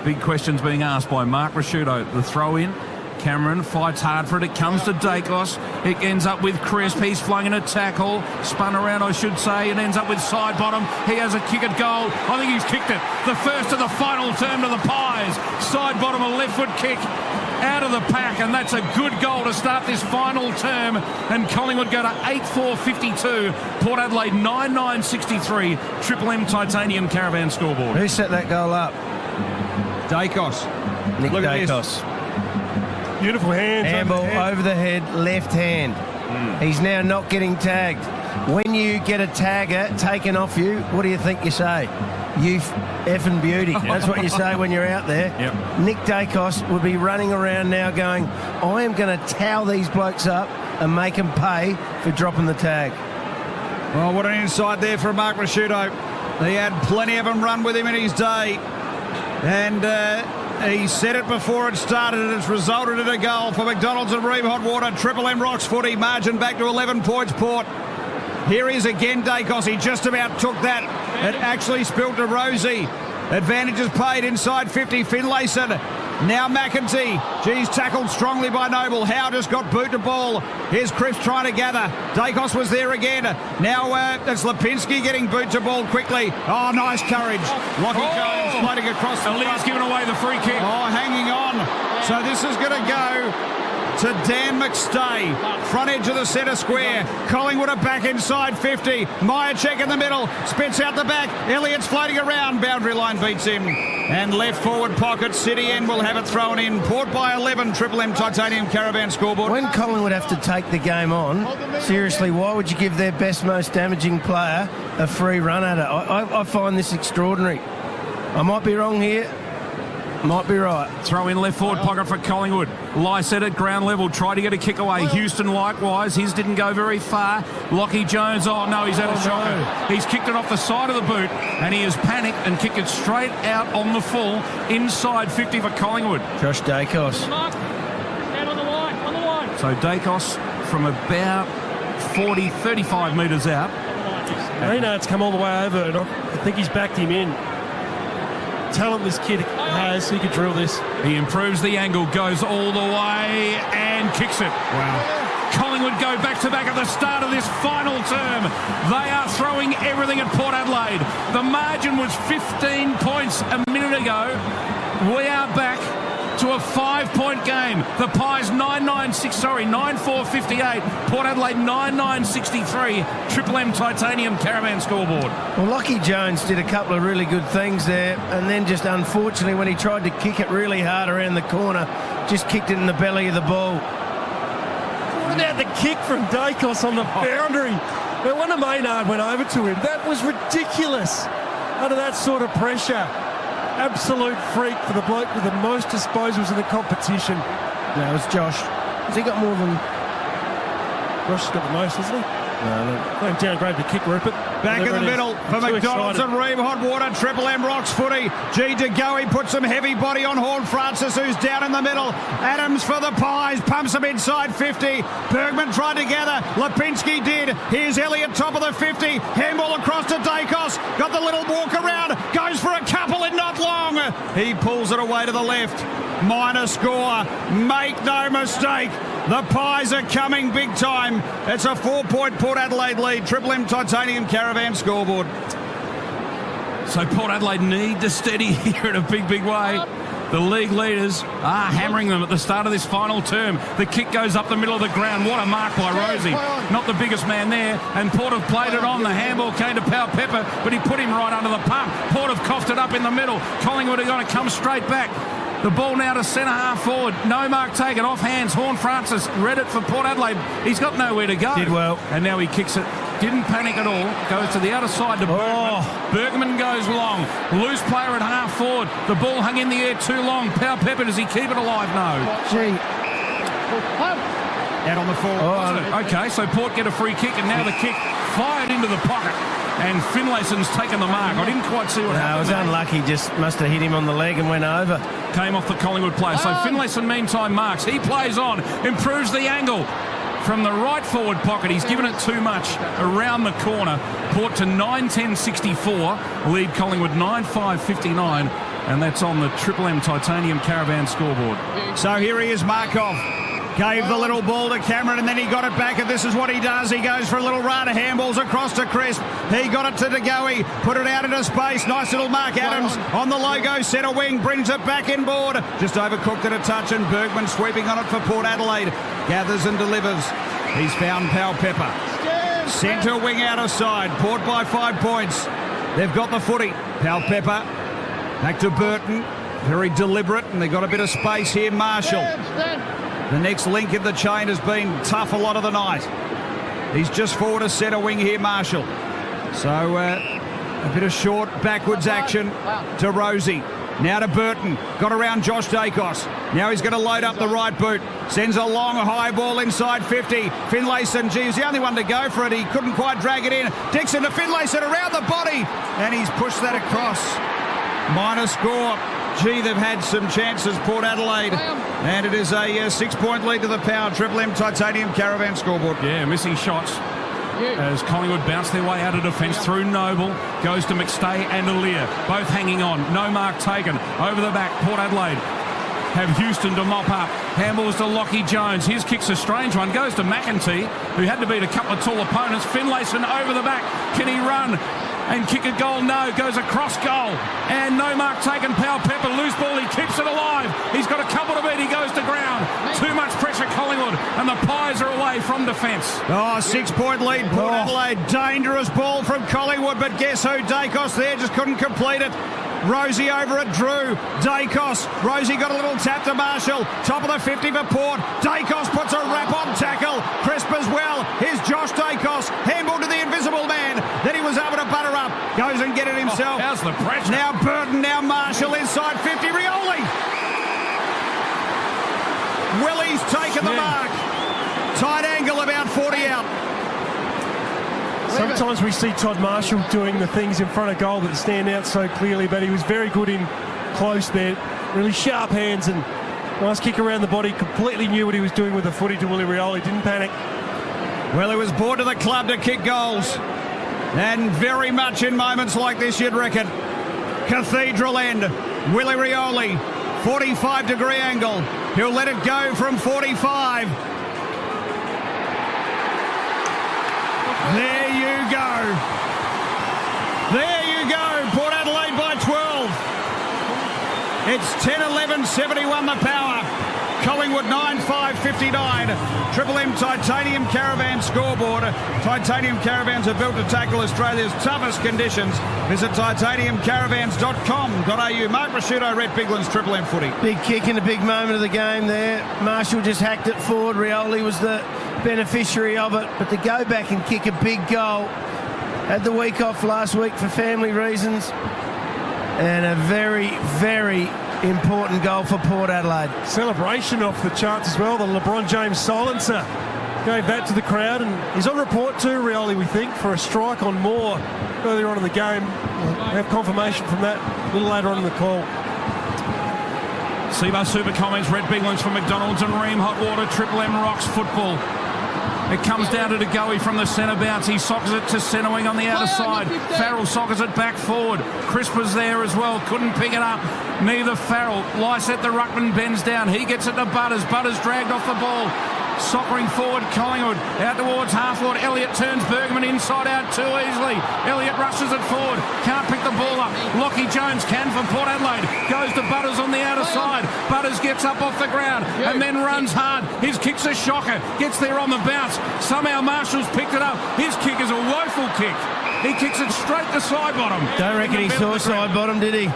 Big questions being asked by Mark Rasciuto. The throw in. Cameron fights hard for it. It comes to Dacos. It ends up with Crisp. He's flung in a tackle. Spun around, I should say. It ends up with side bottom. He has a kick at goal. I think he's kicked it. The first of the final term to the Pies. Side bottom, a left foot kick out of the pack. And that's a good goal to start this final term. And Collingwood go to 8-4-52. Port Adelaide 9-9-63. Triple M Titanium Caravan scoreboard. Who set that goal up? Dacos. Nick Look Dacos. Beautiful hands. Handball over the head, left hand. He's now not getting tagged. When you get a tagger taken off you, what do you think you say? You effing beauty. That's what you say when you're out there. Yep. Nick Dacos would be running around now going, I am going to towel these blokes up and make them pay for dropping the tag. Well, what an insight there from Mark Rasciuto. He had plenty of them run with him in his day. And He said it before it started, and it's resulted in a goal for McDonald's and Ream Hot Water. Triple M Rocks footy, margin back to 11 points, Port. Here he is again, Dacos. He just about took that. It actually spilled to Rosie. Advantages paid inside 50. Finlayson. Now McEntee. Geez, tackled strongly by Noble. Howe just got boot to ball. Here's Cripps trying to gather. Dacos was there again. Now it's Lipinski getting boot to ball quickly. Oh, nice courage. Lockie Jones floating across the Lee's giving away the free kick. Oh, hanging on. So this is going to go to Dan McStay, front edge of the centre square. Collingwood are back inside 50. Myercheck in the middle, spits out the back. Elliott's floating around, boundary line beats him. And left forward pocket, City End will have it thrown in. Port by 11, Triple M Titanium Caravan scoreboard. When Collingwood have to take the game on, seriously, why would you give their best, most damaging player a free run at it? I find this extraordinary. I might be wrong here. Might be right. Throw in left forward pocket for Collingwood. Lycett at ground level, tried to get a kick away. Houston likewise. His didn't go very far. Lockie Jones, oh no, he's had a shocker. No. He's kicked it off the side of the boot and he has panicked and kicked it straight out on the full inside 50 for Collingwood. Josh Dacos. Stand on the line. So Dacos from about 40, 35 metres out. Maynard's come all the way over and I think he's backed him in. Talent this kid has, he could drill this. He improves the angle, goes all the way and kicks it. Wow. Collingwood go back-to-back at the start of this final term. They are throwing everything at Port Adelaide. The margin was 15 points a minute ago. We are back to a 5-point game. The Pies 9-4-58. Port Adelaide 9-9-63. Triple M Titanium Caravan scoreboard. Well, Lockie Jones did a couple of really good things there, and then just unfortunately when he tried to kick it really hard around the corner, just kicked it in the belly of the ball. What about the kick from Dacos on the boundary? But when Maynard went over to him, that was ridiculous. Under that sort of pressure. Absolute freak for the bloke with the most disposals in the competition. No, it's Josh. Has he got more than... Josh has got the most, hasn't he? No. Don't downgrade the kick, Rupert. Back in the middle for McDonald's and Ream Hot Water. Triple M Rocks footy. G to go. He puts some heavy body on Horn Francis, who's down in the middle. Adams for the Pies. Pumps him inside 50. Bergman tried to gather. Lipinski did. Here's Elliott, top of the 50. Handball across to Dacos. Got the little walk around. Goes for a couple in not long. He pulls it away to the left. Minor score. Make no mistake. The Pies are coming big time. It's a 4-point Port Adelaide lead. Triple M Titanium Caravan scoreboard. So Port Adelaide need to steady here in a big, big way. The league leaders are hammering them at the start of this final term. The kick goes up the middle of the ground. What a mark by Rosie. Not the biggest man there. And Port have played it on. The handball came to Powell Pepper, but he put him right under the pump. Port have coughed it up in the middle. Collingwood are going to come straight back. The ball now to centre half forward. No mark taken. Off hands. Horn Francis read it for Port Adelaide. He's got nowhere to go. Did well. And now he kicks it. Didn't panic at all. Goes to the outer side to Bergman. Bergman goes long. Loose player at half forward. The ball hung in the air too long. Powell Pepper, does he keep it alive? No. Gee. Out on the forward. Okay, so Port get a free kick and now the kick fired into the pocket. And Finlayson's taken the mark. I didn't quite see what happened. No, it was unlucky. Just must have hit him on the leg and went over. Came off the Collingwood player. So Finlayson meantime marks. He plays on. Improves the angle. From the right forward pocket, he's given it too much around the corner. Port to 9-10-64. Lead Collingwood 9-5-59. And that's on the Triple M Titanium Caravan scoreboard. So here he is, Markov. Gave the little ball to Cameron and then he got it back, and this is what he does. He goes for a little run, handballs across to Crisp. He got it to DeGoey, put it out into space. Nice little Mark Adams on the logo, centre wing, brings it back inboard. Just overcooked it a touch, and Bergman sweeping on it for Port Adelaide. Gathers and delivers. He's found Powell Pepper. Centre wing out of side. Port by 5 points. They've got the footy. Powell Pepper back to Burton. Very deliberate, and they've got a bit of space here. Marshall. The next link in the chain has been tough a lot of the night. He's just forward a centre wing here, Marshall. So a bit of short backwards action to Rosie. Now to Burton. Got around Josh Dacos. Now he's going to load up the right boot. Sends a long high ball inside 50. Finlayson, he's the only one to go for it. He couldn't quite drag it in. Dixon to Finlayson around the body. And he's pushed that across. Minor score. Gee, they've had some chances, Port Adelaide. And it is a 6-point lead to the Power. Triple M Titanium Caravan scoreboard. Yeah, missing shots. As Collingwood bounce their way out of defence through Noble, goes to McStay and Aaliyah, both hanging on. No mark taken. Over the back, Port Adelaide have Houston to mop up. Handballs to Lockie Jones. His kick's a strange one. Goes to McEntee, who had to beat a couple of tall opponents. Finlayson over the back. Can he run and kick a goal? No. Goes across goal. And no mark taken. Powell Pepper, loose ball. He keeps it alive. He's got a couple to beat. He goes to ground. Too much pressure, Collingwood. And the Pies are away from defence. Oh, 6-point lead, Port Adelaide. Dangerous ball from Collingwood. But guess who? Dacos there just couldn't complete it. Rosie over at Drew. Dacos. Rosie got a little tap to Marshall. Top of the 50 for Port. Dacos puts a wrap-on tackle. Crisp as well. Here's Josh Dacos. Handball to the invisible man. Then he was able to butter up. Goes and get it himself. How's the pressure? Now Burton. Now Marshall inside 50. Rioli. Willie's taken the mark. Tight angle about 40 out. Sometimes we see Todd Marshall doing the things in front of goal that stand out so clearly, but he was very good in close there. Really sharp hands and nice kick around the body. Completely knew what he was doing with the footy to Willie Rioli. Didn't panic. Well, he was brought to the club to kick goals. And very much in moments like this, you'd reckon. Cathedral end. Willie Rioli. 45-degree angle. He'll let it go from 45. There you go. There you go. Port Adelaide by 12. It's 10-11-71 the Power. Collingwood 9-5-59. Triple M Titanium Caravan scoreboard. Titanium Caravans are built to tackle Australia's toughest conditions. Visit titaniumcaravans.com.au. Mark Prosciutto, Rhett Bigland's Triple M footy. Big kick in a big moment of the game there. Marshall just hacked it forward. Rioli was the beneficiary of it. But to go back and kick a big goal. Had the week off last week for family reasons. And a very, very important goal for Port Adelaide. Celebration off the charts as well. The LeBron James silencer going back to the crowd, and he's on report too, Rioli, we think, for a strike on Moore earlier on in the game. We'll have confirmation from that a little later on in the call. Seabar Super comments, Red Biglands from McDonald's and Ream Hot Water, Triple M rocks football. It comes down to Degoe from the centre bounce. He sockers it to centre wing on the outer side. Farrell sockers it back forward. Crisp was there as well. Couldn't pick it up. Neither Farrell. Lysette the ruckman bends down. He gets it to Butters. Butters dragged off the ball. Soccering forward, Collingwood out towards half-forward. Elliott turns Bergman inside out too easily. Elliott rushes it forward. Can't pick the ball up. Lockie Jones can for Port Adelaide. Goes to Butters on the outer side. Butters gets up off the ground and then runs hard. His kick's a shocker. Gets there on the bounce. Somehow Marshall's picked it up. His kick is a woeful kick. He kicks it straight to side bottom. Don't reckon he saw side bottom, did he?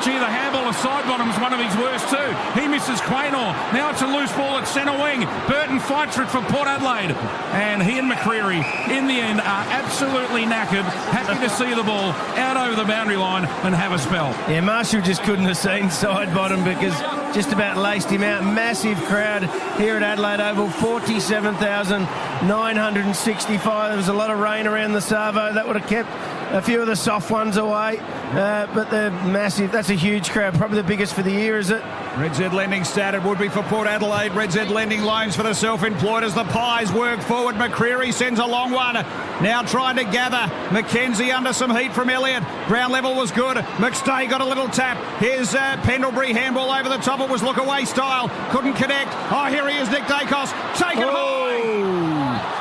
Gee, the handball of side bottom's one of his worst too. He misses Quaynor. Now it's a loose ball at centre wing. Burton fights for it for Port Adelaide. And he and McCreery, in the end, are absolutely knackered. Happy to see the ball out over the boundary line and have a spell. Yeah, Marshall just couldn't have seen side bottom because just about laced him out. Massive crowd here at Adelaide Oval. 47,965. There was a lot of rain around the Savo. That would have kept a few of the soft ones away. But they're massive. That's a huge crowd. Probably the biggest for the year, is it? Red Z Lending started would be for Port Adelaide. Red Z Lending loans for the self-employed as the Pies work forward. McCreery sends a long one. Now trying to gather. McKenzie under some heat from Elliott. Ground level was good. McStay got a little tap. Here's Pendlebury handball over the top. It was look away style. Couldn't connect. Oh, here he is, Nick Dacos. Take it high.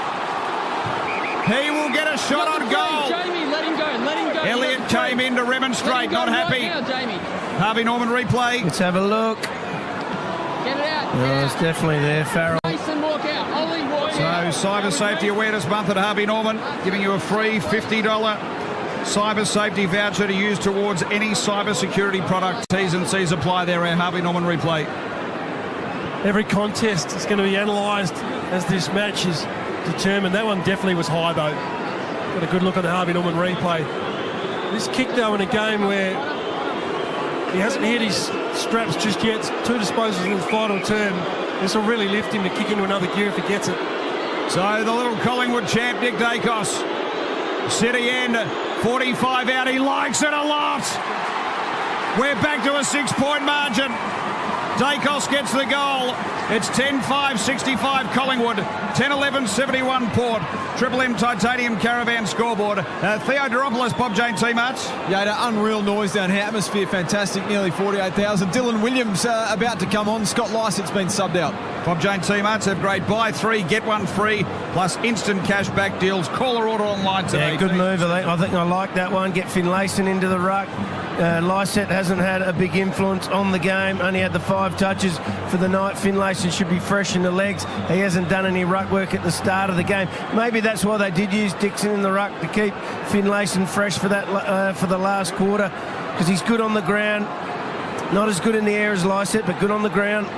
He will get a shot on goal. Jamie, let him go. Let him go. Elliott came in to remonstrate. Not happy. Right now, Jamie. Harvey Norman replay. Let's have a look. Get it out. Oh, it's definitely there, Farrell. Mason, walk out. Ollie, walk out. So, Cyber Safety Awareness Month at Harvey Norman, giving you a free $50 cyber safety voucher to use towards any cyber security product. T's and C's apply there at Harvey Norman replay. Every contest is going to be analysed as this match is determined. That one definitely was high, though. Got a good look at the Harvey Norman replay. This kick, though, in a game where he hasn't hit his straps just yet. 2 disposals in his final term. This will really lift him to kick into another gear if he gets it. So the little Collingwood champ, Nick Dacos. City end, 45 out. He likes it a lot. We're back to a 6-point margin. Dacos gets the goal. It's 10-5, 65 Collingwood, 10-11, 71 Port. Triple M Titanium Caravan scoreboard. Theodoropoulos, Bob Jane teammates. Yeah, unreal noise down here. Atmosphere fantastic, nearly 48,000. Dylan Williams about to come on. Scott Lycett's been subbed out. Bob Jane teammates have great buy 3, get 1 free, plus instant cash back deals. Call or order online today. Yeah, good move. I think I like that one. Get Finlayson into the ruck. Lysett hasn't had a big influence on the game, only had the 5 touches for the night. Finlayson should be fresh in the legs. He hasn't done any ruck work at the start of the game. Maybe that's why they did use Dixon in the ruck, to keep Finlayson fresh for that for the last quarter, because he's good on the ground. Not as good in the air as Lysett, but good on the ground.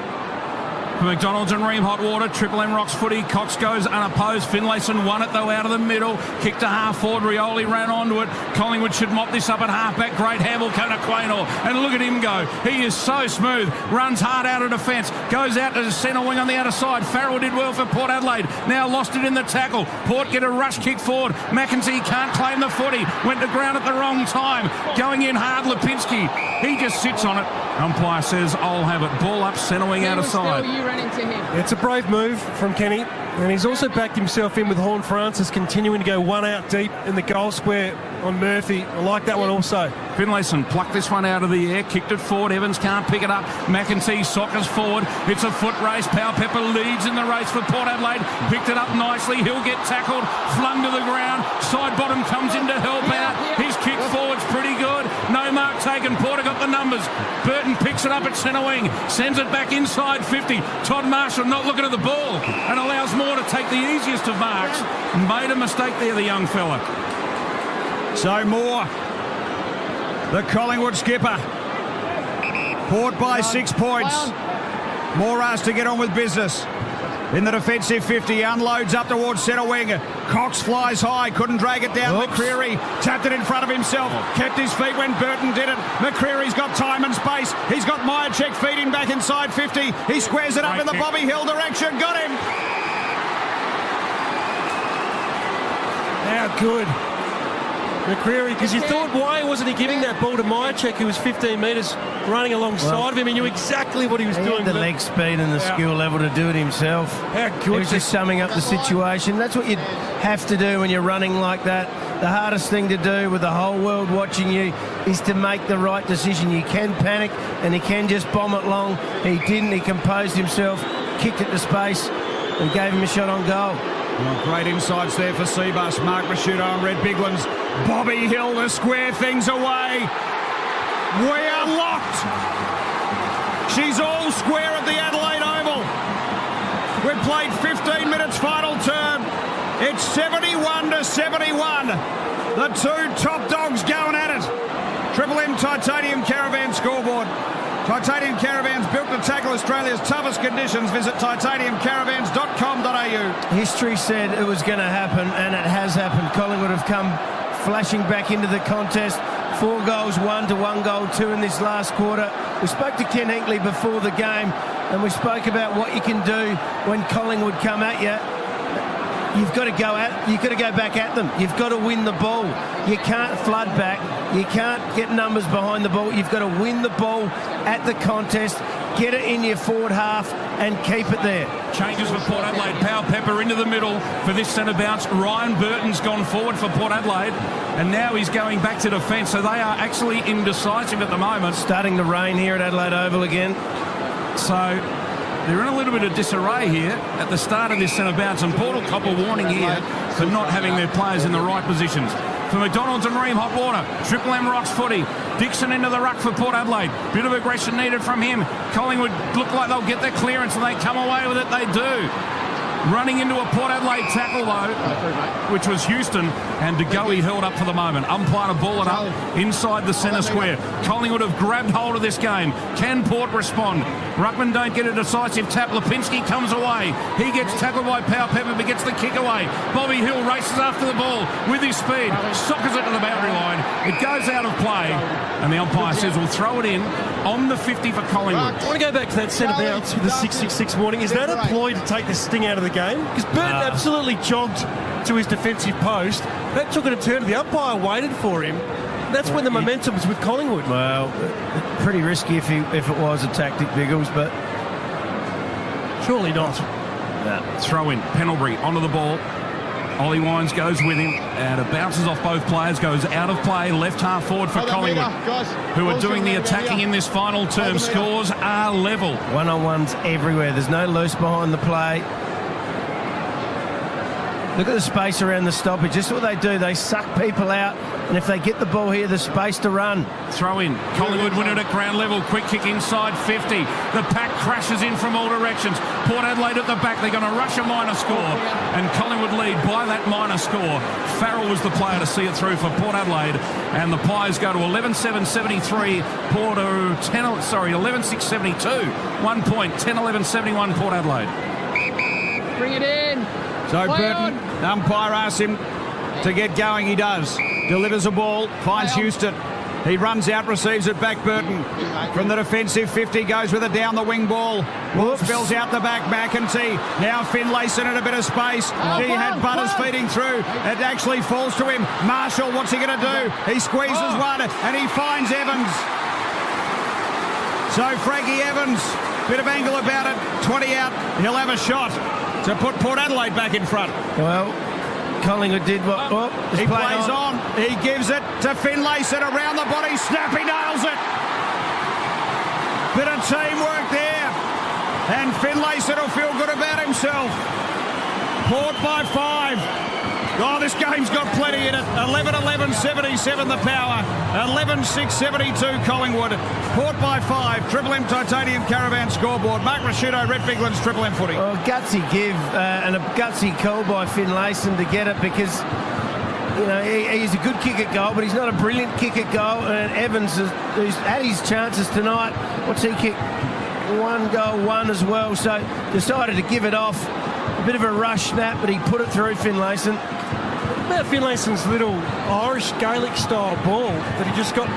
McDonald's and Ream hot water. Triple M rocks footy. Cox goes unopposed. Finlayson won it though out of the middle. Kicked to half forward. Rioli ran onto it. Collingwood should mop this up at halfback. Great handball coming to Quaynor. And look at him go. He is so smooth. Runs hard out of defence. Goes out to the centre wing on the outer side. Farrell did well for Port Adelaide. Now lost it in the tackle. Port get a rush kick forward. McKenzie can't claim the footy. Went to ground at the wrong time. Going in hard, Lipinski. He just sits on it. Umpire says, I'll have it. Ball up, centre wing out of side. It's a brave move from Kenny, and he's also backed himself in with Horn Francis continuing to go one out deep in the goal square on Murphy. I like that one also. Finlayson plucked this one out of the air, kicked it forward. Evans can't pick it up. McEntee sockers forward. It's a foot race. Powell-Pepper leads in the race for Port Adelaide. Picked it up nicely. He'll get tackled. Flung to the ground. Side bottom comes in to help out. His kick forward's pretty good. No mark taken. Porter got the numbers. Burton picks it up at centre wing. Sends it back inside 50. Todd Marshall not looking at the ball and allows Moore to take the easiest of marks. Made a mistake there, the young fella. So Moore, the Collingwood skipper. Port by 6 points. Moore asked to get on with business. In the defensive 50, unloads up towards centre wing. Cox flies high, couldn't drag it down. McCreery tapped it in front of himself, kept his feet when Burton did it. McCreery's got time and space. He's got Myercheck feeding back inside 50. He squares it up in the Bobby Hill direction. Got him. How good. McCreery, because you thought, why wasn't he giving that ball to Myercheck, who was 15 metres running alongside of him? He knew exactly what he was doing. Had the leg speed and the skill level to do it himself. How good. He was just summing up the situation. That's what you have to do when you're running like that. The hardest thing to do with the whole world watching you is to make the right decision. You can panic and he can just bomb it long. He didn't. He composed himself, kicked it to space and gave him a shot on goal. Well, great insights there for Seabus. Mark Rashudo and Red Biglands. Bobby Hill to square things away. We are locked. She's all square at the Adelaide Oval. We've played 15 minutes final term. It's 71-71. The two top dogs going at it. Triple M Titanium Caravan scoreboard. Titanium Caravans built to tackle Australia's toughest conditions. Visit titaniumcaravans.com.au. History said it was going to happen, and it has happened. Collingwood have come flashing back into the contest. 4 goals, 1 to 1 goal, 2 in this last quarter. We spoke to Ken Hinkley before the game, and we spoke about what you can do when Collingwood come at you. You've got to go back at them. You've got to win the ball. You can't flood back. You can't get numbers behind the ball. You've got to win the ball at the contest, get it in your forward half and keep it there. Changes for Port Adelaide. Powell-Pepper into the middle for this centre bounce. Ryan Burton's gone forward for Port Adelaide and now he's going back to defence. So they are actually indecisive at the moment. Starting to rain here at Adelaide Oval again. So they're in a little bit of disarray here at the start of this centre bounce, and Port will cop a warning here for not having their players in the right positions. For McDonald's and Ream hot water, Triple M rocks footy. Dixon into the ruck for Port Adelaide. Bit of aggression needed from him. Collingwood look like they'll get their clearance and they come away with it. They do. Running into a Port Adelaide tackle though, which was Houston, and De Goey held up for the moment. Umpire to ball it up inside the centre square. Collingwood have grabbed hold of this game. Can Port respond? Ruckman don't get a decisive tap. Lipinski comes away. He gets tackled by Powell-Pepper but gets the kick away. Bobby Hill races after the ball with his speed. Sockers it to the boundary line. It goes out of play and the umpire says we'll throw it in on the 50 for Collingwood. I want to go back to that centre bounce with the 666 warning. Is that a ploy to take the sting out of the game? Because Burton absolutely jogged to his defensive post. That took it a turn. The umpire waited for him. That's when the momentum's with Collingwood. Well, pretty risky if it was a tactic, Biggles, but surely not. Throw in. Pendlebury onto the ball. Ollie Wines goes with him, and it bounces off both players, goes out of play, left half forward for Collingwood, who are doing the attacking in this final term. Scores are level. One-on-ones everywhere. There's no loose behind the play. Look at the space around the stoppage. Just what they do. They suck people out, and if they get the ball here, there's space to run. Throw in. Collingwood win it at ground level. Quick kick inside 50. The pack crashes in from all directions. Port Adelaide at the back. They're going to rush a minor score, and Collingwood lead by that minor score. Farrell was the player to see it through for Port Adelaide, and the Pies go to 11-7-73. 11-6-72. 1 point. 10-11-71 Port Adelaide. Bring it in. So Burton, umpire asks him to get going. He does. Delivers a ball, finds Houston. He runs out, receives it back. Burton from the defensive 50 goes with a down the wing ball. Spills out the back. McEntee. Now Finlayson in a bit of space. He had Butters feeding through. It actually falls to him. Marshall, what's he going to do? He squeezes one and he finds Evans. So Frankie Evans, bit of angle about it. 20 out. He'll have a shot to put Port Adelaide back in front. Well, Collingwood did what? He plays on. He gives it to Finlayson around the body. Snap, he nails it. Bit of teamwork there. And Finlayson will feel good about himself. Port by 5. Oh, this game's got plenty in it. 11-11-77 the power. 11-6-72 Collingwood. Port by 5. Triple M Titanium Caravan scoreboard. Mark Rasciuto, Red Bigland's Triple M footy. Well, gutsy give and a gutsy call by Finlayson to get it because, you know, he's a good kick at goal, but he's not a brilliant kick at goal. And Evans, who's had his chances tonight, what's he kicked? 1 goal, 1 as well. So decided to give it off. A bit of a rush snap, but he put it through Finlayson. About Finlayson's little Irish Gaelic style ball that he just got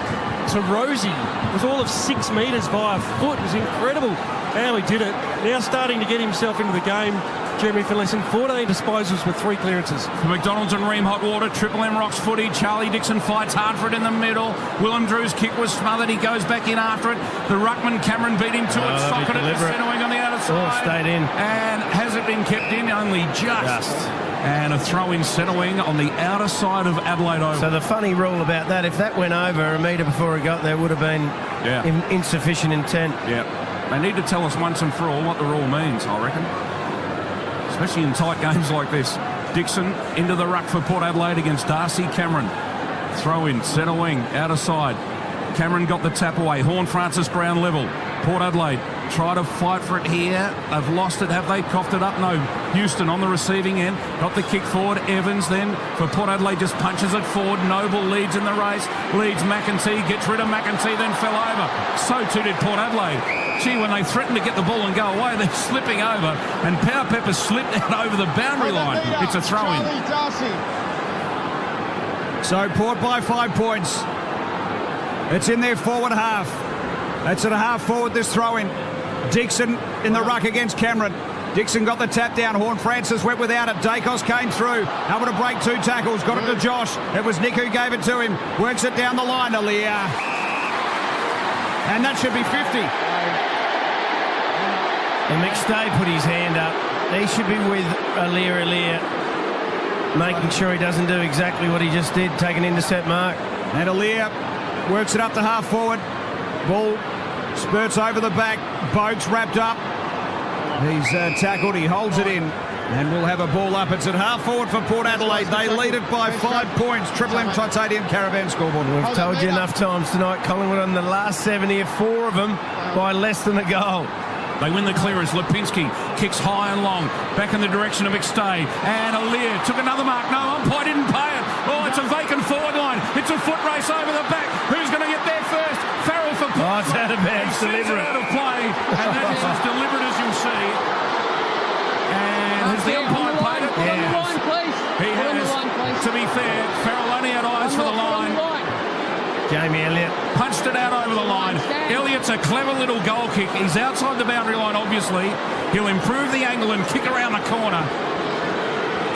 to Rosie. It was all of 6 metres via foot. It was incredible how he did it. Now starting to get himself into the game. Jeremy Finlayson, 14 disposals with 3 clearances. For McDonald's and Ream Hot Water, Triple M rocks footy. Charlie Dixon fights hard for it in the middle. Willem Drew's kick was smothered. He goes back in after it. The ruckman Cameron beat him to it. Socketed it to centre wing on the outer side. Stayed in. And has it been kept in? Only just. And a throw in centre wing on the outer side of Adelaide Oval. So the funny rule about that, if that went over a metre before it got there, would have been insufficient intent. Yeah. They need to tell us once and for all what the rule means, I reckon. Especially in tight games like this. Dixon into the ruck for Port Adelaide against Darcy Cameron. Throw in, centre wing, outer side. Cameron got the tap away. Horne-Francis ground level. Port Adelaide try to fight for it here. They've lost it. Have they coughed it up? No. Houston on the receiving end. Got the kick forward. Evans then for Port Adelaide just punches it forward. Noble leads in the race. Leads McEntee. Gets rid of McEntee, then fell over. So too did Port Adelaide. Gee, when they threaten to get the ball and go away, they're slipping over. And Power Pepper slipped out over the boundary line. It's a throw-in. So Port by 5 points. It's in their forward half. That's at a half forward, this throw-in. Dixon in the ruck against Cameron. Dixon got the tap down. Horne-Francis went without it. Dacos came through. Able to break 2 tackles. Got it to Josh. It was Nick who gave it to him. Works it down the line. Alia. And that should be 50. And McStay put his hand up. He should be with Alia, making sure he doesn't do exactly what he just did, take an intercept mark. And Alia works it up to half forward. Ball spurts over the back. Boak's wrapped up. He's tackled. He holds it in. And we'll have a ball up. It's at half forward for Port Adelaide. They lead it by 5 points. Triple M Titanium Caravan scoreboard. We've told you enough times tonight. Collingwood on the last 7 here, 4 of them by less than a goal. They win the clearance. Lipinski kicks high and long. Back in the direction of McStay. And Alia took another mark. No, umpire didn't pay it. Oh, it's a vacant forward line. It's a foot race over the back. Who's going to get there first? Farrell for Port. Oh, it's out of bounds. Deliberate. Out of play. And that is as deliberate as you'll see. And has the umpire played it? Yeah. He has. To be fair, Farrell only had eyes for the line. Jamie Elliott punched it out over the line. Elliott's a clever little goal kick. He's outside the boundary line, obviously. He'll improve the angle and kick around the corner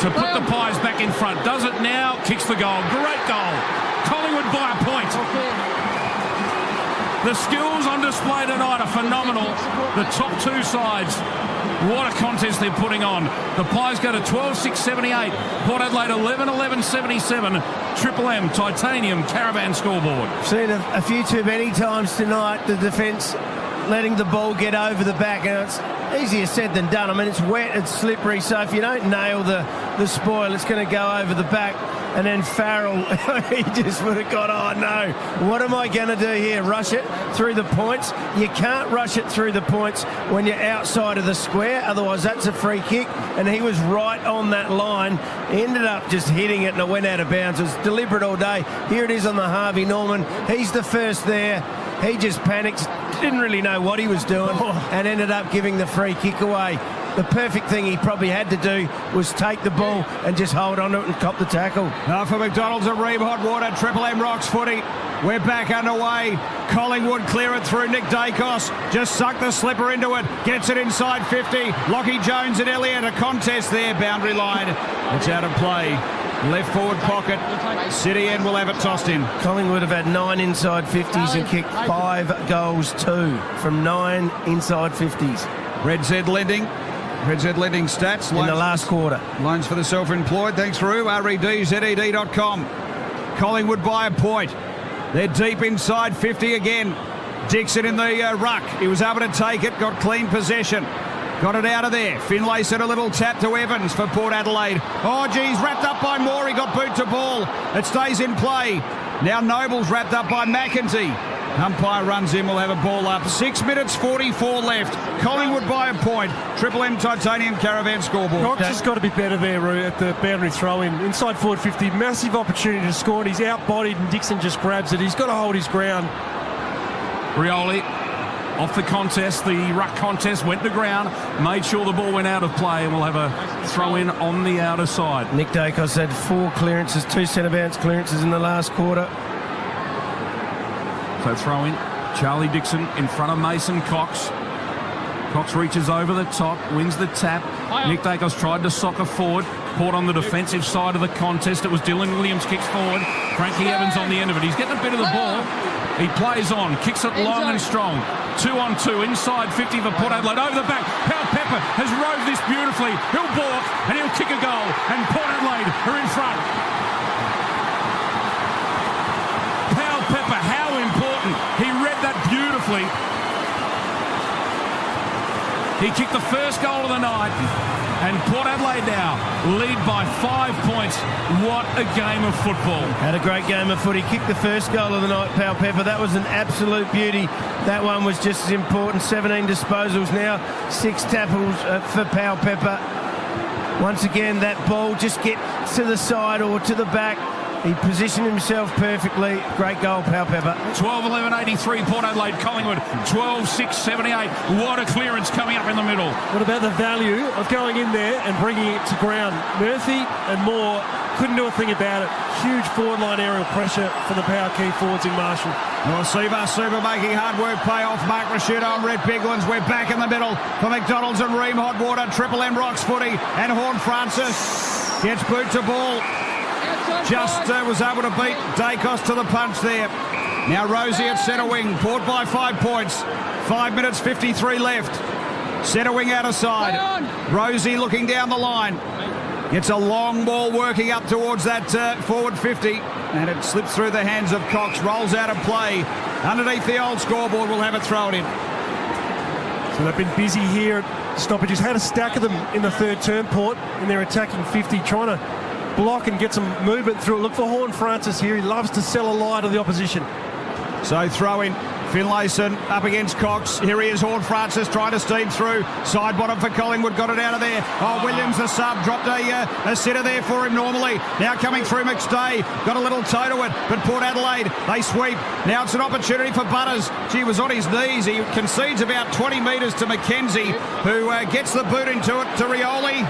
to put the Pies back in front. Does it now, kicks the goal. Great goal. Collingwood by a point. The skills on display tonight are phenomenal. The top two sides. What a contest they're putting on. The Pies go to 12-6-78. Port Adelaide 11-11-77. Triple M, Titanium, Caravan scoreboard. Seen a few too many times tonight, the defence letting the ball get over the back. And it's easier said than done. I mean, it's wet, it's slippery, so if you don't nail the spoil, it's going to go over the back. And then Farrell, he just would have gone, oh no, what am I going to do here? Rush it through the points? You can't rush it through the points when you're outside of the square, otherwise that's a free kick. And he was right on that line, ended up just hitting it and it went out of bounds. It was deliberate all day. Here it is on the Harvey Norman. He's the first there. He just panicked, didn't really know what he was doing and ended up giving the free kick away. The perfect thing he probably had to do was take the ball and just hold on to it and cop the tackle. Now for McDonald's and Ream Hot Water, Triple M Rocks footy. We're back underway. Collingwood clear it through. Nick Dacos just sucked the slipper into it. Gets it inside 50. Lockie Jones and Elliott. A contest there. Boundary line. It's out of play. Left forward pocket. City end will have it tossed in. Collingwood have had 9 inside 50s and kicked 5 goals too from 9 inside 50s. Red Z Lending. Red Z Lending stats. In the last quarter. Loans for the self-employed. Thanks, Roo. REDZED.com. Collingwood by a point. They're deep inside 50 again. Dixon in the ruck. He was able to take it. Got clean possession. Got it out of there. Finlay sent a little tap to Evans for Port Adelaide. Oh, geez, wrapped up by Moore. He got boot to ball. It stays in play. Now Noble's wrapped up by McEntee. Umpire runs in, we'll have a ball up. 6 minutes 44 left. Collingwood by a point. Triple M Titanium Caravan scoreboard. Cox has got to be better there, Roo, at the boundary throw-in. Inside forward 50, massive opportunity to score, and he's out-bodied and Dixon just grabs it. He's got to hold his ground. Rioli off the contest, the ruck contest, went to ground, made sure the ball went out of play, and we'll have a throw-in on the outer side. Nick Dacos had 4 clearances, 2 centre-bounce clearances in the last quarter. So throw in. Charlie Dixon in front of Mason Cox. Cox reaches over the top, wins the tap. Nick Dacos tried to soccer forward. Port on the defensive side of the contest. It was Dylan Williams kicks forward. Frankie Evans on the end of it. He's getting a bit of the ball. He plays on, kicks it long and strong. 2-on-2 inside 50 for Port Adelaide. Over the back, Powell Pepper has rode this beautifully. He'll balk and he'll kick a goal. And Port Adelaide are in front. Powell Pepper, how important. He read that beautifully. He kicked the first goal of the night. And Port Adelaide now lead by 5 points. What a game of football. Had a great game of footy. Kicked the first goal of the night, Powell Pepper. That was an absolute beauty. That one was just as important. 17 disposals now. 6 tackles for Powell Pepper. Once again, that ball just get to the side or to the back. He positioned himself perfectly. Great goal, Powell Pepper. 12-11-83, Port Adelaide, Collingwood. 12-6-78. What a clearance coming up in the middle. What about the value of going in there and bringing it to ground? Murphy and Moore couldn't do a thing about it. Huge forward line aerial pressure for the power key forwards in Marshall. Well, Super making hard work pay off. Mark Rashudo and Red Biglands. We're back in the middle for McDonald's and Ream Hot Water. Triple M Rocks footy. And Horn Francis gets boot to ball. Just was able to beat Dacos to the punch there. Now Rosie at centre wing. Port by 5 points. 5 minutes 53 left. Centre wing out of side. Rosie looking down the line. Gets a long ball working up towards that forward 50. And it slips through the hands of Cox. Rolls out of play. Underneath the old scoreboard, we'll have it thrown in. So they've been busy here at stoppages. Had a stack of them in the third term, Port, and they're attacking 50, trying to block and get some movement through it. Look for Horn Francis here. He loves to sell a lie to the opposition. So throw in. Finlayson up against Cox. Here he is, Horn Francis trying to steam through. Side bottom for Collingwood, got it out of there. Oh, Williams, the sub, dropped a sitter there for him normally. Now coming through McStay, got a little toe to it, but Port Adelaide, they sweep. Now it's an opportunity for Butters. Gee, was on his knees. He concedes about 20 metres to McKenzie, who gets the boot into it to Rioli.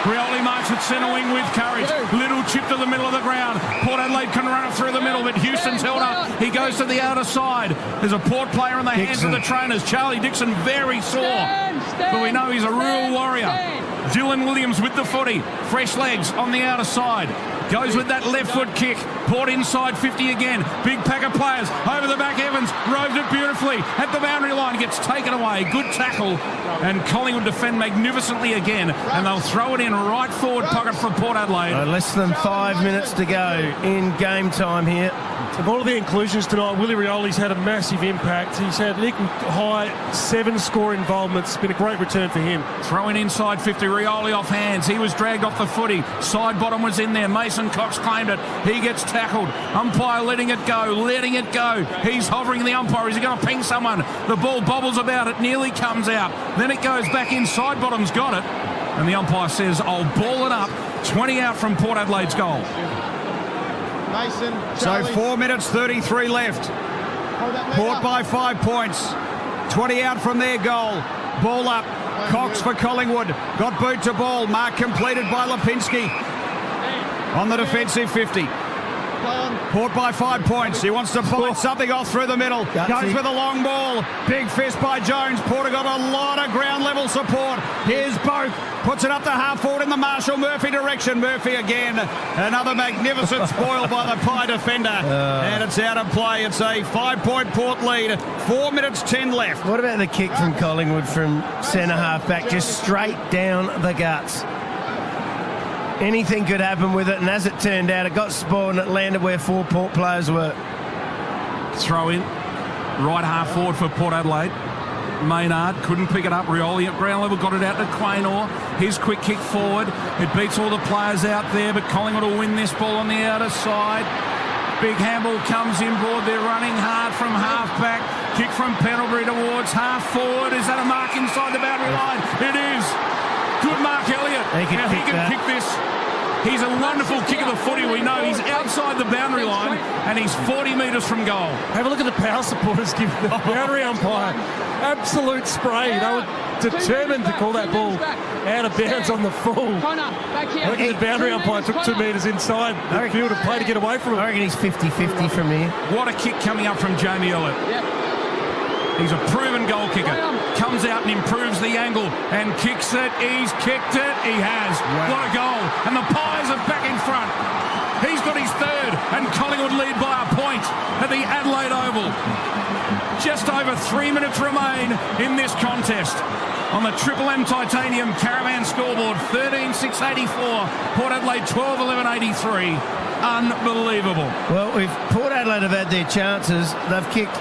Rioli marks at centre wing with courage. Little chip to the middle of the ground. Port Adelaide can run it through the middle, but Houston's held up. He goes to the outer side. There's a Port player in the hands of the trainers. Charlie Dixon very sore, but we know he's a real warrior. Dylan Williams with the footy. Fresh legs on the outer side. Goes with that left foot kick. Port inside 50 again. Big pack of players. Over the back, Evans roved it beautifully. At the boundary line, gets taken away. Good tackle. And Collingwood defend magnificently again. And they'll throw it in right forward pocket for Port Adelaide. Less than 5 minutes to go in game time here. Of all of the inclusions tonight, Willie Rioli's had a massive impact. He's had an equal high 7 score involvements. It's been a great return for him. Throwing inside 50, Rioli off hands. He was dragged off the footy. Side bottom was in there. Mason Cox claimed it. He gets tackled. Umpire letting it go. He's hovering the umpire. Is he going to ping someone? The ball bobbles about. It nearly comes out. Then it goes back in. Side bottom's got it. And the umpire says, I'll ball it up. 20 out from Port Adelaide's goal. Mason, so 4 minutes 33 left. Port by 5 points. 20 out from their goal. Ball up. Cox for Collingwood. Got boot to ball. Mark completed by Lipinski. On the defensive 50. Port by 5 points. He wants to find something off through the middle. Goes with a long ball. Big fist by Jones. Port have got a lot of ground level support. Here's Boak. Puts it up the half forward in the Marshall Murphy direction. Murphy again. Another magnificent spoil by the Pie defender. And it's out of play. It's a 5-point Port lead. 4 minutes 10 left. What about the kick from Collingwood from centre half back? Just straight down the guts. Anything could happen with it, and as it turned out, it got spoiled and it landed where 4 Port players were. Throw in. Right half forward for Port Adelaide. Maynard couldn't pick it up. Rioli at ground level got it out to Quaynor. His quick kick forward. It beats all the players out there, but Collingwood will win this ball on the outer side. Big handball comes inboard. They're running hard from half back. Kick from Pendlebury towards half forward. Is that a mark inside the boundary line? It is. Good Mark Elliott. He can kick this. He's a wonderful kick of the footy. We know he's outside the boundary line and he's 40 metres from goal. Have a look at the power supporters give the boundary umpire absolute spray. They were determined to call that ball out of bounds on the full. I reckon the boundary umpire took 2 metres inside the field of play to get away from him. I reckon he's 50-50 from here. What a kick coming up from Jamie Elliott. He's a proven goal kicker. Comes out and improves the angle and kicks it. He's kicked it. He has. Wow. What a goal. And the Pies are back in front. He's got his third and Collingwood lead by a point at the Adelaide Oval. Just over 3 minutes remain in this contest. On the Triple M Titanium Caravan scoreboard, 13,684. Port Adelaide 12,1183. Unbelievable. Well, if Port Adelaide have had their chances, they've kicked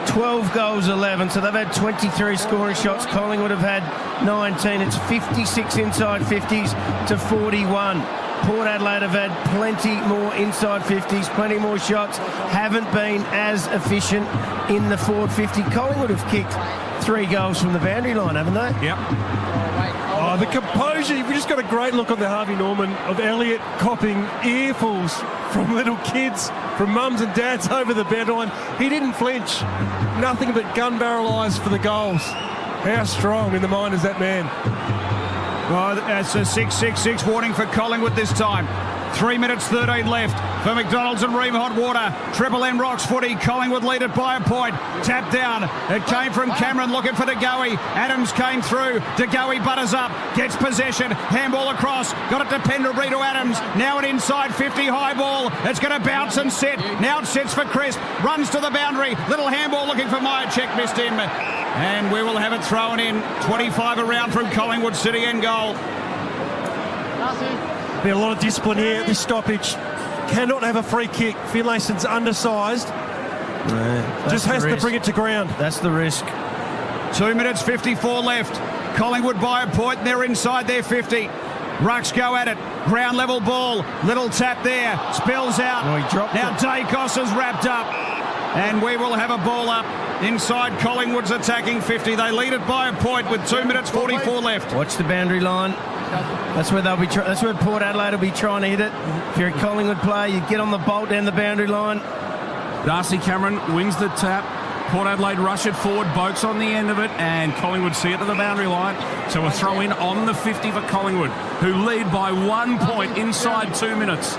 12 goals, 11, so they've had 23 scoring shots. Collingwood have had 19. It's 56 inside 50s to 41. Port Adelaide have had plenty more inside 50s, plenty more shots, haven't been as efficient in the forward 50. Collingwood have kicked 3 goals from the boundary line, haven't they? Yep. Oh, the composure. We just got a great look on the Harvey Norman of Elliott copping earfuls from little kids, from mums and dads over the boundary line. He didn't flinch. Nothing but gun barrel eyes for the goals. How strong in the mind is that man? Well, that's a 6-6-6 warning for Collingwood this time. 3 minutes 13 left for McDonald's and Ream Hot Water. Triple M Rocks footy. Collingwood lead it by a point. Tap down. It came from Cameron looking for DeGoey. Adams came through. DeGoey butters up. Gets possession. Handball across. Got it to Pendlebury to Adams. Now an inside 50 high ball. It's going to bounce and sit. Now it sits for Crisp. Runs to the boundary. Little handball looking for Myercheck. Missed him. And we will have it thrown in. 25 around from Collingwood City end goal. Be a lot of discipline here. This stoppage cannot have a free kick. Finlayson's undersized. Just has to bring it to ground. That's the risk. 2 minutes 54 left. Collingwood by a point. They're inside their 50. Rucks go at it. Ground level ball. Little tap there. Spills out. Oh, he dropped now it. Dacos is wrapped up. And we will have a ball up inside Collingwood's attacking 50. They lead it by a point with 2 minutes 44 left. Watch the boundary line. That's where they'll be. That's where Port Adelaide will be trying to hit it. If you're a Collingwood player, you get on the bolt down the boundary line. Darcy Cameron wins the tap. Port Adelaide rush it forward. Boak's on the end of it, and Collingwood see it to the boundary line. So a throw in on the 50 for Collingwood, who lead by 1 point inside 2 minutes.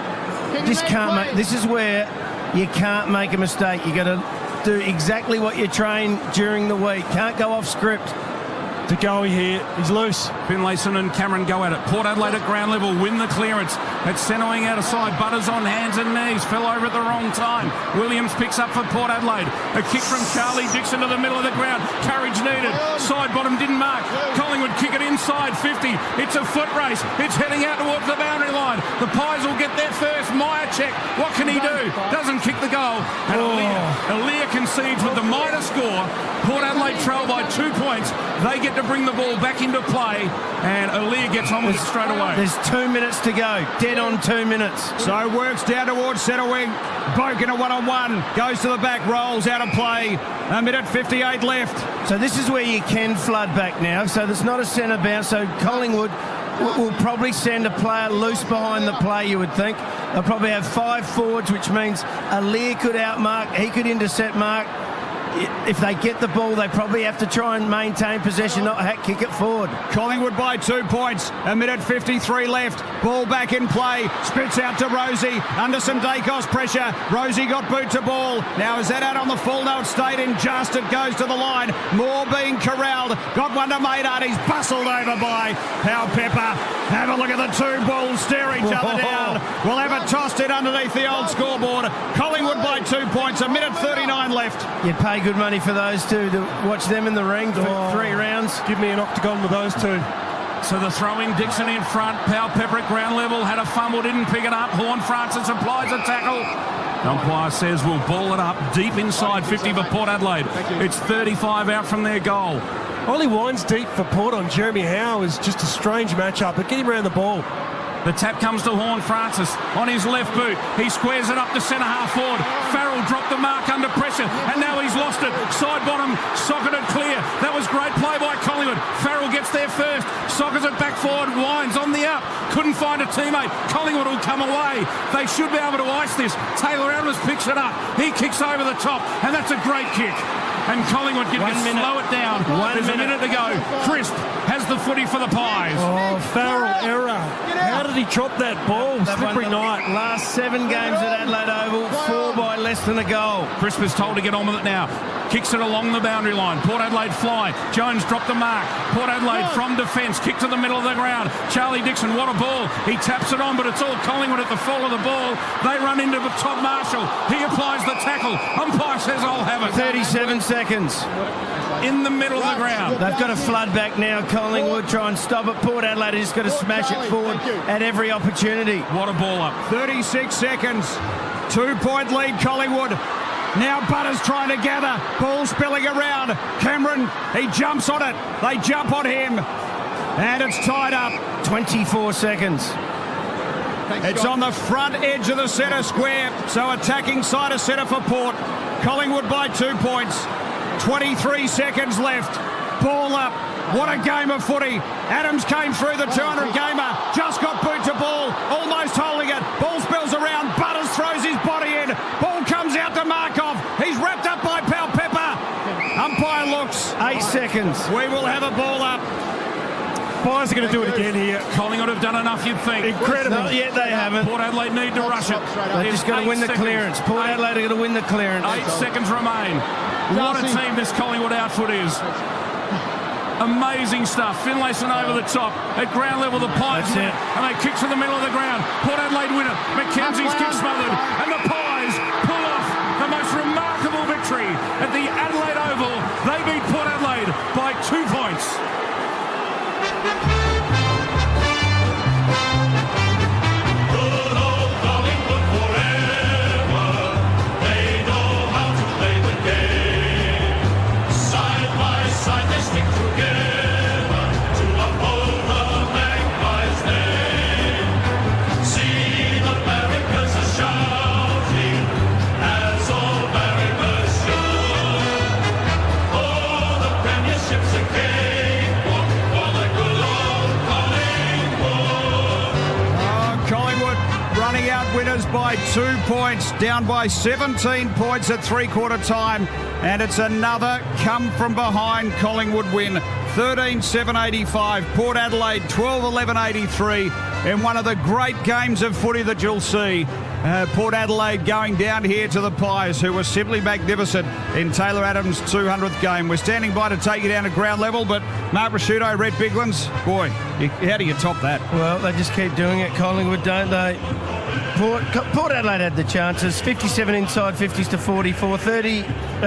This is where you can't make a mistake. You got to do exactly what you train during the week. Can't go off script. To go here, he's loose. Finlayson and Cameron go at it. Port Adelaide at ground level win the clearance. It's centering out of side. Butters on hands and knees. Fell over at the wrong time. Williams picks up for Port Adelaide. A kick from Charlie Dixon to the middle of the ground. Courage needed. Side bottom didn't mark. Collingwood kick it inside 50. It's a foot race. It's heading out towards the boundary line. The Pies will get there first. Myercheck, what can he do? Doesn't kick the goal. And Aaliyah concedes with the minor score. Port Adelaide trail by 2 points. They get to bring the ball back into play, and Aaliyah gets on with it straight away. There's 2 minutes to go. Dead on 2 minutes. So works down towards centre wing. Boken a one-on-one. Goes to the back, rolls out of play. A minute 58 left. So this is where you can flood back now. So there's not a centre bounce. So Collingwood will probably send a player loose behind the play, you would think. They'll probably have 5 forwards, which means Aaliyah could outmark. He could intercept Mark. If they get the ball, they probably have to try and maintain possession, not kick it forward. Collingwood by 2 points. A minute 53 left. Ball back in play. Spits out to Rosie. Under some Dacos pressure. Rosie got boot to ball. Now is that out on the full? No, it stayed in just. It goes to the line. Moore being corralled. Got one to Maynard. He's bustled over by Powell Pepper. Have a look at the two bulls stare each other down. We'll have it tossed in underneath the old scoreboard. Collingwood by 2 points. A minute 39 left. You'd pay good money for those two to watch them in the ring for 3 rounds. Give me an octagon with those two. So the throw-in, Dixon in front. Powell Pepper at ground level. Had a fumble, didn't pick it up. Horn Francis applies a tackle. Umpire says we'll ball it up deep inside 50 for Port Adelaide. It's 35 out from their goal. Ollie Wines deep for Port on Jeremy Howe is just a strange matchup, but get him around the ball. The tap comes to Horn Francis on his left boot. He squares it up to centre half forward. Farrell dropped the mark under pressure, and now he's lost it. Side bottom, socketed clear. That was great play by Collingwood. Farrell gets there first, sockets it back forward. Wines on the up, couldn't find a teammate. Collingwood will come away. They should be able to ice this. Taylor Adams picks it up. He kicks over the top, and that's a great kick. And Collingwood can slow it down. There's a minute to go. Crisp has the footy for the Pies. Oh, Farrell error. How did he drop that ball? Slippery night. Last 7 games at Adelaide Oval, 4 by less than a goal. Crisp is told to get on with it now. Kicks it along the boundary line. Port Adelaide fly. Jones dropped the mark. Port Adelaide from defence. Kick to the middle of the ground. Charlie Dixon, what a ball. He taps it on, but it's all Collingwood at the fall of the ball. They run into the top Marshall. He applies the tackle. Umpire says, I'll have it. 37 seconds. In the middle of the ground. They've got to flood back now. Collingwood try and stop it. Port Adelaide has got to smash it forward at every opportunity. What a ball up. 36 seconds. 2-point lead Collingwood. Now Butters trying to gather. Ball spilling around. Cameron, he jumps on it. They jump on him. And it's tied up. 24 seconds. It's on the front edge of the centre square. So attacking side of centre for Port. Collingwood by 2 points. 23 seconds left. Ball up. What a game of footy. Adams came through the 200 gamer. Just got boot to ball. Almost holding it. Ball spills around. Butters throws his body in. Ball comes out to Markov. He's wrapped up by Powell Pepper. Umpire looks. 8 seconds. We will have a ball up. Pies are going to do it again here. Collingwood have done enough, you'd think. Incredible. Not yet, they haven't. Port Adelaide need to rush it. They've just got to win the clearance. Port Adelaide are going to win the clearance. 8 seconds remain. What a team this Collingwood outfit is. Amazing stuff. Finlayson over the top. At ground level, the Pies win it. And they kick to the middle of the ground. Port Adelaide win it. Mackenzie's kick smothered. And the Pies pull off the most remarkable victory at the Adelaide Oval. They beat Port Adelaide by 2 points. Winners by 2 points, down by 17 points at three-quarter time, and it's another come-from-behind Collingwood win. 13-7-85, Port Adelaide 12-11-83 in one of the great games of footy that you'll see. Port Adelaide going down here to the Pies, who were simply magnificent in Taylor Adams' 200th game. We're standing by to take you down to ground level, but Mark Prosciutto, Rhett Biglands, boy, how do you top that? Well, they just keep doing it, Collingwood, don't they? Port Adelaide had the chances, 57 inside 50s to 44,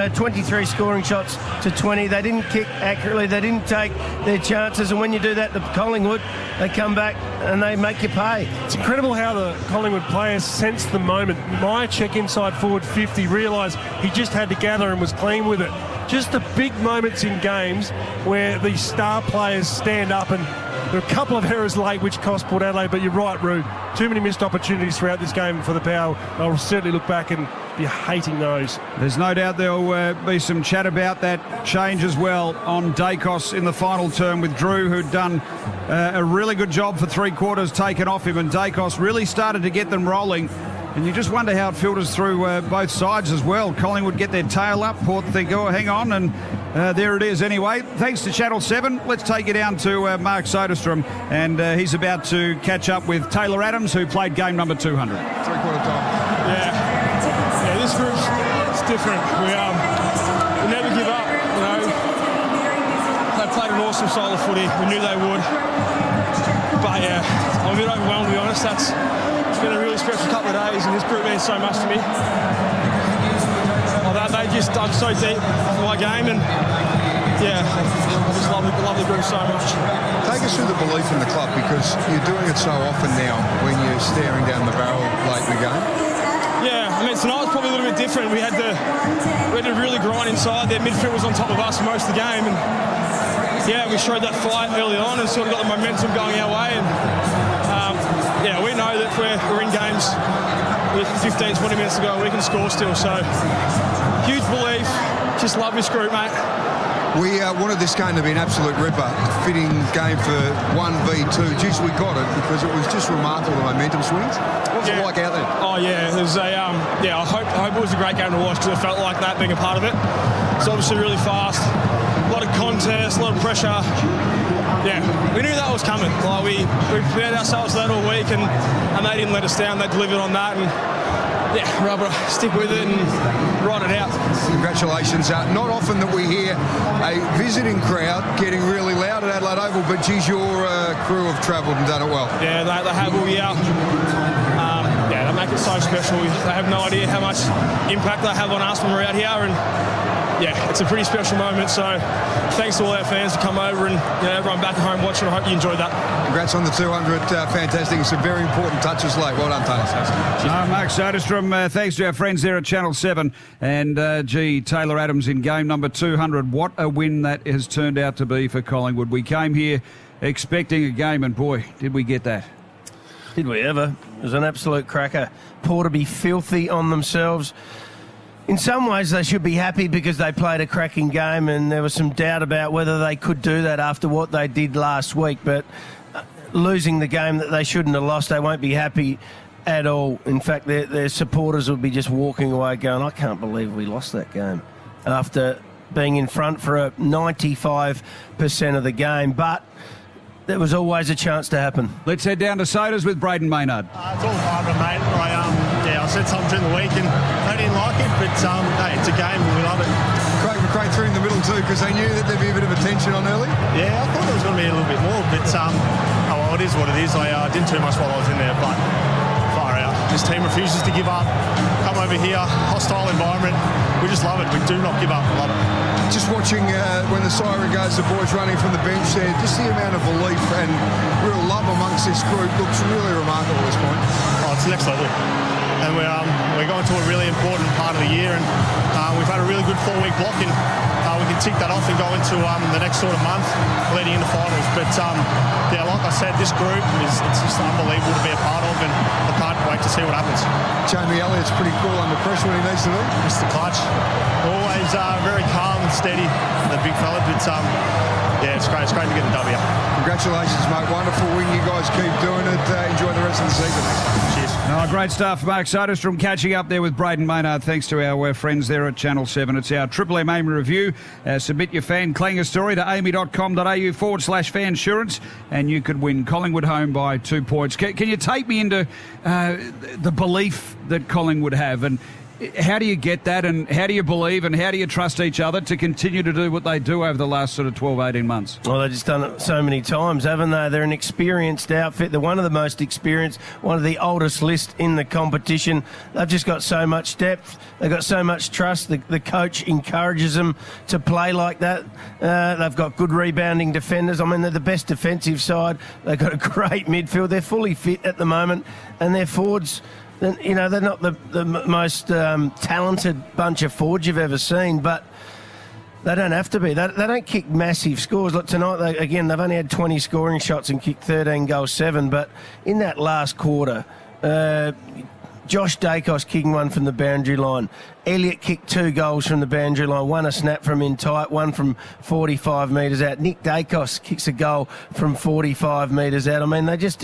23 scoring shots to 20. They didn't kick accurately, they didn't take their chances, and when you do that to Collingwood, they come back and they make you pay. It's incredible how the Collingwood players sensed the moment. Myercheck inside forward 50, realised he just had to gather and was clean with it. Just the big moments in games where these star players stand up, and there are a couple of errors late which cost Port Adelaide, but you're right, Roo. Too many missed opportunities throughout this game for the Power. I'll certainly look back and be hating those. There's no doubt there'll be some chat about that change as well on Dacos in the final term with Drew, who'd done a really good job for 3 quarters taken off him, and Dacos really started to get them rolling. And you just wonder how it filters through both sides as well. Collingwood get their tail up, Port think, oh, hang on, and there it is anyway. Thanks to Channel 7, let's take you down to Mark Soderstrom, and he's about to catch up with Taylor Adams, who played game number 200. 3/4 time. Yeah, this group's it's different. We never give up, you know. They played an awesome style of footy. We knew they would. But yeah, I'm a bit overwhelmed, to be honest. It's been a really special couple of days, and this group means so much to me. They just dug so deep for my game, and yeah, I just love the group so much. Take us through the belief in the club, because you're doing it so often now when you're staring down the barrel late in the game. Yeah, I mean, tonight was probably a little bit different. We had to really grind inside. Their midfield was on top of us for most of the game, and yeah, we showed that fight early on and sort of got the momentum going our way. And yeah, we know that we're in games with 15, 20 minutes to go, we can score still. So huge belief. Just love this group, mate. We wanted this game to be an absolute ripper, a fitting game for 1v2. Geez, we got it, because it was just remarkable, the momentum swings. What's it like out there? Oh yeah, there's I hope it was a great game to watch, because it felt like that being a part of it. It's obviously really fast, a lot of contest, a lot of pressure. Yeah, we knew that was coming. Like we prepared ourselves for that all week, and they didn't let us down. They delivered on that, and yeah, we're able to stick with it and ride it out. Congratulations. Not often that we hear a visiting crowd getting really loud at Adelaide Oval, but geez, your crew have travelled and done it well. Yeah, they have all year. Yeah, they make it so special. They have no idea how much impact they have on us when we're out here, and yeah, it's a pretty special moment. So thanks to all our fans to come over, and everyone back at home watching. I hope you enjoyed that. Congrats on the 200. Fantastic. Some very important touches late. Well done, Taylor. Mark Soderstrom, thanks to our friends there at Channel 7. And, Taylor Adams in game number 200. What a win that has turned out to be for Collingwood. We came here expecting a game, and boy, did we get that. Did we ever? It was an absolute cracker. Port to be filthy on themselves. In some ways, they should be happy because they played a cracking game, and there was some doubt about whether they could do that after what they did last week. But losing the game that they shouldn't have lost, they won't be happy at all. In fact, their supporters will be just walking away going, I can't believe we lost that game after being in front for a 95% of the game. But there was always a chance to happen. Let's head down to Sodas with Braden Maynard. It's all private, mate. I said something during the week and they didn't like it, but hey, it's a game and we love it. Craig McRae through in the middle too, because they knew that there'd be a bit of a tension on early. Yeah, I thought there was going to be a little bit more, but it is what it is. I didn't too much while I was in there, but far out. This team refuses to give up. Come over here, hostile environment. We just love it. We do not give up. Love it. Just watching when the siren goes, the boys running from the bench there, just the amount of belief and real love amongst this group looks really remarkable at this point. Oh, it's next level. And we're going to a really important part of the year, and we've had a really good 4-week block, and we can tick that off and go into the next sort of month leading into finals. But yeah, like I said, this group it's just unbelievable to be a part of, and I can't wait to see what happens. Jamie Elliott's pretty cool under pressure when he needs to be. Mr. Clutch, always very calm and steady, the big fella. But yeah, it's great to get the W. Congratulations, mate. Wonderful win. You guys keep doing it. Enjoy the rest of the season. Cheers. Oh, great stuff. Mark Soderstrom catching up there with Braden Maynard. Thanks to our friends there at Channel 7. It's our Triple M Amy review. Submit your fan clanger story to amy.com.au/fansurance and you could win Collingwood home by 2 points. Can you take me into the belief that Collingwood have, and how do you get that, and how do you believe, and how do you trust each other to continue to do what they do over the last sort of 12, 18 months? Well, they've just done it so many times, haven't they? They're an experienced outfit. They're one of the most experienced, one of the oldest list in the competition. They've just got so much depth. They've got so much trust. The coach encourages them to play like that. They've got good rebounding defenders. I mean, they're the best defensive side. They've got a great midfield. They're fully fit at the moment, and their forwards... You know, they're not the most talented bunch of forwards you've ever seen, but they don't have to be. They don't kick massive scores. Look, tonight, they've only had 20 scoring shots and kicked 13 goals, 7, but in that last quarter, Josh Dacos kicking one from the boundary line. Elliott kicked 2 goals from the boundary line, one a snap from in tight, one from 45 metres out. Nick Dacos kicks a goal from 45 metres out. I mean, they just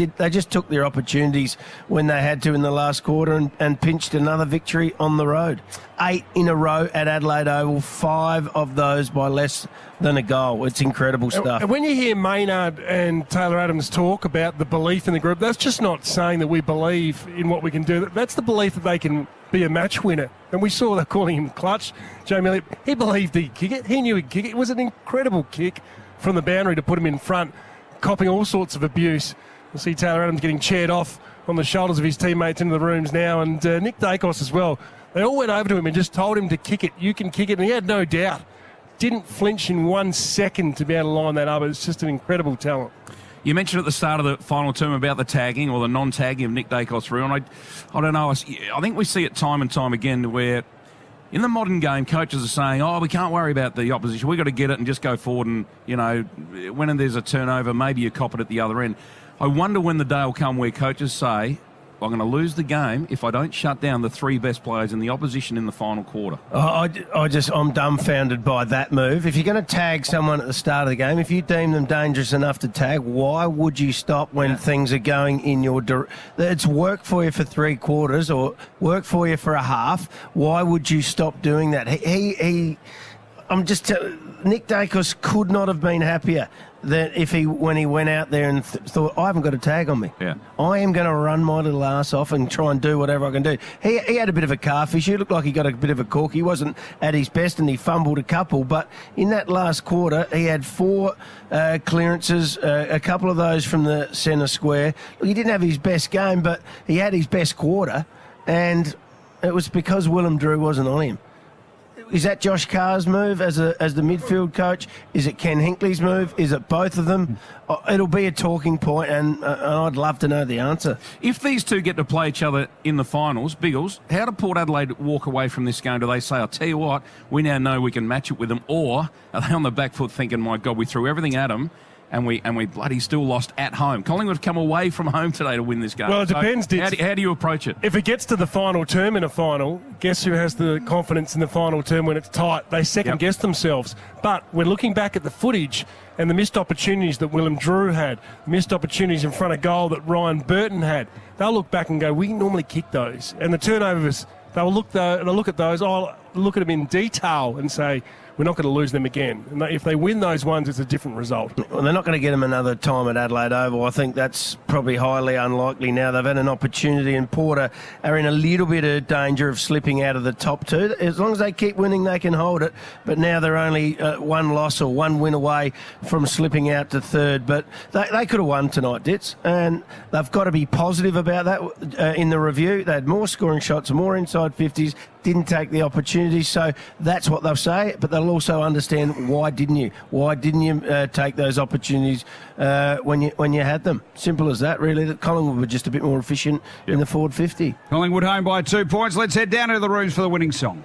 took their opportunities when they had to in the last quarter and pinched another victory on the road. 8 in a row at Adelaide Oval, 5 of those by less than a goal. It's incredible stuff. And when you hear Maynard and Taylor Adams talk about the belief in the group, that's just not saying that we believe in what we can do. That's the belief that they can be a match winner. And we saw they're calling him clutch. Jamie Elliott, he believed he'd kick it. He knew he'd kick it. It was an incredible kick from the boundary to put him in front, copping all sorts of abuse. You'll see Taylor Adams getting chaired off on the shoulders of his teammates into the rooms now, and Nick Dacos as well. They all went over to him and just told him to kick it. You can kick it, and he had no doubt. Didn't flinch in 1 second to be able to line that up. It's just an incredible talent. You mentioned at the start of the final term about the tagging or the non-tagging of Nick Dacos through, and I don't know. I think we see it time and time again where in the modern game, coaches are saying, oh, we can't worry about the opposition. We've got to get it and just go forward and, you know, when there's a turnover, maybe you cop it at the other end. I wonder when the day will come where coaches say, I'm going to lose the game if I don't shut down the 3 best players in the opposition in the final quarter. I'm dumbfounded by that move. If you're going to tag someone at the start of the game, if you deem them dangerous enough to tag, why would you stop when things are going in your It's worked for you for 3 quarters or work for you for a half. Why would you stop doing that? Nick Dacos could not have been happier that when he went out there and thought, I haven't got a tag on me. Yeah. I am going to run my little ass off and try and do whatever I can do. He had a bit of a calf issue. Looked like he got a bit of a cork. He wasn't at his best and he fumbled a couple. But in that last quarter, he had 4 clearances, a couple of those from the centre square. He didn't have his best game, but he had his best quarter. And it was because Willem Drew wasn't on him. Is that Josh Carr's move as the midfield coach? Is it Ken Hinkley's move? Is it both of them? It'll be a talking point, and I'd love to know the answer. If these two get to play each other in the finals, Biggles, how do Port Adelaide walk away from this game? Do they say, I'll tell you what, we now know we can match it with them? Or are they on the back foot thinking, my God, we threw everything at them, and we bloody still lost at home? Collingwood have come away from home today to win this game. Well, it depends. How do you approach it? If it gets to the final term in a final, guess who has the confidence in the final term when it's tight? They second-guess themselves. But we're looking back at the footage and the missed opportunities that Willem Drew had, missed opportunities in front of goal that Ryan Burton had. They'll look back and go, we normally kick those. And the turnovers, they'll look at those, I'll look at them in detail and say, we're not going to lose them again. And if they win those ones, it's a different result. Well, they're not going to get them another time at Adelaide Oval. I think that's probably highly unlikely now. They've had an opportunity, and Porter are in a little bit of danger of slipping out of the top 2. As long as they keep winning, they can hold it. But now they're only 1 loss or 1 win away from slipping out to 3rd. But they could have won tonight, Ditz. And they've got to be positive about that in the review. They had more scoring shots, more inside 50s, didn't take the opportunities. So that's what they'll say. But they'll also understand, why didn't you? Why didn't you take those opportunities when you had them? Simple as that, really. That Collingwood were just a bit more efficient in the forward 50. Collingwood home by 2 points. Let's head down to the rooms for the winning song.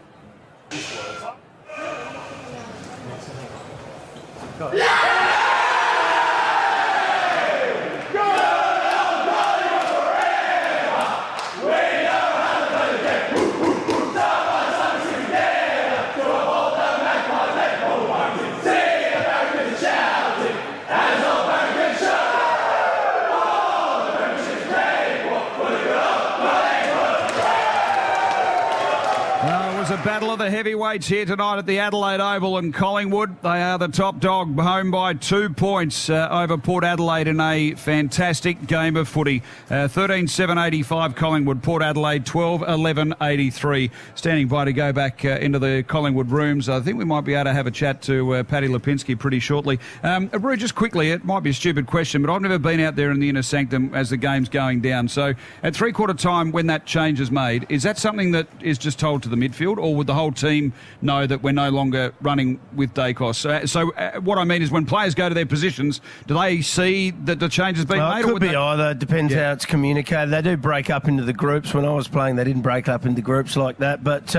battle of the heavyweights here tonight at the Adelaide Oval in Collingwood. They are the top dog, home by 2 points over Port Adelaide in a fantastic game of footy. 13-7-85 Collingwood, Port Adelaide 12-11-83. Standing by to go back into the Collingwood rooms. I think we might be able to have a chat to Paddy Lipinski pretty shortly. Abreu, just quickly, it might be a stupid question, but I've never been out there in the inner sanctum as the game's going down. So at three-quarter time, when that change is made, is that something that is just told to the midfield, or would the whole team know that we're no longer running with Dacos? So what I mean is, when players go to their positions, do they see that the change has been made? It could be either. It depends how it's communicated. They do break up into the groups. When I was playing, they didn't break up into groups like that. But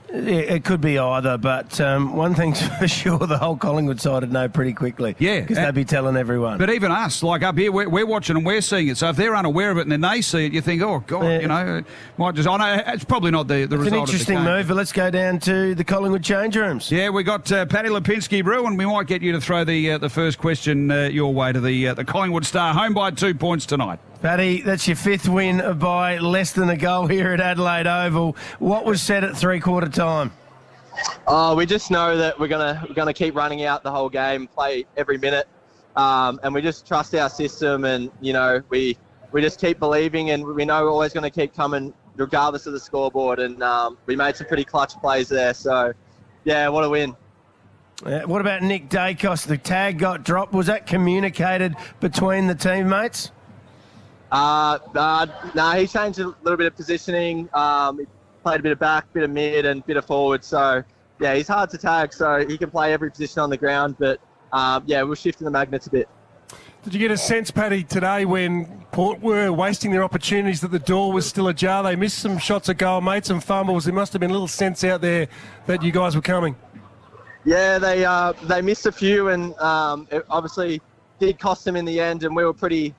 it could be either. But one thing's for sure, the whole Collingwood side would know pretty quickly. Yeah. Because they'd be telling everyone. But even us, like up here, we're watching and we're seeing it. So if they're unaware of it and then they see it, you think, oh, God, you know, might just... I know it's probably not the result of the game. It's an interesting move, but let's go down to the Collingwood change rooms. Yeah, we got Paddy Lipinski, Brew, and we might get you to throw the first question your way to the Collingwood Star, home by 2 points tonight. Paddy, that's your fifth win by less than a goal here at Adelaide Oval. What was said at three-quarter time? We just know that we're gonna keep running out the whole game, play every minute, and we just trust our system, and you know we just keep believing, and we know we're always going to keep coming regardless of the scoreboard, and we made some pretty clutch plays there. So, yeah, what a win. What about Nick Dacos? The tag got dropped. Was that communicated between the teammates? No, he changed a little bit of positioning. He played a bit of back, bit of mid, and bit of forward. So, yeah, he's hard to tag, so he can play every position on the ground. But, yeah, we're shifting the magnets a bit. Did you get a sense, Paddy, today when Port were wasting their opportunities that the door was still ajar? They missed some shots at goal, made some fumbles. There must have been a little sense out there that you guys were coming. Yeah, they missed a few, and it obviously did cost them in the end. And we were pretty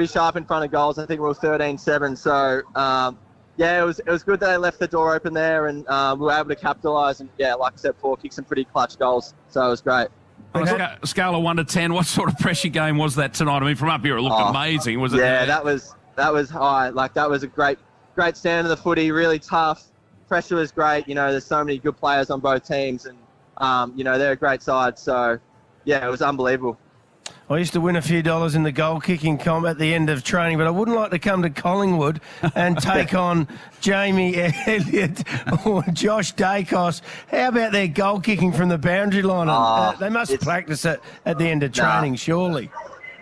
sharp in front of goals. I think we were 13-7. So yeah, it was good that they left the door open there, and we were able to capitalise. And yeah, like I said, Port kicked some pretty clutch goals, so it was great. On a scale of 1 to 10, what sort of pressure game was that tonight? I mean, from up here, it looked amazing. Was it? Yeah, that was high. Like, that was a great stand of the footy. Really tough. Pressure was great. You know, there's so many good players on both teams, and you know, they're a great side. So yeah, it was unbelievable. I used to win a few dollars in the goal-kicking comp at the end of training, but I wouldn't like to come to Collingwood and take on Jamie Elliott or Josh Dacos. How about their goal-kicking from the boundary line? They must practice it at the end of training, surely.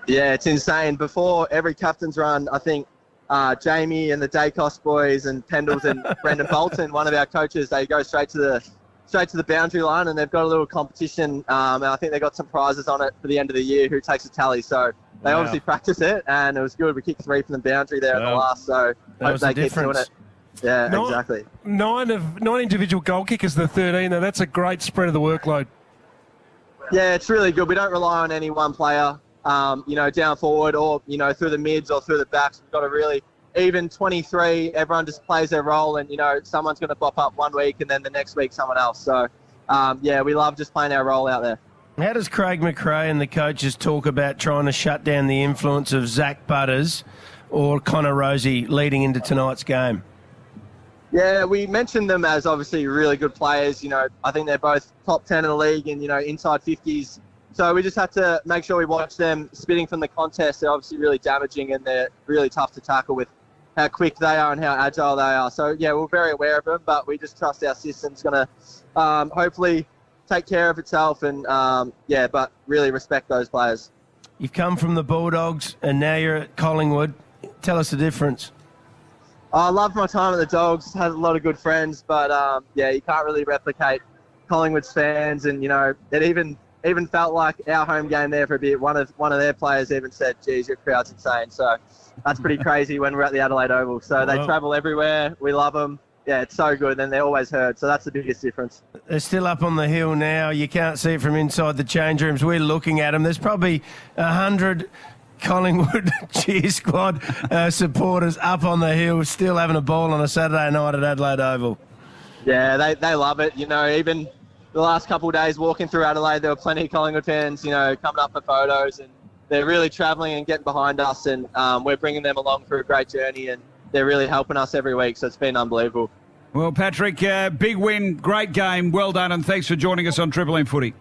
Yeah, it's insane. Before every captain's run, I think Jamie and the Dacos boys and Pendles and Brendan Bolton, one of our coaches, they go straight to the boundary line, and they've got a little competition, and I think they got some prizes on it for the end of the year, who takes a tally. So they obviously practice it, and it was good. We kicked 3 from the boundary there at the last, so hope they keep doing it. Yeah, exactly. 9 individual goal kickers, the 13, though. That's a great spread of the workload. Yeah, it's really good. We don't rely on any one player, you know, down forward or, you know, through the mids or through the backs. We've got a really even 23, everyone just plays their role, and, you know, someone's going to pop up one week and then the next week someone else. So, yeah, we love just playing our role out there. How does Craig McRae and the coaches talk about trying to shut down the influence of Zach Butters or Connor Rosie leading into tonight's game? Yeah, we mentioned them as obviously really good players. You know, I think they're both top 10 in the league and, you know, inside 50s. So we just had to make sure we watch them spitting from the contest. They're obviously really damaging, and they're really tough to tackle with how quick they are and how agile they are. So, yeah, we're very aware of them, but we just trust our system's going to hopefully take care of itself, and, yeah, but really respect those players. You've come from the Bulldogs and now you're at Collingwood. Tell us the difference. I loved my time at the Dogs, had a lot of good friends, but, yeah, you can't really replicate Collingwood's fans, and, you know, it even felt like our home game there for a bit. One of their players even said, geez, your crowd's insane. So that's pretty crazy when we're at the Adelaide Oval. So they travel everywhere. We love them. Yeah, it's so good, and they're always heard. So that's the biggest difference. They're still up on the hill now. You can't see it from inside the change rooms. We're looking at them. There's probably 100 Collingwood cheer squad supporters up on the hill, still having a ball on a Saturday night at Adelaide Oval. Yeah, they love it. You know, even the last couple of days walking through Adelaide, there were plenty of Collingwood fans, you know, coming up for photos, and they're really travelling and getting behind us, and we're bringing them along for a great journey, and they're really helping us every week, so it's been unbelievable. Well, Patrick, big win, great game, well done, and thanks for joining us on Triple M Footy.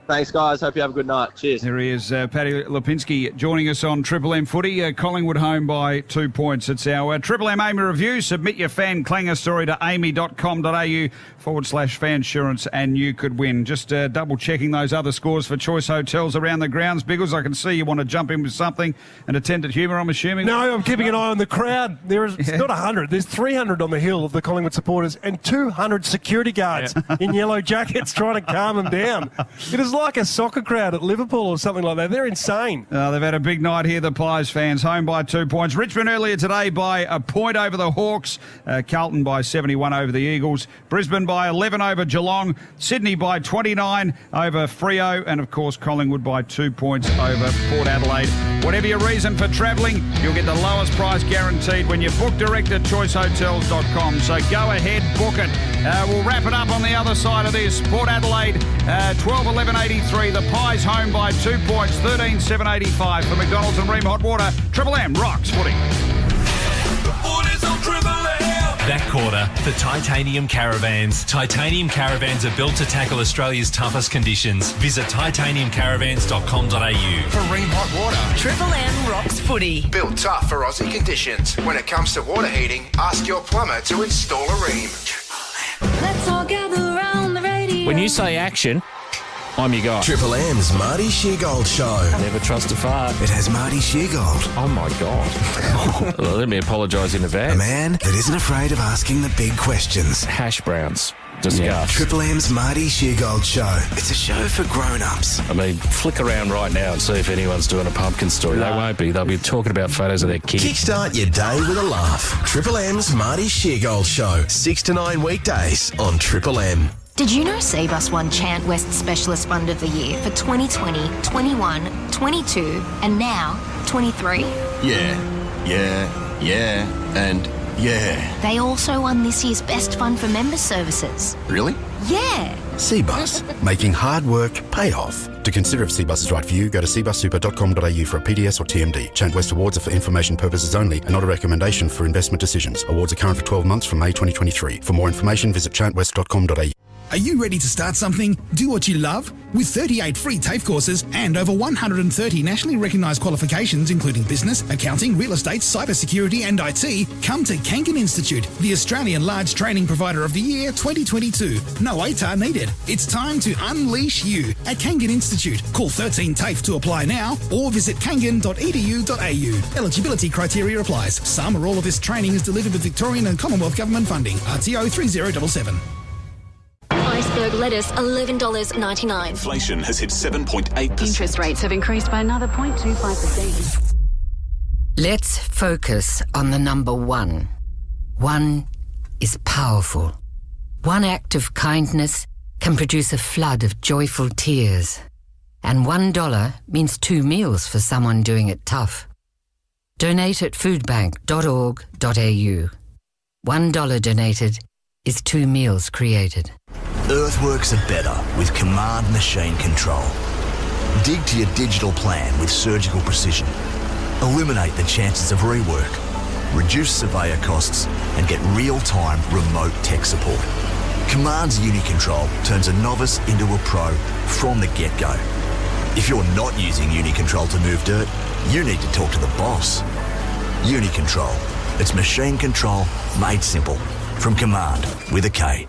Thanks, guys. Hope you have a good night. Cheers. There he is, Paddy Lipinski, joining us on Triple M Footy. Collingwood home by 2 points. It's our Triple M Amy review. Submit your fan clanger story to amy.com.au/fansurance and you could win. Just double checking those other scores for choice hotels around the grounds. Biggles, I can see you want to jump in with something and attend at humour, I'm assuming. No, I'm keeping an eye on the crowd. It's not 100. There's 300 on the hill of the Collingwood supporters and 200 security guards in yellow jackets trying to calm them down. It is like a soccer crowd at Liverpool or something like that. They're insane. They've had a big night here, the Pies fans. Home by 2 points. Richmond earlier today by a point over the Hawks. Carlton by 71 over the Eagles. Brisbane by 11 over Geelong. Sydney by 29 over Freo. And, of course, Collingwood by 2 points over Port Adelaide. Whatever your reason for travelling, you'll get the lowest price guaranteed when you book direct at choicehotels.com. So go ahead, book it. We'll wrap it up on the other side of this. Port Adelaide, 12-11-83. The Pies home by 2 points, 13-7-85 for McDonald's and Ream Hot Water. Triple M rocks footy. That quarter for Titanium Caravans. Titanium Caravans are built to tackle Australia's toughest conditions. Visit titaniumcaravans.com.au. For Ream Hot Water. Triple M rocks footy. Built tough for Aussie conditions. When it comes to water heating, ask your plumber to install a Ream. Let's all gather around the radio. When you say action, I'm your guy. Triple M's Marty Sheargold Show. Never trust a fart. It has Marty Sheargold. Oh, my God. Well, let me apologise in advance. A man that isn't afraid of asking the big questions. Hash browns. Discuss. Yeah. Triple M's Marty Sheargold Show. It's a show for grown-ups. I mean, flick around right now and see if anyone's doing a pumpkin story. No. They won't be. They'll be talking about photos of their kids. Kickstart your day with a laugh. Triple M's Marty Sheargold Show. 6 to 9 weekdays on Triple M. Did you know Cbus won Chant West Specialist Fund of the Year for 2020, 21, 22 and now 23? Yeah, and yeah. They also won this year's Best Fund for Member Services. Really? Yeah. Cbus, making hard work pay off. To consider if Cbus is right for you, go to cbussuper.com.au for a PDS or TMD. Chant West Awards are for information purposes only and not a recommendation for investment decisions. Awards are current for 12 months from May 2023. For more information, visit chantwest.com.au. Are you ready to start something? Do what you love? With 38 free TAFE courses and over 130 nationally recognised qualifications including business, accounting, real estate, cybersecurity and IT, come to Kangan Institute, the Australian Large Training Provider of the Year 2022. No ATAR needed. It's time to unleash you at Kangan Institute. Call 13 TAFE to apply now or visit kangan.edu.au. Eligibility criteria applies. Some or all of this training is delivered with Victorian and Commonwealth Government funding. RTO 3077. Iceberg lettuce, $11.99. Inflation has hit 7.8%. Interest rates have increased by another 0.25%. Let's focus on the number one. One is powerful. One act of kindness can produce a flood of joyful tears. And $1 means 2 meals for someone doing it tough. Donate at foodbank.org.au. $1 donated is 2 meals created. Earthworks are better with Command Machine Control. Dig to your digital plan with surgical precision. Eliminate the chances of rework. Reduce surveyor costs and get real-time remote tech support. Command's UniControl turns a novice into a pro from the get-go. If you're not using UniControl to move dirt, you need to talk to the boss. UniControl. It's machine control made simple. From Command with a K.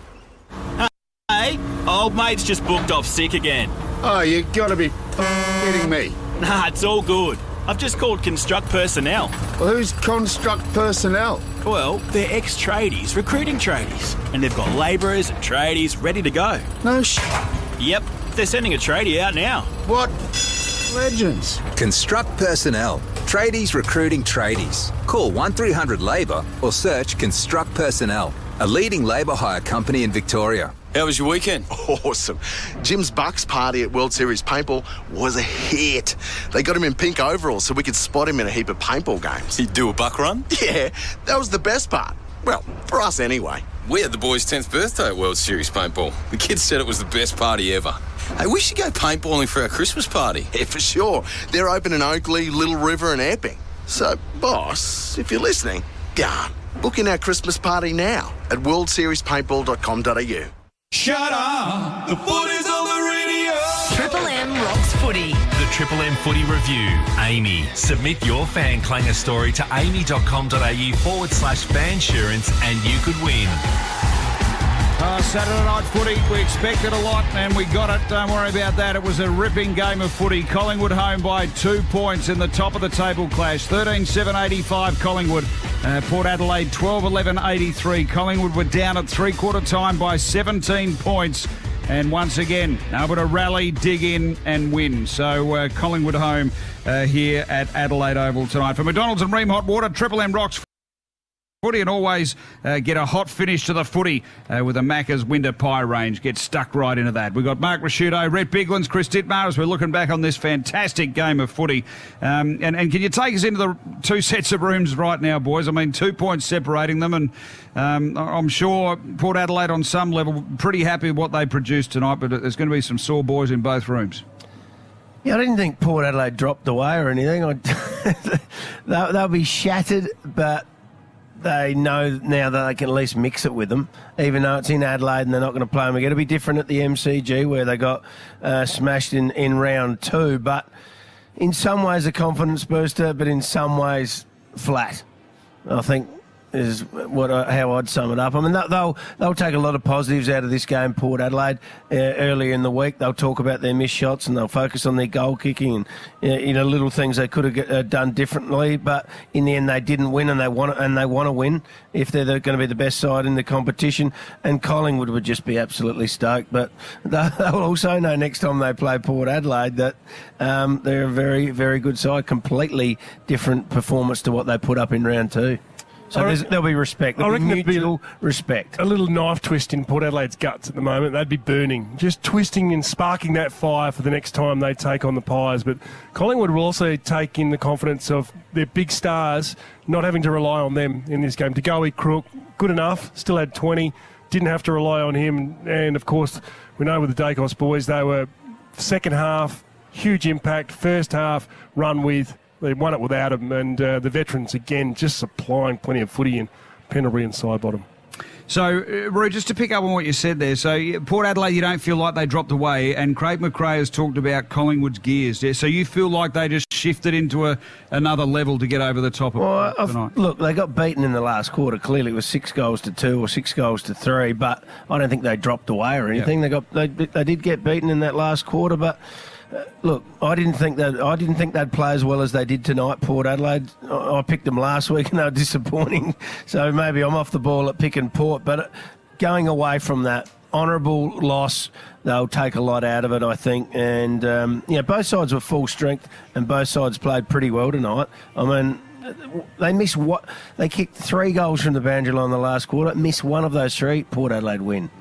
Hey, old mate's just booked off sick again. Oh, you gotta be kidding me. Nah, it's all good. I've just called Construct Personnel. Well, who's Construct Personnel? Well, they're ex-tradies, recruiting tradies. And they've got labourers and tradies ready to go. No Yep, they're sending a tradie out now. What? Legends. Construct Personnel. Tradies recruiting tradies. Call 1300 Labour or search Construct Personnel, a leading labour hire company in Victoria. How was your weekend? Awesome. Jim's Bucks party at World Series Paintball was a hit. They got him in pink overalls so we could spot him in a heap of paintball games. He'd do a buck run? Yeah, that was the best part. Well, for us anyway. We had the boys' 10th birthday at World Series Paintball. The kids said it was the best party ever. Hey, we should go paintballing for our Christmas party. Yeah, for sure. They're open in Oakley, Little River and Epping. So, boss, if you're listening, go on, Book in our Christmas party now at worldseriespaintball.com.au. Shut up! The footy's on the radio! Triple M rocks footy. The Triple M Footy Review. Amy. Submit your fan clanger story to amy.com.au/fansurance and you could win. Saturday night footy, we expected a lot and we got it. Don't worry about that. It was a ripping game of footy. Collingwood home by 2 points in the top of the table clash. 13-7-85 Collingwood. Port Adelaide 12-11-83. Collingwood were down at three-quarter time by 17 points. And once again, able to rally, dig in and win. So Collingwood home here at Adelaide Oval tonight. For McDonald's and Ream Hot Water, Triple M rocks footy, and always get a hot finish to the footy with a Macca's Winter Pie range. Get stuck right into that. We've got Mark Rasciuto, Rhett Biglands, Chris Dittmar as we're looking back on this fantastic game of footy. And can you take us into the two sets of rooms right now, boys? I mean, 2 points separating them, and I'm sure Port Adelaide on some level pretty happy with what they produced tonight, but there's going to be some sore boys in both rooms. Yeah, I didn't think Port Adelaide dropped away or anything. They'll be shattered, but they know now that they can at least mix it with them, even though it's in Adelaide and they're not going to play them again. It'll be different at the MCG where they got smashed in round 2, but in some ways a confidence booster, but in some ways flat, I think, is how I'd sum it up. I mean, they'll take a lot of positives out of this game, Port Adelaide. Earlier in the week, they'll talk about their missed shots and they'll focus on their goal kicking and little things they could have done differently. But in the end, they didn't win, and they want to win if they're going to be the best side in the competition. And Collingwood would just be absolutely stoked. But they'll also know next time they play Port Adelaide that they're a very, very good side. Completely different performance to what they put up in round 2. So there'll be respect. There'll be mutual respect. A little knife twist in Port Adelaide's guts at the moment. They'd be burning. Just twisting and sparking that fire for the next time they take on the Pies. But Collingwood will also take in the confidence of their big stars, not having to rely on them in this game. Tagoe Crook, good enough, still had 20, didn't have to rely on him. And, of course, we know with the Dacos boys, they were second half, huge impact, first half, run with. They won it without him, and the veterans, again, just supplying plenty of footy in Pendlebury and Sidebottom. So, Roo, just to pick up on what you said there, so Port Adelaide, you don't feel like they dropped away, and Craig McRae has talked about Collingwood's gears. Yeah? So you feel like they just shifted into another level to get over the top of it tonight? Look, they got beaten in the last quarter. Clearly it was 6-2 or 6-3, but I don't think they dropped away or anything. Yep. They did get beaten in that last quarter, but... look, I didn't think they'd play as well as they did tonight, Port Adelaide. I picked them last week and they were disappointing. So maybe I'm off the ball at picking Port. But going away from that honourable loss, they'll take a lot out of it, I think. And, both sides were full strength and both sides played pretty well tonight. I mean, they kicked 3 goals from the boundary line in the last quarter. Missed one of those 3, Port Adelaide win.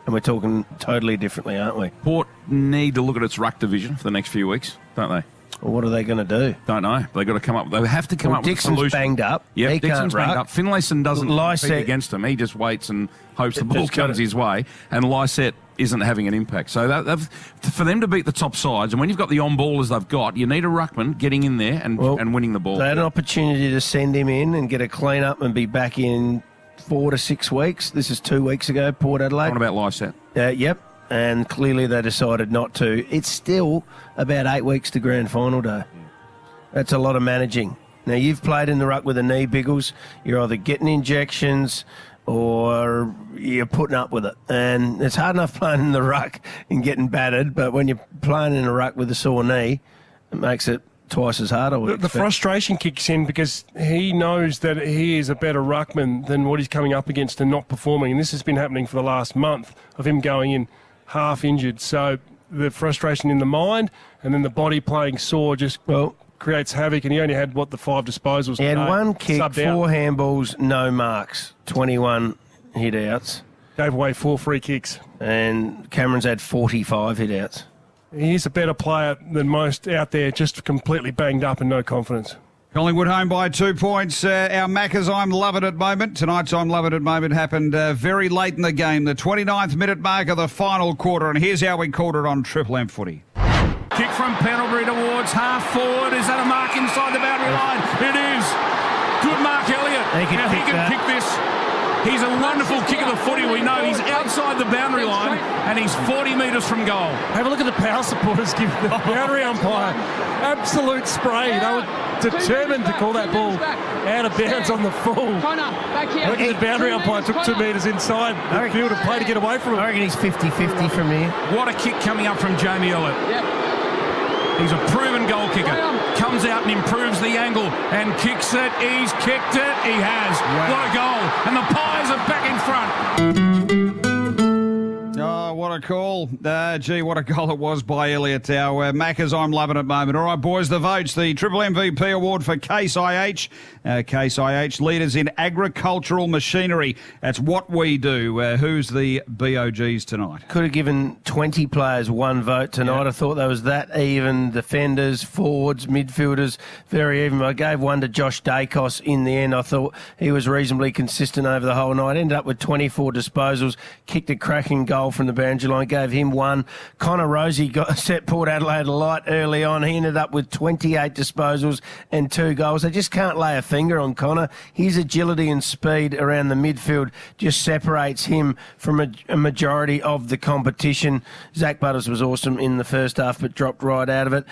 And we're talking totally differently, aren't we? Port need to look at its ruck division for the next few weeks, don't they? Well, what are they going to do? Don't know. They've got to come up. They have to come up with a solution. Dixon's banged up. Yeah, Dixon's banged up. Finlayson doesn't compete against him. He just waits and hopes the ball comes his way. And Lysette isn't having an impact. So for them to beat the top sides, and when you've got the on-ballers they've got, you need a ruckman getting in there and winning the ball. They had an opportunity to send him in and get a clean-up and be back in 4 to 6 weeks. This is 2 weeks ago, Port Adelaide. What about Lysette? Yep. And clearly they decided not to. It's still about 8 weeks to grand final day. That's a lot of managing. Now, you've played in the ruck with a knee, Biggles. You're either getting injections or you're putting up with it. And it's hard enough playing in the ruck and getting battered, but when you're playing in a ruck with a sore knee, it makes it twice as hard. The frustration kicks in because he knows that he is a better ruckman than what he's coming up against and not performing. And this has been happening for the last month of him going in half injured. So the frustration in the mind and then the body playing sore just creates havoc. And he only had, the 5 disposals. He had 1 kick, 4 handballs, no marks, 21 hit-outs. Gave away 4 free kicks. And Cameron's had 45 hit-outs. He's a better player than most out there, just completely banged up and no confidence. Collingwood home by 2 points. Our Macca's I'm Love It at moment. Tonight's I'm Love It at moment happened very late in the game, the 29th minute mark of the final quarter, and here's how we called it on Triple M Footy. Kick from Pendlebury towards half forward. Is that a mark inside the boundary line? It is. Good Mark Elliott. He can kick this. He's a wonderful kick of the footy. We know he's outside the boundary line and he's 40 metres from goal. Have a look at the power supporters give the boundary umpire absolute spray. They were determined to call that ball out of bounds on the full. Look at the boundary umpire took 2 metres inside the field of play to get away from him. I reckon he's 50-50 from here. What a kick coming up from Jamie Elliott. He's a proven goal kicker. Comes out and improves the angle and kicks it. He's kicked it. He has. Wow. What a goal. And the Pies are back in front. Oh, what a call. Gee, what a goal it was by Elliott. Our Maccas, I'm loving it moment. All right, boys, the votes. The Triple MVP award for Case IH. Case IH, leaders in agricultural machinery. That's what we do. Who's the BOGs tonight? Could have given 20 players one vote tonight. I thought there was that even. Defenders, forwards, midfielders, very even. I gave one to Josh Dacos in the end. I thought he was reasonably consistent over the whole night. Ended up with 24 disposals, kicked a cracking goal from the boundary line, gave him one. Connor Rosie set Port Adelaide alight early on. He ended up with 28 disposals and 2 goals. They just can't lay a finger on Connor. His agility and speed around the midfield just separates him from a majority of the competition. Zach Butters was awesome in the first half, but dropped right out of it.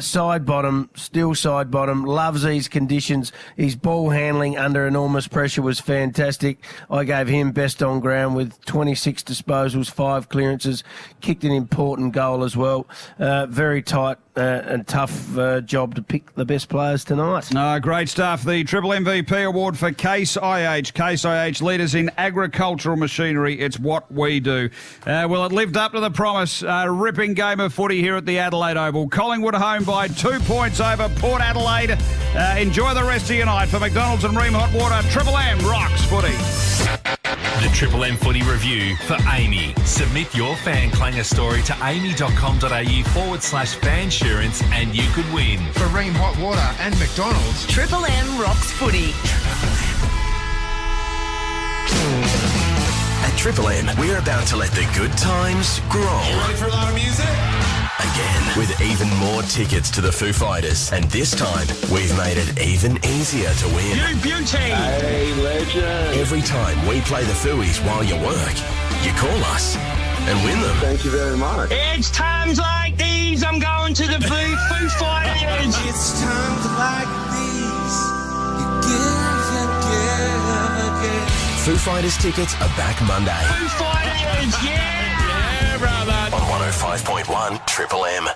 Side bottom, still side bottom. Loves these conditions. His ball handling under enormous pressure was fantastic. I gave him best on ground with 26 disposals, 5 clearances, kicked an important goal as well. Very tight and tough job to pick the best players tonight. Great stuff. The Triple MVP award for Case IH. Case IH, leaders in agricultural machinery. It's what we do. Well, it lived up to the promise. Ripping game of footy here at the Adelaide Oval. Collingwood home by 2 points over Port Adelaide. Enjoy the rest of your night. For McDonald's and Ream Hot Water, Triple M rocks footy. The Triple M Footy Review for Amy. Submit your fan clanger story to amy.com.au/fansurance and you could win. For Ream Hot Water and McDonald's, Triple M rocks footy. At Triple M, we're about to let the good times grow. You ready for a lot of music? Again, with even more tickets to the Foo Fighters. And this time, we've made it even easier to win. You beauty! Hey, legend! Every time we play the Fooies while you work, you call us and win them. thank you very much. It's times like these I'm going to the Foo Fighters. It's times like these. You give and give again. Foo Fighters tickets are back Monday. Foo Fighters, yeah! Yeah, brother. On 105.1 Triple M.